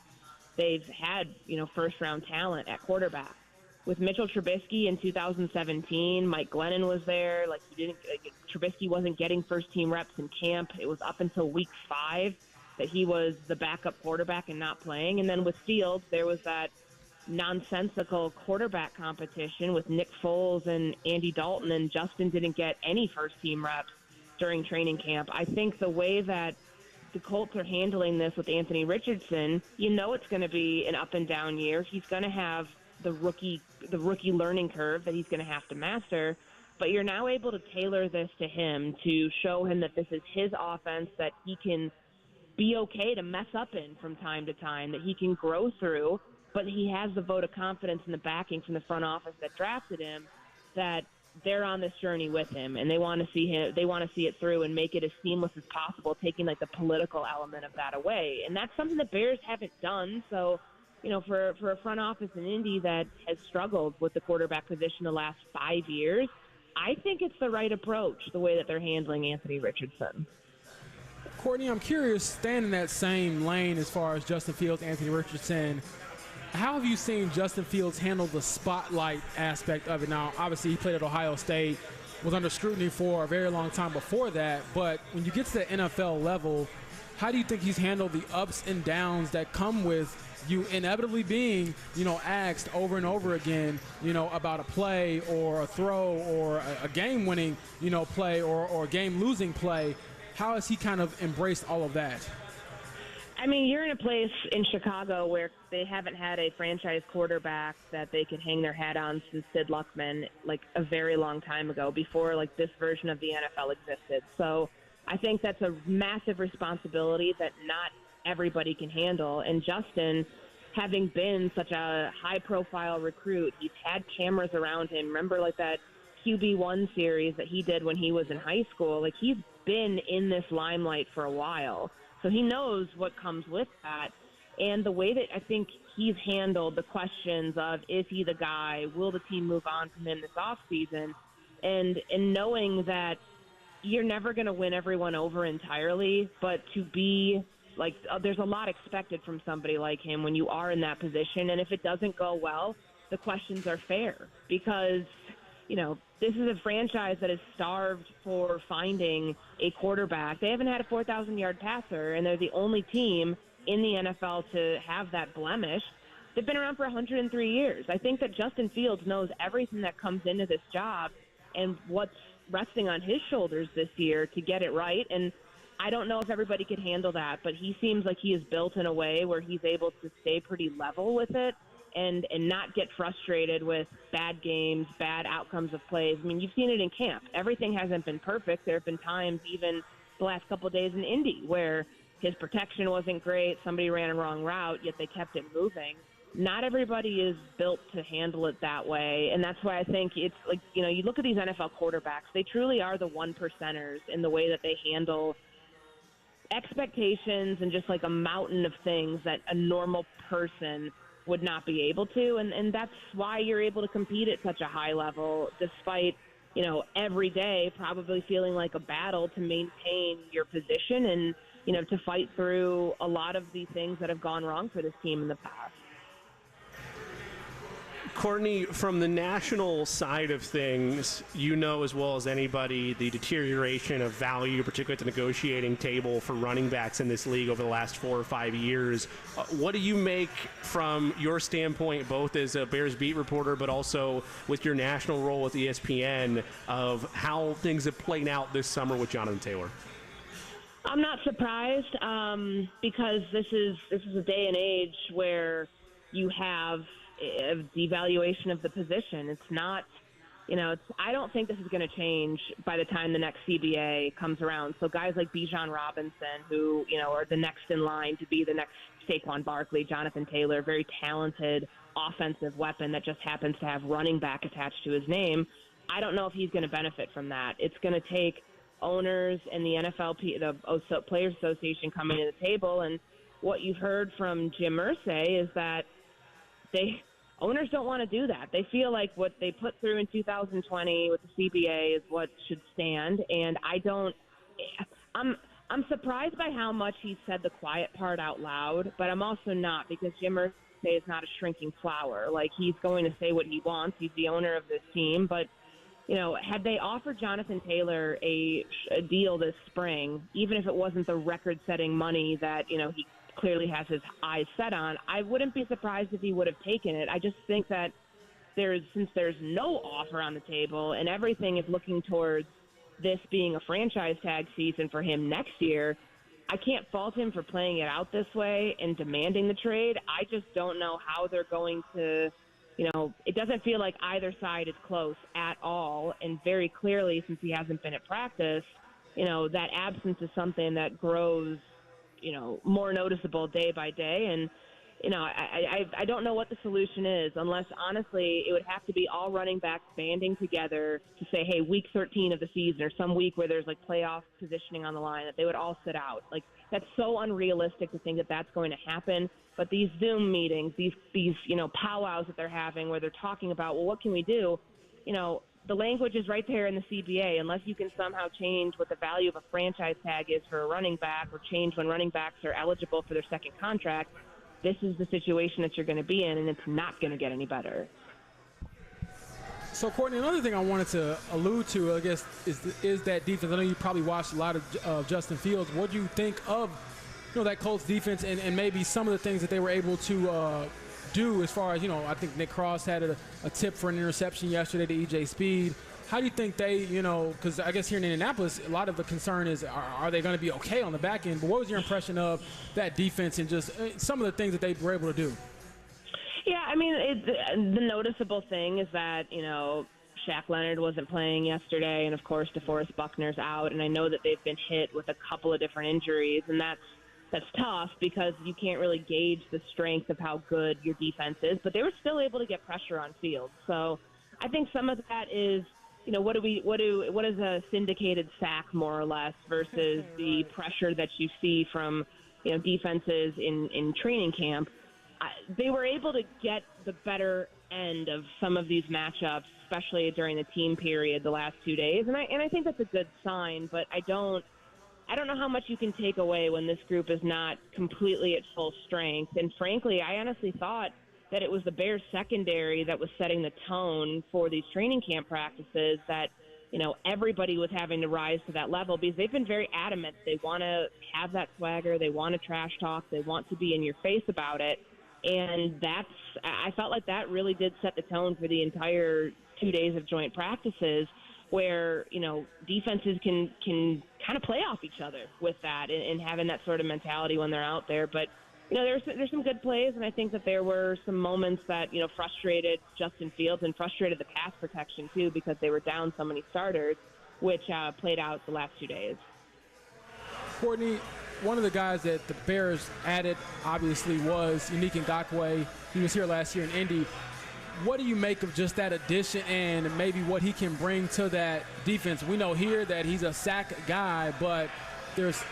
they've had, first-round talent at quarterback. With Mitchell Trubisky in 2017, Mike Glennon was there. Trubisky wasn't getting first-team reps in camp. It was up until week 5 that he was the backup quarterback and not playing. And then with Fields, there was that nonsensical quarterback competition with Nick Foles and Andy Dalton, and Justin didn't get any first-team reps during training camp. I think the way that the Colts are handling this with Anthony Richardson, it's going to be an up-and-down year. He's going to have the rookie learning curve that he's going to have to master, but you're now able to tailor this to him to show him that this is his offense, that he can be okay to mess up in from time to time, that he can grow through, but he has the vote of confidence and the backing from the front office that drafted him, that they're on this journey with him, and they want to see it through and make it as seamless as possible, taking the political element of that away. And that's something the Bears haven't done. So, for a front office in Indy that has struggled with the quarterback position the last 5 years, I think it's the right approach, the way that they're handling Anthony Richardson. Courtney, I'm curious, staying in that same lane as far as Justin Fields, Anthony Richardson, how have you seen Justin Fields handle the spotlight aspect of it? Now, obviously, he played at Ohio State, was under scrutiny for a very long time before that, but when you get to the NFL level, how do you think he's handled the ups and downs that come with you inevitably being, asked over and over again, about a play or a throw or a game-winning, play or a game-losing play? How has he kind of embraced all of that? I mean, you're in a place in Chicago where they haven't had a franchise quarterback that they can hang their hat on since Sid Luckman, a very long time ago, before this version of the NFL existed. So I think that's a massive responsibility that not everybody can handle. And Justin, having been such a high-profile recruit, he's had cameras around him. Remember, that QB1 series that he did when he was in high school? He's been in this limelight for a while. So he knows what comes with that. And the way that I think he's handled the questions of, is he the guy? Will the team move on from him this offseason? And knowing that you're never going to win everyone over entirely, but to be there's a lot expected from somebody like him when you are in that position. And if it doesn't go well, the questions are fair because, this is a franchise that is starved for finding a quarterback. They haven't had a 4,000-yard passer, and they're the only team in the NFL to have that blemish. They've been around for 103 years. I think that Justin Fields knows everything that comes into this job and what's resting on his shoulders this year to get it right. And I don't know if everybody could handle that, but he seems like he is built in a way where he's able to stay pretty level with it and not get frustrated with bad games, bad outcomes of plays. I mean, you've seen it in camp. Everything hasn't been perfect. There have been times, even the last couple of days in Indy, where his protection wasn't great, somebody ran a wrong route, yet they kept it moving. not everybody is built to handle it that way. And that's why I think it's like, you look at these NFL quarterbacks, they truly are the one percenters in the way that they handle expectations and just like a mountain of things that a normal person would not be able to. And that's why you're able to compete at such a high level, despite, every day probably feeling like a battle to maintain your position and, to fight through a lot of the things that have gone wrong for this team in the past. Courtney, from the national side of things, as well as anybody the deterioration of value, particularly at the negotiating table for running backs in this league over the last 4 or 5 years. What do you make from your standpoint, both as a Bears beat reporter, but also with your national role with ESPN, of how things have played out this summer with Jonathan Taylor? I'm not surprised because this is a day and age where you have a devaluation of the position. It's not, I don't think this is going to change by the time the next CBA comes around. So guys like Bijan Robinson, who, are the next in line to be the next Saquon Barkley, Jonathan Taylor, very talented offensive weapon that just happens to have running back attached to his name. I don't know if he's going to benefit from that. It's going to take owners and the NFLP, the Players Association, coming to the table. And what you've heard from Jim Irsay is that owners don't want to do that. They feel like what they put through in 2020 with the CBA is what should stand. And I'm surprised by how much he said the quiet part out loud, but I'm also not, because Jim Irsay is not a shrinking flower. Like, he's going to say what he wants. He's the owner of this team. But, had they offered Jonathan Taylor a deal this spring, even if it wasn't the record-setting money that, he clearly has his eyes set on, I wouldn't be surprised if he would have taken it. I just think that since there's no offer on the table and everything is looking towards this being a franchise tag season for him next year, I can't fault him for playing it out this way and demanding the trade. I just don't know how they're going to, it doesn't feel like either side is close at all. And very clearly, since he hasn't been at practice, that absence is something that grows more noticeable day by day. And, I don't know what the solution is, unless, honestly, it would have to be all running backs banding together to say, hey, week 13 of the season, or some week where there's like playoff positioning on the line, that they would all sit out. Like, that's so unrealistic to think that that's going to happen. But these Zoom meetings, these powwows that they're having where they're talking about, well, what can we do? The language is right there in the CBA. Unless you can somehow change what the value of a franchise tag is for a running back, or change when running backs are eligible for their second contract, this is the situation that you're going to be in, and it's not going to get any better. So, Courtney, another thing I wanted to allude to, I guess, is that defense. I know you probably watched a lot of Justin Fields. What do you think of that Colts defense and maybe some of the things that they were able to do as far as, I think Nick Cross had a tip for an interception yesterday to E.J. Speed. How do you think they, because I guess here in Indianapolis, a lot of the concern is, are they going to be okay on the back end? But what was your impression of that defense and just some of the things that they were able to do? Yeah, I mean, the noticeable thing is that, Shaq Leonard wasn't playing yesterday, and, of course, DeForest Buckner's out. And I know that they've been hit with a couple of different injuries, and that's tough because you can't really gauge the strength of how good your defense is. But they were still able to get pressure on field. So I think some of that is, what is a syndicated sack, more or less, versus the pressure that you see from, defenses in training camp. They were able to get the better end of some of these matchups, especially during the team period the last 2 days. And I think that's a good sign, but I don't know how much you can take away when this group is not completely at full strength. And frankly, I honestly thought that it was the Bears secondary that was setting the tone for these training camp practices, that, everybody was having to rise to that level, because they've been very adamant. They want to have that swagger. They want to trash talk. They want to be in your face about it. And I felt like that really did set the tone for the entire 2 days of joint practices, where, defenses can kind of play off each other with that and having that sort of mentality when they're out there. But, there's some good plays, and I think that there were some moments that, frustrated Justin Fields and frustrated the pass protection, too, because they were down so many starters, which played out the last 2 days. Courtney, one of the guys that the Bears added, obviously, was Unique Ngakoue. He was here last year in Indy. What do you make of just that addition and maybe what he can bring to that defense? We know here that he's a sack guy, but there's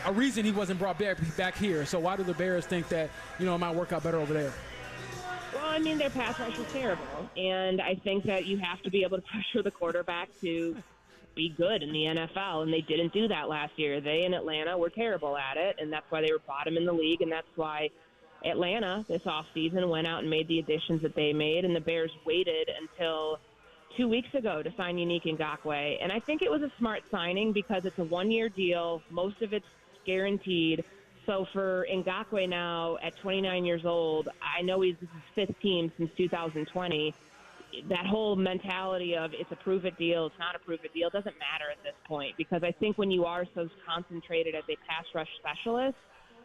a reason he wasn't brought back here. So why do the Bears think that, it might work out better over there? Well, I mean, their pass rush was terrible, and I think that you have to be able to pressure the quarterback to be good in the NFL, and they didn't do that last year. They in Atlanta were terrible at it, and that's why they were bottom in the league, and that's why Atlanta this offseason went out and made the additions that they made, and the Bears waited until 2 weeks ago to sign Unique Ngakoue. And I think it was a smart signing because it's a one-year deal. Most of it's guaranteed. So for Ngakoue now at 29 years old, I know this is his fifth team since 2020. That whole mentality of it's a prove-it deal, it's not a prove-it deal, doesn't matter at this point, because I think when you are so concentrated as a pass rush specialist,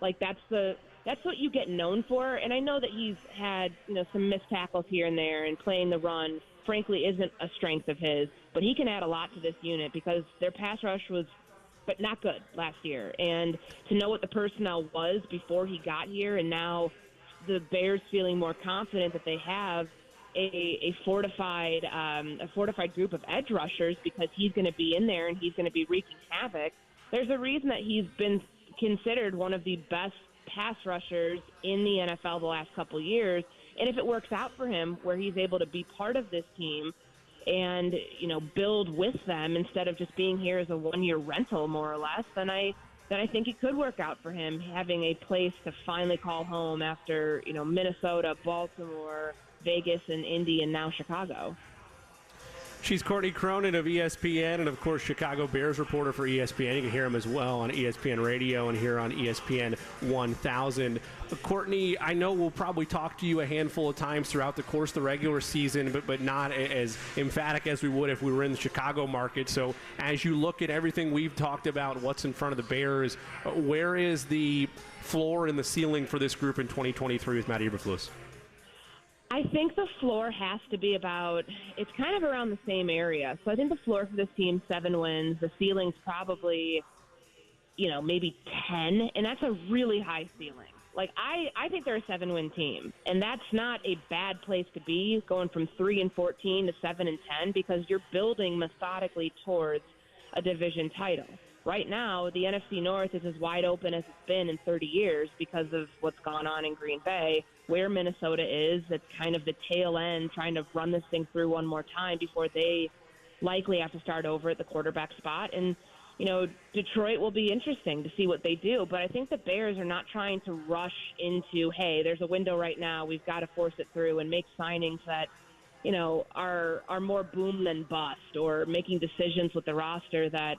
like that's what you get known for. And I know that he's had some missed tackles here and there, and playing the run, frankly, isn't a strength of his. But he can add a lot to this unit because their pass rush was but not good last year. And to know what the personnel was before he got here, and now the Bears feeling more confident that they have a fortified group of edge rushers because he's going to be in there and he's going to be wreaking havoc. There's a reason that he's been considered one of the best pass rushers in the NFL the last couple of years. And if it works out for him where he's able to be part of this team and, build with them instead of just being here as a one-year rental more or less, then I think it could work out for him, having a place to finally call home after, Minnesota, Baltimore, Vegas, and Indy, and now Chicago. She's Courtney Cronin of ESPN and, of course, Chicago Bears reporter for ESPN. You can hear him as well on ESPN Radio and here on ESPN 1000. Courtney, I know we'll probably talk to you a handful of times throughout the course of the regular season, but not as emphatic as we would if we were in the Chicago market. So as you look at everything we've talked about, what's in front of the Bears, where is the floor and the ceiling for this group in 2023 with Matt Eberflus? I think the floor has to be it's kind of around the same area. So I think the floor for this team, 7 wins. The ceiling's probably, maybe 10, and that's a really high ceiling. Like, I think they're a 7-win team, and that's not a bad place to be, going from 3-14 to 7-10, because you're building methodically towards a division title. Right now, the NFC North is as wide open as it's been in 30 years because of what's gone on in Green Bay. Where Minnesota is, it's kind of the tail end, trying to run this thing through one more time before they likely have to start over at the quarterback spot. And, Detroit will be interesting to see what they do. But I think the Bears are not trying to rush into, hey, there's a window right now, we've got to force it through and make signings that, are more boom than bust, or making decisions with the roster that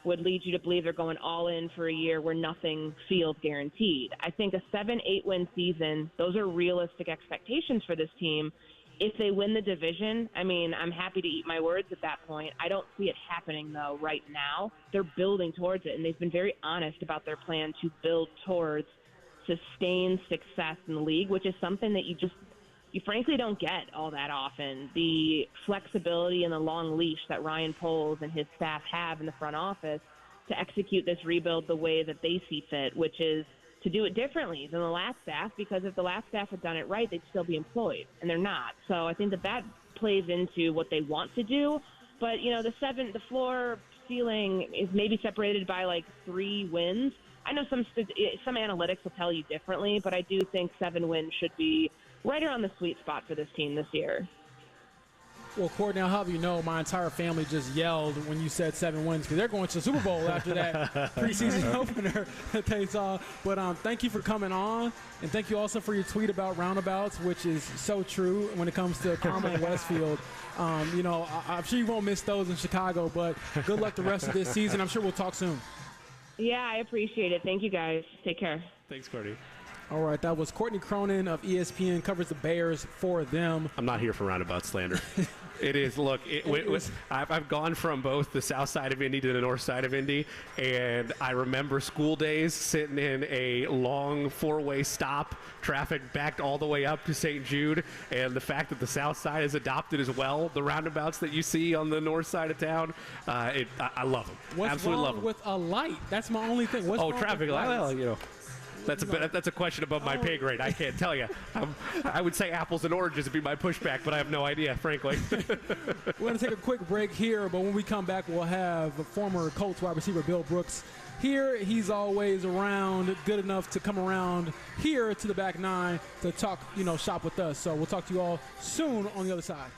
would lead you to believe they're going all in for a year where nothing feels guaranteed. I think a 7-8 win season, those are realistic expectations for this team. If they win the division, I'm happy to eat my words at that point. I don't see it happening, though, right now. They're building towards it, and they've been very honest about their plan to build towards sustained success in the league, which is something that you frankly don't get all that often. The flexibility and the long leash that Ryan Poles and his staff have in the front office to execute this rebuild the way that they see fit, which is to do it differently than the last staff, because if the last staff had done it right, they'd still be employed, and they're not. So I think that plays into what they want to do. But, the floor ceiling is maybe separated by like 3 wins. I know some analytics will tell you differently, but I do think 7 wins should be right around the sweet spot for this team this year. Well, Courtney, I'll have you know, my entire family just yelled when you said 7 wins because they're going to the Super Bowl after that preseason opener that they saw. But thank you for coming on, and thank you also for your tweet about roundabouts, which is so true when it comes to Carmel and Westfield. I'm sure you won't miss those in Chicago, but good luck the rest of this season. I'm sure we'll talk soon. Yeah, I appreciate it. Thank you, guys. Take care. Thanks, Courtney. All right, that was Courtney Cronin of ESPN, covers the Bears for them. I'm not here for roundabout slander. It is. Look, I've gone from both the south side of Indy to the north side of Indy, and I remember school days sitting in a long four-way stop, traffic backed all the way up to St. Jude, and the fact that the south side has adopted as well the roundabouts that you see on the north side of town, I love them. What's Absolutely wrong love them. with a light? That's my only thing. What's wrong Traffic with light. lights? Well, you know. That's a question above my pay grade. I can't tell you. I would say apples and oranges would be my pushback, but I have no idea, frankly. We're going to take a quick break here, but when we come back, we'll have former Colts wide receiver Bill Brooks here. He's always around, good enough to come around here to the back nine to talk, shop with us. So we'll talk to you all soon on the other side.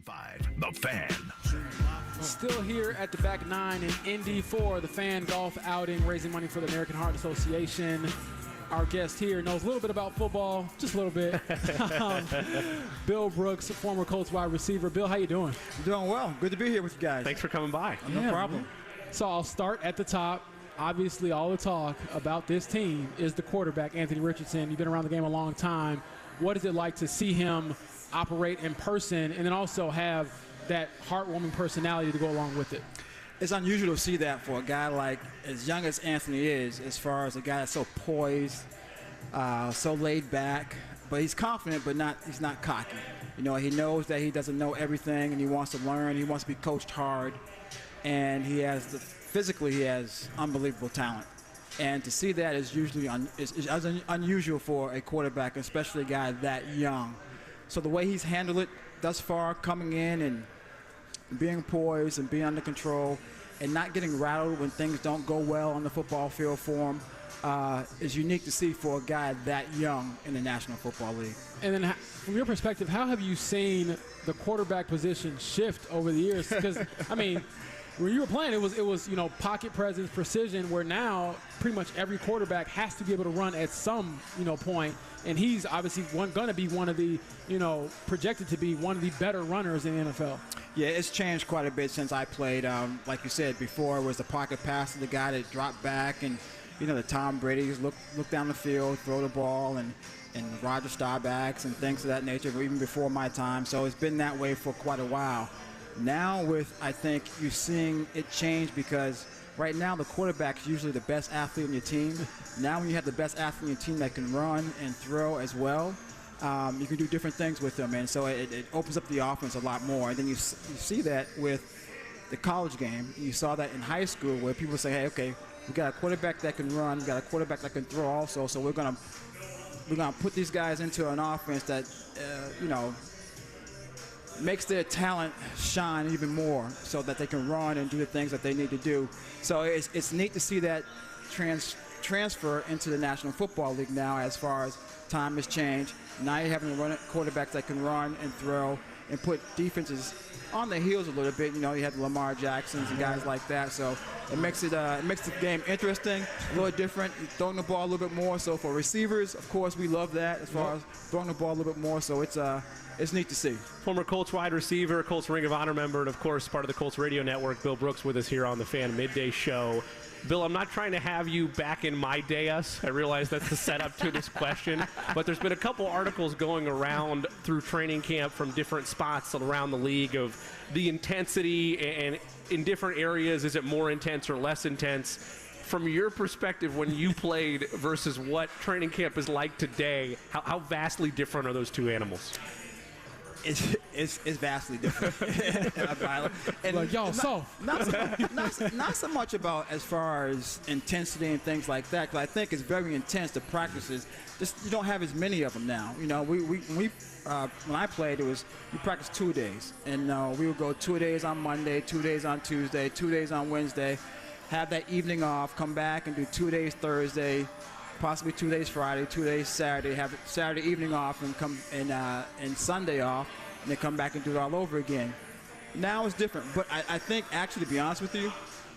107.5 The Fan. Still here at the back nine in Indy for the Fan Golf outing, raising money for the American Heart Association. Our guest here knows a little bit about football, just a little bit. Bill Brooks, former Colts wide receiver. Bill, how you doing? Doing well. Good to be here with you guys. Thanks for coming by. No problem. So I'll start at the top. Obviously, all the talk about this team is the quarterback, Anthony Richardson. You've been around the game a long time. What is it like to see him operate in person and then also have that heartwarming personality to go along with it? It's unusual to see that for a guy like as young as Anthony is, as far as a guy that's so poised, so laid back, but he's confident, but he's not cocky. You know, he knows that he doesn't know everything, and he wants to learn. He wants to be coached hard, and physically he has unbelievable talent. And to see that is usually unusual for a quarterback, especially a guy that young. So the way he's handled it thus far, coming in and being poised and being under control and not getting rattled when things don't go well on the football field for him is unique to see for a guy that young in the National Football League. And then from your perspective, how have you seen the quarterback position shift over the years? Because, I mean, when you were playing, it was pocket presence, precision, where now pretty much every quarterback has to be able to run at some, point. And he's obviously going to be one of the, projected to be one of the better runners in the NFL. Yeah, it's changed quite a bit since I played. Like you said before, it was the pocket pass to the guy that dropped back, and the Tom Brady's look down the field, throw the ball, and Roger Staubachs and things of that nature, even before my time. So it's been that way for quite a while. Now I think you're seeing it change because right now the quarterback is usually the best athlete on your team. Now when you have the best athlete on your team that can run and throw as well, you can do different things with them, and so it opens up the offense a lot more. And then you see that with the college game. You saw that in high school where people say, hey, okay, we got a quarterback that can run, we got a quarterback that can throw also, so we're gonna put these guys into an offense that makes their talent shine even more so that they can run and do the things that they need to do. So it's neat to see that transfer into the National Football League now as far as time has changed. Now you're having quarterbacks that can run and throw and put defenses on their heels a little bit. You have the Lamar Jacksons and guys like that. So it makes the game interesting, a little different. You're throwing the ball a little bit more. So for receivers, of course, we love that as far as throwing the ball a little bit more. So it's neat to see. Former Colts wide receiver, Colts Ring of Honor member, and, of course, part of the Colts radio network, Bill Brooks, with us here on the Fan Midday Show. Bill, I'm not trying to have you back in my day us. I realize that's the setup to this question. But there's been a couple articles going around through training camp from different spots around the league of the intensity, and in different areas, is it more intense or less intense? From your perspective, when you played versus what training camp is like today, how vastly different are those two animals? It's vastly different. And like, y'all not so much about as far as intensity and things like that, because I think it's very intense, the practices. Just you don't have as many of them now. When I played, you practiced 2 days, and we would go 2 days on Monday, 2 days on Tuesday, 2 days on Wednesday, have that evening off, come back and do 2 days Thursday, possibly 2 days Friday, 2 days Saturday, have Saturday evening off and come and Sunday off, and then come back and do it all over again. Now it's different, but I think, actually, to be honest with you,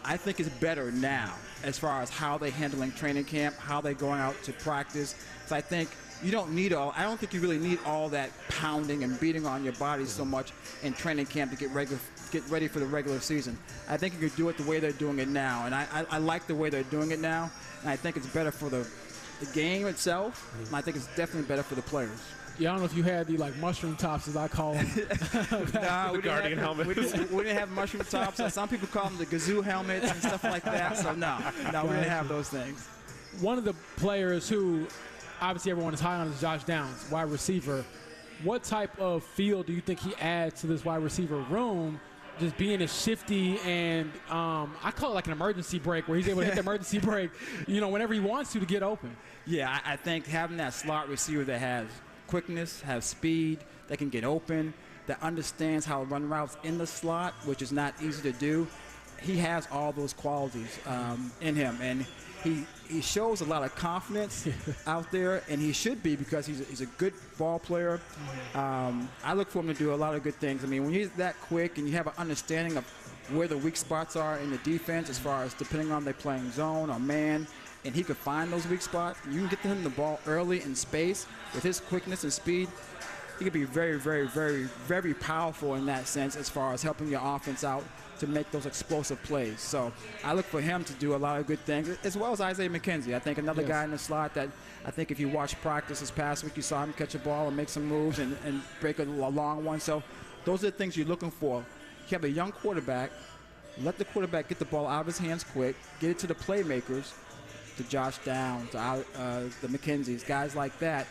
I think it's better now as far as how they're handling training camp, how they're going out to practice. So I think I don't think you really need all that pounding and beating on your body so much in training camp to get ready for the regular season. I think you could do it the way they're doing it now, and I like the way they're doing it now, and I think it's better for the game itself, and I think it's definitely better for the players. Yeah, I don't know if you had the mushroom tops, as I call them. No, the Guardian helmet. We didn't have mushroom tops. Some people call them the Gazoo helmets and stuff like that. So no, we didn't have those things. One of the players who obviously everyone is high on is Josh Downs, wide receiver. What type of feel do you think he adds to this wide receiver room? Just being as shifty and I call it like an emergency brake, where he's able to hit the emergency brake, whenever he wants to get open. Yeah, I think having that slot receiver that has quickness, has speed, that can get open, that understands how to run routes in the slot, which is not easy to do, he has all those qualities in him, and he shows a lot of confidence out there, and he should be because he's a good ball player. I look for him to do a lot of good things. I mean, when he's that quick and you have an understanding of where the weak spots are in the defense as far as depending on they're playing zone or man, and he could find those weak spots, you can get him the ball early in space with his quickness and speed. He could be very, very, very, very powerful in that sense as far as helping your offense out to make those explosive plays. So I look for him to do a lot of good things, as well as Isaiah McKenzie. I think another guy in the slot that I think if you watch practice this past week, you saw him catch a ball and make some moves and break a long one. So those are the things you're looking for. You have a young quarterback. Let the quarterback get the ball out of his hands quick, get it to the playmakers, to Josh Downs, to the McKenzies, guys like that.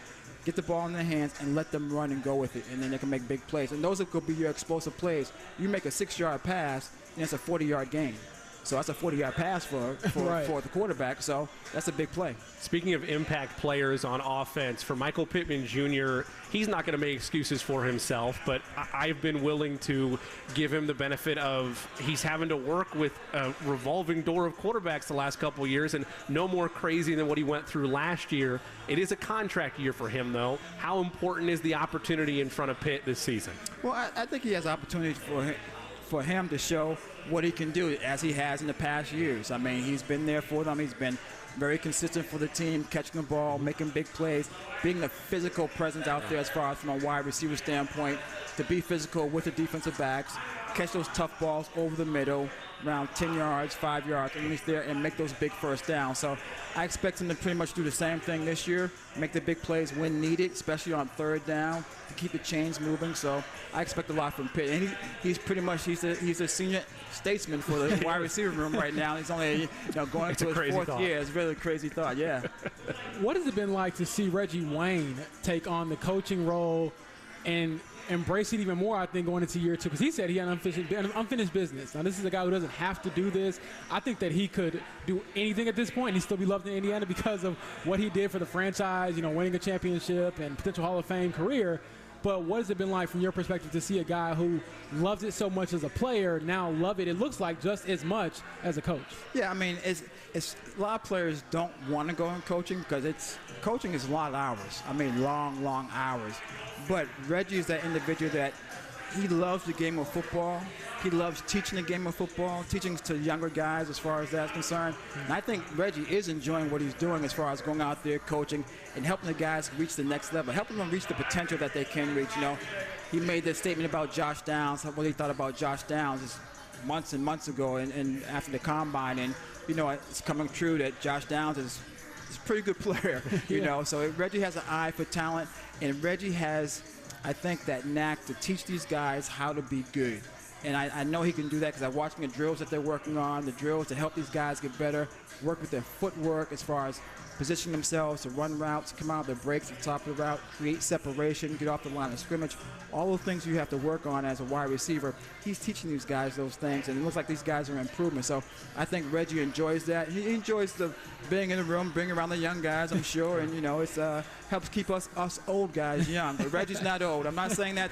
Get the ball in their hands and let them run and go with it, and then they can make big plays. And those could be your explosive plays. You make a 6-yard pass, and it's a 40-yard gain. So that's a 40-yard pass for the quarterback. So that's a big play. Speaking of impact players on offense, for Michael Pittman Jr., he's not going to make excuses for himself, but I've been willing to give him the benefit of he's having to work with a revolving door of quarterbacks the last couple of years, and no more crazy than what he went through last year. It is a contract year for him, though. How important is the opportunity in front of Pitt this season? Well, I think he has opportunity for him to show what he can do as he has in the past years. I mean, he's been there for them. He's been very consistent for the team, catching the ball, making big plays, being a physical presence out there as far as from a wide receiver standpoint, to be physical with the defensive backs, catch those tough balls over the middle, around 10 yards, 5 yards, and he's there and make those big first downs. So I expect him to pretty much do the same thing this year, make the big plays when needed, especially on third down, to keep the chains moving. So I expect a lot from Pitt. And he's pretty much, he's a senior statesman for the wide receiver room right now. He's only going into his fourth year. It's a really crazy thought, yeah. What has it been like to see Reggie Wayne take on the coaching role and embrace it even more, I think, going into year 2? Because he said he had unfinished business. Now, this is a guy who doesn't have to do this. I think that he could do anything at this point and he'd still be loved in Indiana because of what he did for the franchise, winning a championship and potential Hall of Fame career. But what has it been like from your perspective to see a guy who loves it so much as a player now love it looks like just as much as a coach? Yeah, I mean, it's a lot of players don't want to go in coaching because coaching is a lot of hours. I mean, long hours. But Reggie is that individual that he loves the game of football. He loves teaching the game of football, teaching to younger guys as far as that's concerned. And I think Reggie is enjoying what he's doing as far as going out there coaching and helping the guys reach the next level, helping them reach the potential that they can reach. He made that statement about Josh Downs, what he thought about Josh Downs is months and months ago and after the combine. And, it's coming true that Josh Downs is a pretty good player, So Reggie has an eye for talent, and Reggie has, I think, that knack to teach these guys how to be good. And I know he can do that because I'm watching the drills that they're working on, the drills to help these guys get better, work with their footwork as far as position themselves to run routes, come out of their breaks at the top of the route, create separation, get off the line of scrimmage. All those things you have to work on as a wide receiver. He's teaching these guys those things, and it looks like these guys are improving. So I think Reggie enjoys that. He enjoys the being in the room, being around the young guys, I'm sure, and it's helps keep us old guys young. But Reggie's not old. I'm not saying that.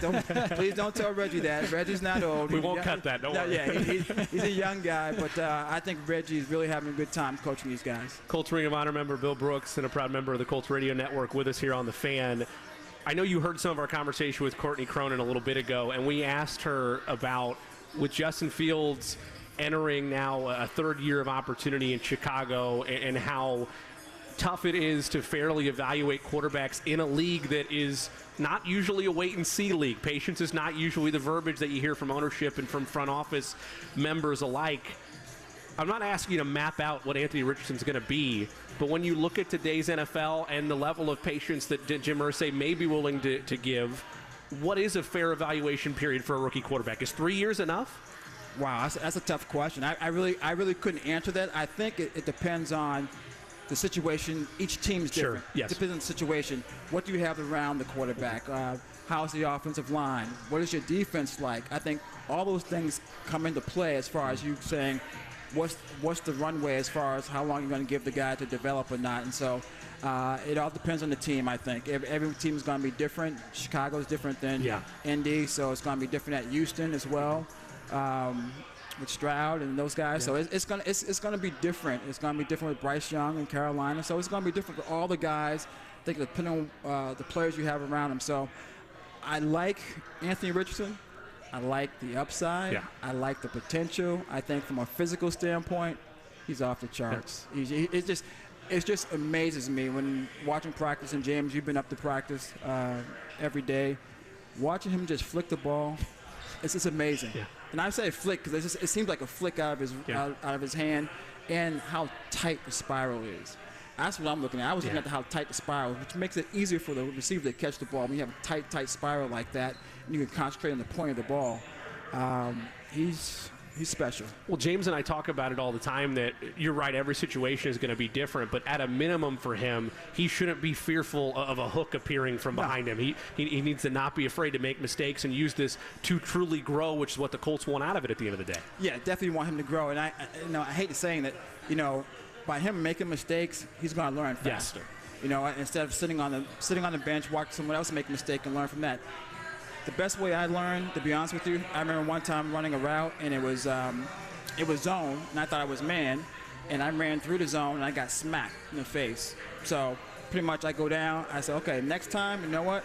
Please don't tell Reggie that. Reggie's not old. We won't cut that. Don't worry. Yeah, he's a young guy, but I think Reggie's really having a good time coaching these guys. Colts Ring of Honor member Bill Brooks and a proud member of the Colts Radio Network with us here on The Fan. I know you heard some of our conversation with Courtney Cronin a little bit ago, and we asked her about, with Justin Fields entering now a third year of opportunity in Chicago, and how tough it is to fairly evaluate quarterbacks in a league that is not usually a wait-and-see league. Patience is not usually the verbiage that you hear from ownership and from front office members alike. I'm not asking you to map out what Anthony Richardson's going to be, but when you look at today's NFL and the level of patience that Jim Irsay may be willing to give, what is a fair evaluation period for a rookie quarterback? Is 3 years enough? Wow, that's a tough question. I really couldn't answer that. I think it depends on the situation. Each team's different. Sure, yes. It depends on the situation. What do you have around the quarterback? How's the offensive line? What is your defense like? I think all those things come into play as far as you saying, what's the runway as far as how long you're going to give the guy to develop or not. And so it all depends on the team, I think. Every team is going to be different. Chicago's different than Indy, so it's going to be different at Houston as well. Stroud and those guys. So it's gonna be different. It's gonna be different with Bryce Young in Carolina. So it's gonna be different for all the guys. I think depending on the players you have around them. So I like Anthony Richardson. I like the upside. Yeah. I like the potential. I think from a physical standpoint, he's off the charts. It just amazes me when watching practice. And James, you've been up to practice every day. Watching him just flick the ball, it's just amazing. Yeah. And I say flick because it seems like a flick out of his hand, and how tight the spiral is. That's what I'm looking at. I was looking at how tight the spiral is, which makes it easier for the receiver to catch the ball. When you have a tight spiral like that, and you can concentrate on the point of the ball, he's special. Well, James and I talk about it all the time that you're right, every situation is going to be different, but at a minimum for him, he shouldn't be fearful of a hook appearing from behind him. He needs to not be afraid to make mistakes and use this to truly grow, which is what the Colts want out of it at the end of the day. Yeah, definitely want him to grow. And I hate to saying that, by him making mistakes, he's going to learn faster. Yes. Instead of sitting on the bench, watching someone else make a mistake and learn from that. The best way I learned, to be honest with you, I remember one time running a route and it was zone, and I thought it was man, and I ran through the zone and I got smacked in the face. So pretty much I go down. I said, okay, next time, you know what?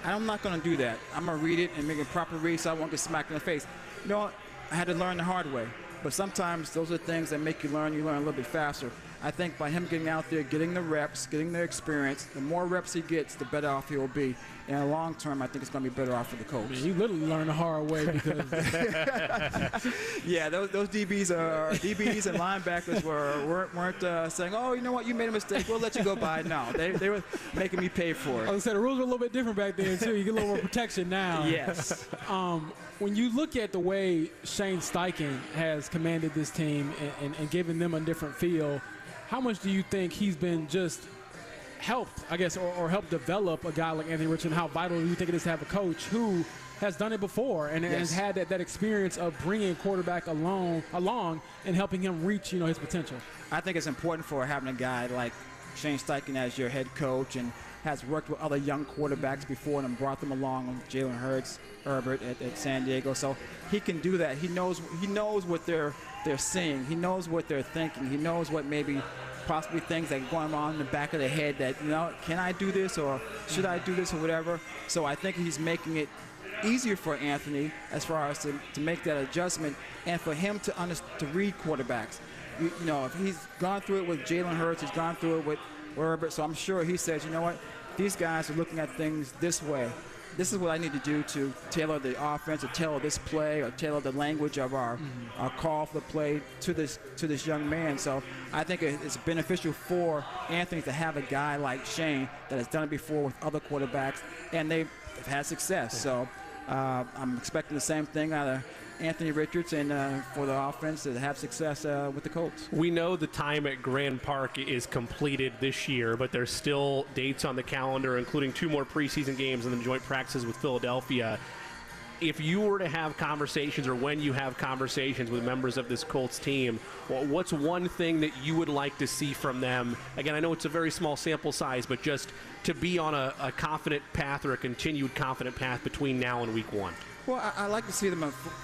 I'm not going to do that. I'm going to read it and make a proper read so I won't get smacked in the face. You know what? I had to learn the hard way. But sometimes those are things that make you learn a little bit faster. I think by him getting out there, getting the reps, getting the experience, the more reps he gets, the better off he'll be. In the long term, I think it's going to be better off for the Colts. Man, you literally learned the hard way because yeah, those DBs and linebackers weren't saying, oh, you know what, you made a mistake, we'll let you go by. No, they were making me pay for it. I said the rules were a little bit different back then too. You get a little more protection now. Yes. When you look at the way Shane Steichen has commanded this team and given them a different feel, how much do you think he's been just helped, I guess, or helped develop a guy like Anthony Richardson? How vital do you think it is to have a coach who has done it before and has had that experience of bringing a quarterback along and helping him reach, his potential? I think it's important for having a guy like Shane Steichen as your head coach and has worked with other young quarterbacks before and brought them along with Jalen Hurts, Herbert at San Diego. So he can do that. He knows what they're seeing. He knows what they're thinking. He knows what maybe possibly things that are going on in the back of the head that, can I do this or should I do this or whatever. So I think he's making it easier for Anthony as far as to make that adjustment and for him to read quarterbacks. If he's gone through it with Jalen Hurts, he's gone through it with Herbert, so I'm sure he says, you know what, these guys are looking at things this way. This is what I need to do to tailor the offense, or tailor this play, or tailor the language of our call for the play to this young man. So I think it's beneficial for Anthony to have a guy like Shane that has done it before with other quarterbacks, and they've had success. So I'm expecting the same thing out of Anthony Richardson for the offense to have success with the Colts. We know the time at Grand Park is completed this year, but there's still dates on the calendar, including 2 more preseason games and then joint practices with Philadelphia. If you were to have conversations, or when you have conversations with members of this Colts team, what's one thing that you would like to see from them? Again, I know it's a very small sample size, but just to be on a confident path, or a continued confident path between now and week 1. Well, I like to see them,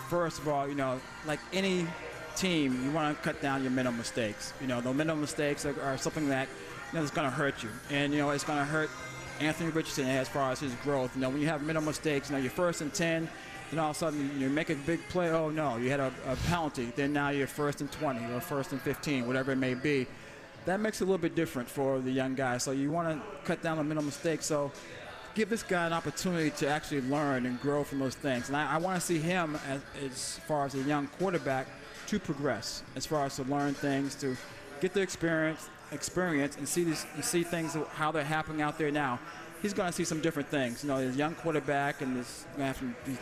first of all, like any team, you want to cut down your mental mistakes. The mental mistakes are something that, is going to hurt you. And, it's going to hurt Anthony Richardson as far as his growth. When you have mental mistakes, you're 1st and 10, then all of a sudden you make a big play. Oh, no, you had a penalty. Then now you're 1st and 20 or 1st and 15, whatever it may be. That makes it a little bit different for the young guy. So you want to cut down the mental mistakes. So give this guy an opportunity to actually learn and grow from those things. And I want to see him, as far as a young quarterback, to progress, as far as to learn things, to get the experience and see things, how they're happening out there now. He's going to see some different things. He's a young quarterback, and these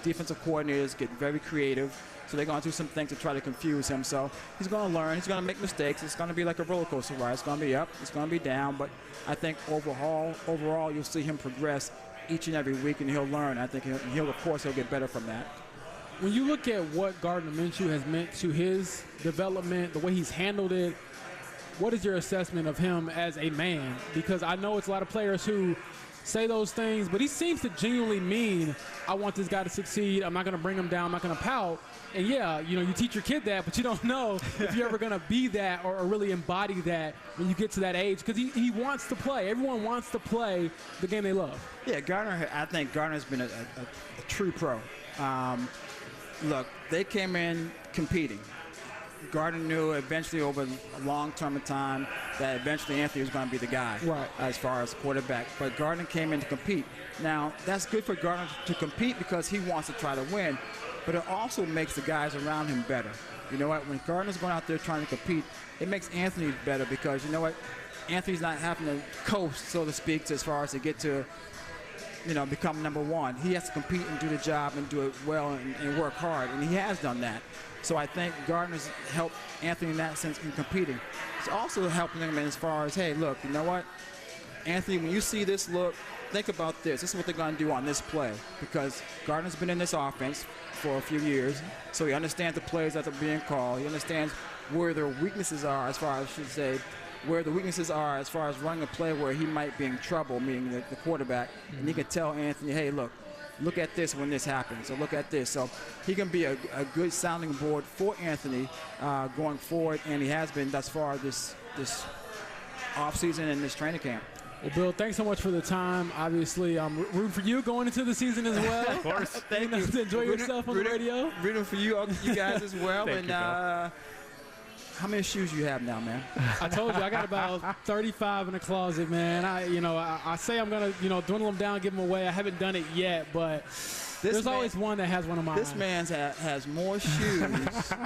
defensive coordinators get very creative. So they're going to do some things to try to confuse him. So he's going to learn. He's going to make mistakes. It's going to be like a roller coaster ride. It's going to be up. It's going to be down. But I think overall, you'll see him progress each and every week, and he'll learn. I think he'll get better from that. When you look at what Gardner Minshew has meant to his development, the way he's handled it, what is your assessment of him as a man? Because I know it's a lot of players who say those things, but he seems to genuinely mean, I want this guy to succeed. I'm not going to bring him down. I'm not going to pout. And, yeah, you teach your kid that, but you don't know if you're ever going to be that or really embody that when you get to that age, because he wants to play. Everyone wants to play the game they love. Yeah, I think Gardner's been a true pro. Look, they came in competing. Gardner knew eventually over a long term of time that eventually Anthony was going to be the guy as far as quarterback. But Gardner came in to compete. Now, that's good for Gardner to compete because he wants to try to win, but it also makes the guys around him better. You know what? When Gardner's going out there trying to compete, it makes Anthony better because, you know what? Anthony's not having to coast, so to speak, as far as to get to, become number one. He has to compete and do the job and do it well and work hard, and he has done that. So I think Gardner's helped Anthony in that sense in competing. It's also helping him as far as, hey, look, you know what? Anthony, when you see this look, think about this. This is what they're going to do on this play, because Gardner's been in this offense for a few years, so he understands the plays that are being called. He understands where their weaknesses are as far as, where the weaknesses are as far as running a play where he might be in trouble, meaning the quarterback. And he can tell Anthony, hey, look at this when this happens, or look at this. So he can be a good sounding board for Anthony going forward, and he has been thus far this offseason and this training camp. Well, Bill, thanks so much for the time. Obviously, I'm rooting for you going into the season as well. Of course. Thank you. Enjoy yourself on the radio. Rooting for you guys as well. Thank you, how many shoes you have now, man? I told you I got about 35 in the closet, man. I say I'm gonna dwindle them down, give them away. I haven't done it yet, but there's always one that has one of mine. This man has more shoes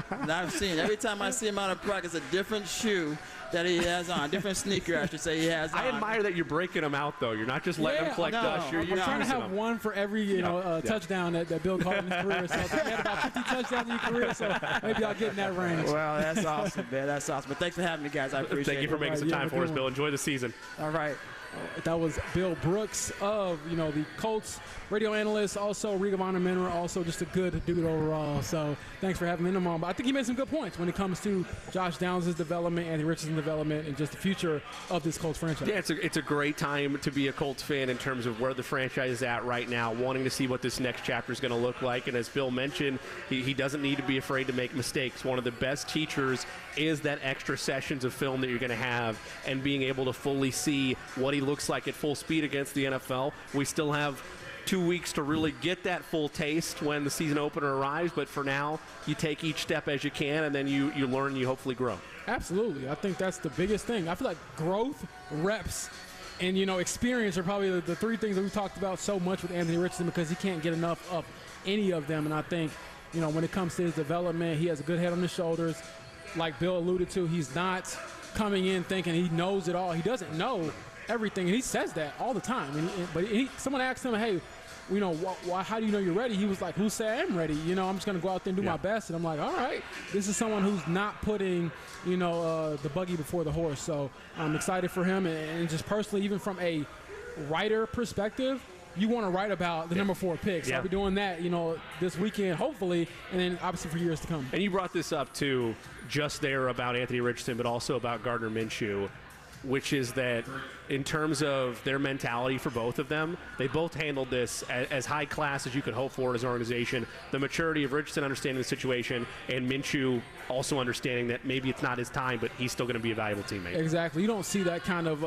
than I've seen. Every time I see him out of practice, a different shoe that he has on, different sneaker, I should say, he has on. I admire that you're breaking them out, though. You're not just letting them collect dust. You're I'm trying to have them. one for every touchdown that Bill caught in his career. So he had about 50 touchdowns in your career, so maybe I'll get in that range. Well, that's awesome, man. That's awesome. But thanks for having me, guys. I appreciate it. Thank you for making some time for us, Bill. Enjoy the season. All right. That was Bill Brooks of, the Colts radio analyst, also Ring of Honor member, also just a good dude overall. So thanks for having him on. But I think he made some good points when it comes to Josh Downs' development, Anthony Richardson's development, and just the future of this Colts franchise. Yeah, it's a great time to be a Colts fan in terms of where the franchise is at right now, wanting to see what this next chapter is going to look like. And as Bill mentioned, he doesn't need to be afraid to make mistakes. One of the best teachers is that extra sessions of film that you're going to have and being able to fully see what he looks like at full speed against the NFL. We still have 2 weeks to really get that full taste when the season opener arrives, but for now, you take each step as you can, and then you learn and you hopefully grow. Absolutely. I think that's the biggest thing. I feel like growth, reps, and, experience are probably the three things that we've talked about so much with Anthony Richardson because he can't get enough of any of them. And I think, when it comes to his development, he has a good head on his shoulders. Like Bill alluded to, he's not coming in thinking he knows it all. He doesn't know everything, and he says that all the time. But someone asked him, hey, how do you know you're ready? He was like, who said I'm ready? I'm just going to go out there and do my best. And I'm like, all right, this is someone who's not putting, the buggy before the horse. So I'm excited for him. And just personally, even from a writer perspective, you want to write about the number 4 picks. Yeah. I'll be doing that, this weekend, hopefully, and then obviously for years to come. And you brought this up, too, just there about Anthony Richardson, but also about Gardner Minshew, which is that in terms of their mentality for both of them, they both handled this as high class as you could hope for as an organization. The maturity of Richardson understanding the situation, and Minshew also understanding that maybe it's not his time, but he's still going to be a valuable teammate. Exactly. You don't see that kind of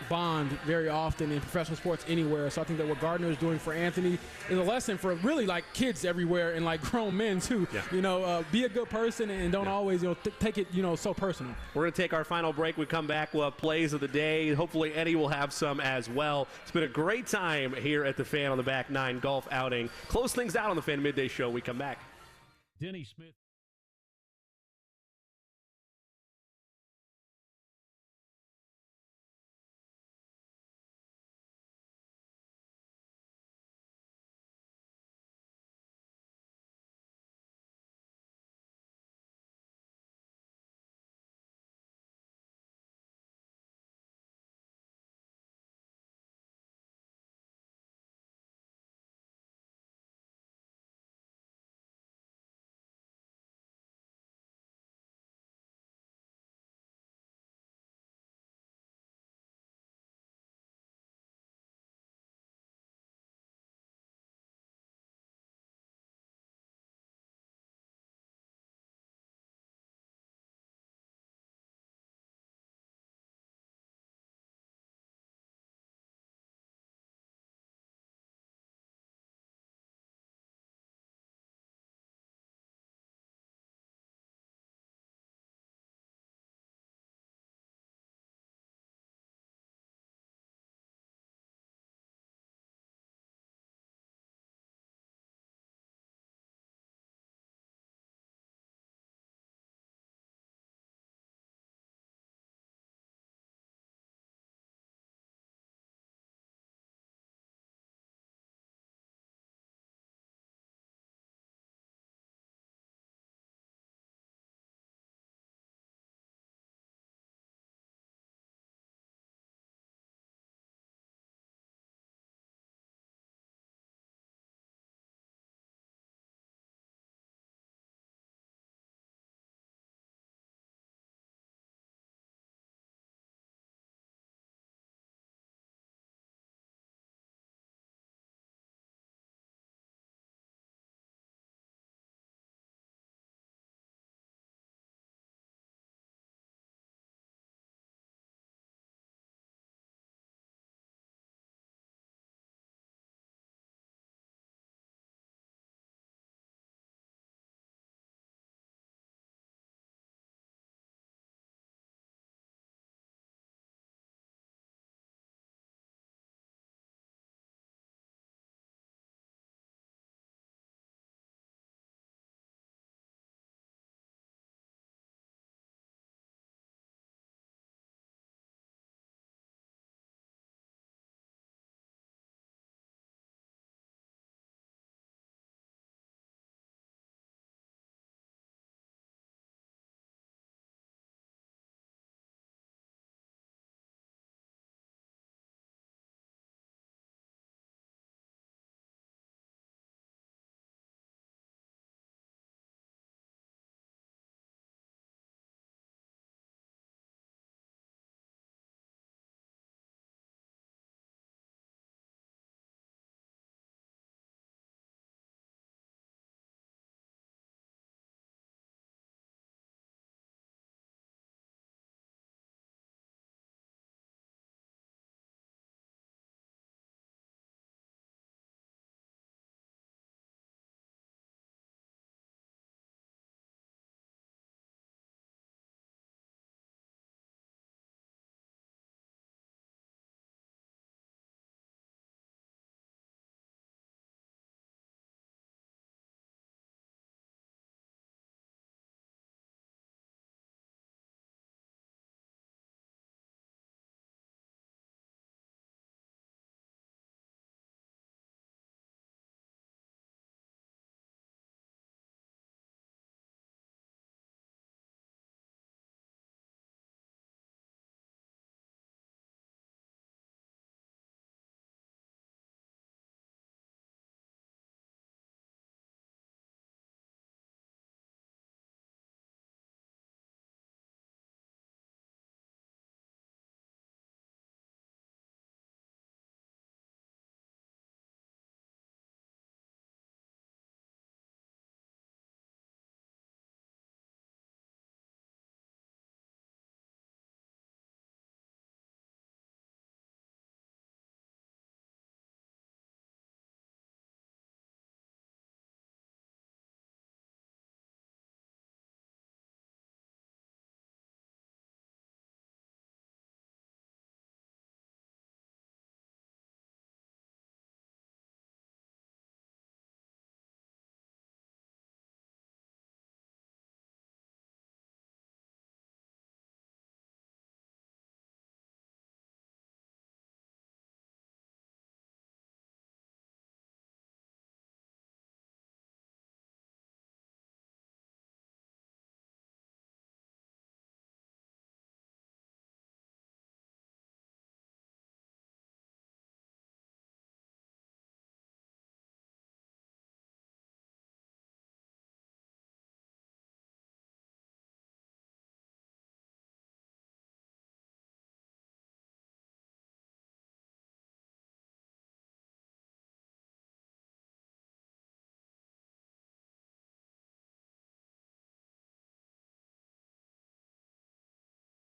bond very often in professional sports anywhere. So I think that what Gardner is doing for Anthony is a lesson for really like kids everywhere and like grown men too. Yeah. Be a good person and don't always take it so personal. We're going to take our final break. We come back. We'll have plays of the day. Hopefully Eddie will have some as well. It's been a great time here at the Fan on the Back 9 golf outing. Close things out on the Fan Midday Show. We come back. Denny Smith.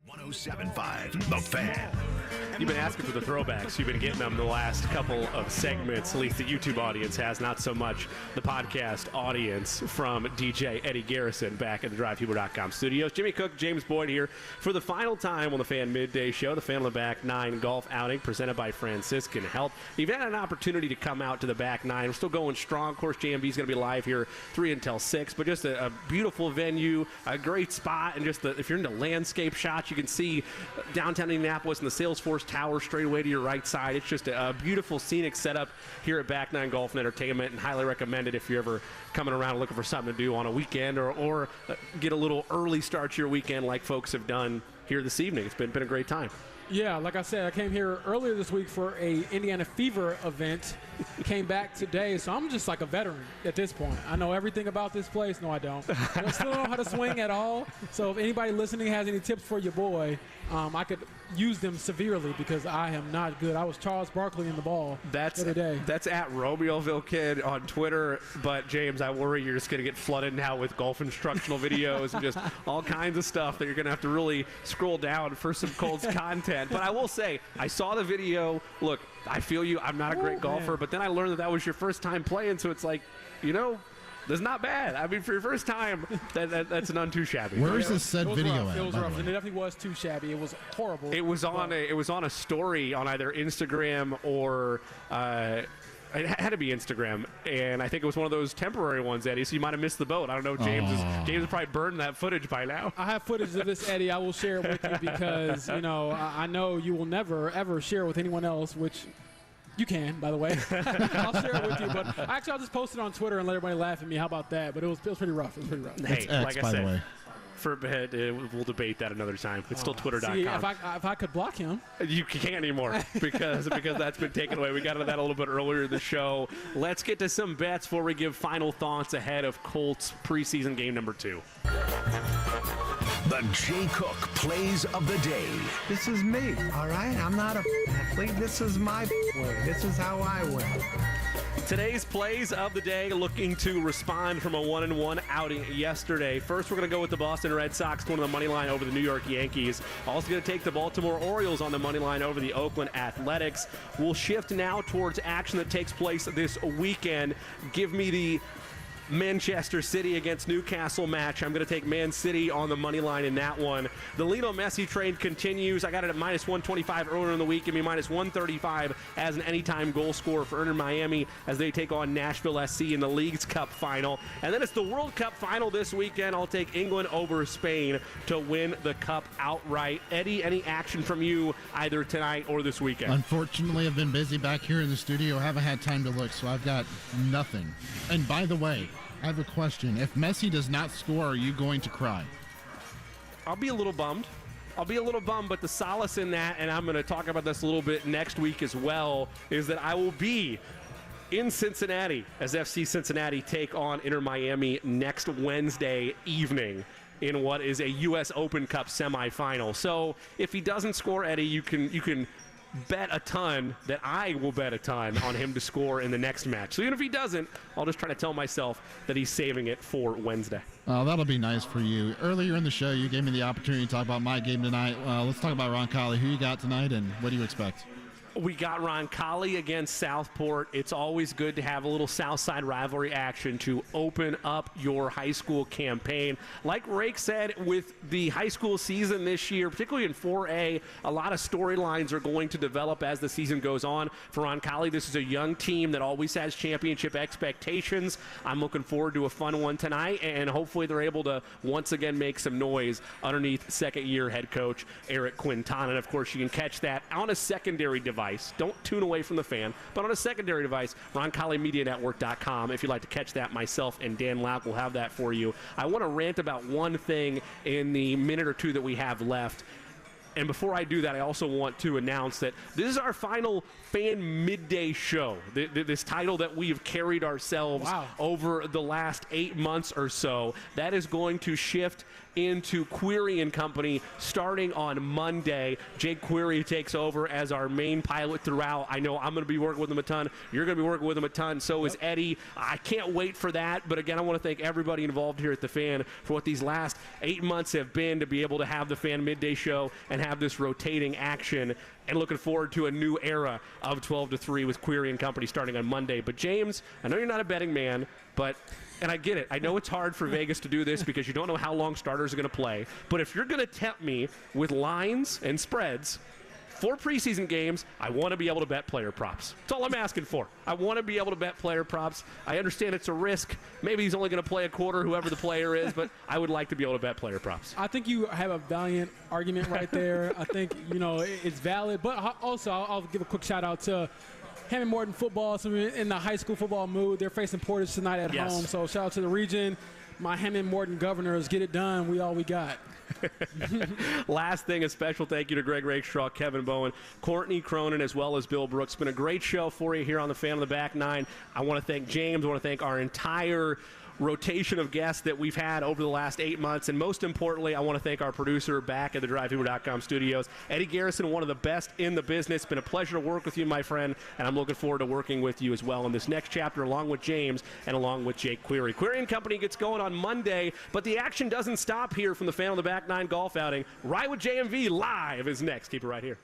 107.5 The Fan. You've been asking for the throwbacks. You've been getting them the last couple of segments, at least the YouTube audience has, not so much the podcast audience, from DJ Eddie Garrison back at the DriveHuber.com studios. Jimmy Cook, James Boyd here for the final time on the Fan Midday Show, the Fan on the Back 9 golf outing presented by Franciscan Health. You've had an opportunity to come out to the back 9. We're still going strong. Of course, JMB is going to be live here 3 until 6, but just a beautiful venue, a great spot, and just if you're into landscape shots, you can see downtown Indianapolis and the Salesforce Tower straight away to your right side. It's just a beautiful scenic setup here at Back 9 Golf and Entertainment, and highly recommend it if you're ever coming around and looking for something to do on a weekend or get a little early start to your weekend like folks have done here this evening. It's been a great time. Yeah, like I said, I came here earlier this week for a Indiana Fever event. Came back today, so I'm just like a veteran at this point. I know everything about this place. No, I don't. I still don't know how to swing at all. So if anybody listening has any tips for your boy, I could use them severely because I am not good. I was Charles Barkley in the ball the other day. That's at Romeoville Kid on Twitter. But, James, I worry you're just going to get flooded now with golf instructional videos and just all kinds of stuff that you're going to have to really scroll down for some Colts content. But I will say, I saw the video. Look, I feel you. I'm not a great golfer, but then I learned that was your first time playing, so it's like, that's not bad. I mean, for your first time, that's none too shabby. Where's this said video at? It was rough, and it definitely was too shabby. It was horrible. It was on a story on either Instagram or it had to be Instagram, and I think it was one of those temporary ones, Eddie, so you might have missed the boat. I don't know. James has probably burned that footage by now. I have footage of this, Eddie. I will share it with you because, I know you will never, ever share with anyone else, which you can, by the way. I'll share it with you. But actually, I'll just post it on Twitter and let everybody laugh at me. How about that? But it was pretty rough. It was pretty rough. Hey, X, like I by said, the way. We'll debate that another time. It's still Twitter.com. See, if I could block him. You can't anymore because that's been taken away. We got into that a little bit earlier in the show. Let's get to some bets before we give final thoughts ahead of Colts preseason game number 2. The Jay Cook Plays of the Day. This is me, all right? I'm not a athlete. This is my way. This is how I win. Today's plays of the day, looking to respond from a 1-1 outing yesterday. First, we're going to go with the Boston Red Sox going to the money line over the New York Yankees. Also going to take the Baltimore Orioles on the money line over the Oakland Athletics. We'll shift now towards action that takes place this weekend. Give me the Manchester City against Newcastle match. I'm going to take Man City on the money line in that one. The Lionel Messi train continues. I got it at minus 125 earlier in the week. Give me minus 135 as an anytime goal scorer for Inter Miami as they take on Nashville SC in the League's Cup final. And then it's the World Cup final this weekend. I'll take England over Spain to win the Cup outright. Eddie, any action from you either tonight or this weekend? Unfortunately, I've been busy back here in the studio. Haven't had time to look, so I've got nothing. And by the way, I have a question. If Messi does not score, are you going to cry? I'll be a little bummed. But the solace in that, and I'm going to talk about this a little bit next week as well, is that I will be in Cincinnati as FC Cincinnati take on Inter Miami next Wednesday evening in what is a U.S. Open Cup semifinal. So if he doesn't score, Eddie, you can bet a ton that I will bet a ton on him to score in the next match. So even if he doesn't, I'll just try to tell myself that he's saving it for Wednesday. Oh, that'll be nice for you. Earlier in the show, you gave me the opportunity to talk about my game tonight. Let's talk about Roncalli. Who you got tonight, and what do you expect? We got Roncalli against Southport. It's always good to have a little Southside rivalry action to open up your high school campaign. Like Rake said, with the high school season this year, particularly in 4A, a lot of storylines are going to develop as the season goes on. For Roncalli, this is a young team that always has championship expectations. I'm looking forward to a fun one tonight, and hopefully they're able to once again make some noise underneath second-year head coach Eric Quintana. And, of course, you can catch that on a secondary device. Don't tune away from the Fan, but on a secondary device, RoncalliMediaNetwork.com. If you'd like to catch that, myself and Dan Lauk will have that for you. I want to rant about one thing in the minute or two that we have left. And before I do that, I also want to announce that this is our final Fan Midday show. This title that we have carried ourselves over the last 8 months or so, that is going to shift into Query and Company starting on Monday. Jake Query takes over as our main pilot throughout. I know I'm going to be working with him a ton. You're going to be working with him a ton. So is Eddie. I can't wait for that. But again, I want to thank everybody involved here at the Fan for what these last 8 months have been to be able to have the Fan Midday show and have this rotating action. And looking forward to a new era of 12 to 3 with Query and Company starting on Monday. But James, I know you're not a betting man, and I get it. I know it's hard for Vegas to do this because you don't know how long starters are going to play. But if you're going to tempt me with lines and spreads for preseason games, I want to be able to bet player props. That's all I'm asking for. I want to be able to bet player props. I understand it's a risk. Maybe he's only going to play a quarter, whoever the player is, but I would like to be able to bet player props. I think you have a valiant argument right there. I think, it's valid. But also, I'll give a quick shout-out to Hammond Morton football. So we're in the high school football mood. They're facing Portage tonight at home. So shout out to the region. My Hammond Morton Governors, get it done. We all we got. Last thing, a special thank you to Greg Rakestraw, Kevin Bowen, Courtney Cronin, as well as Bill Brooks. Been a great show for you here on the Fan on the Back Nine. I want to thank James. I want to thank our entire rotation of guests that we've had over the last 8 months. And most importantly, I want to thank our producer back at the DriveThru.com studios, Eddie Garrison, one of the best in the business. Been a pleasure to work with you, my friend, and I'm looking forward to working with you as well in this next chapter, along with James and along with Jake Query. Query and Company gets going on Monday, but the action doesn't stop here from the Fan on the Back Nine golf outing. Ride with JMV live is next. Keep it right here.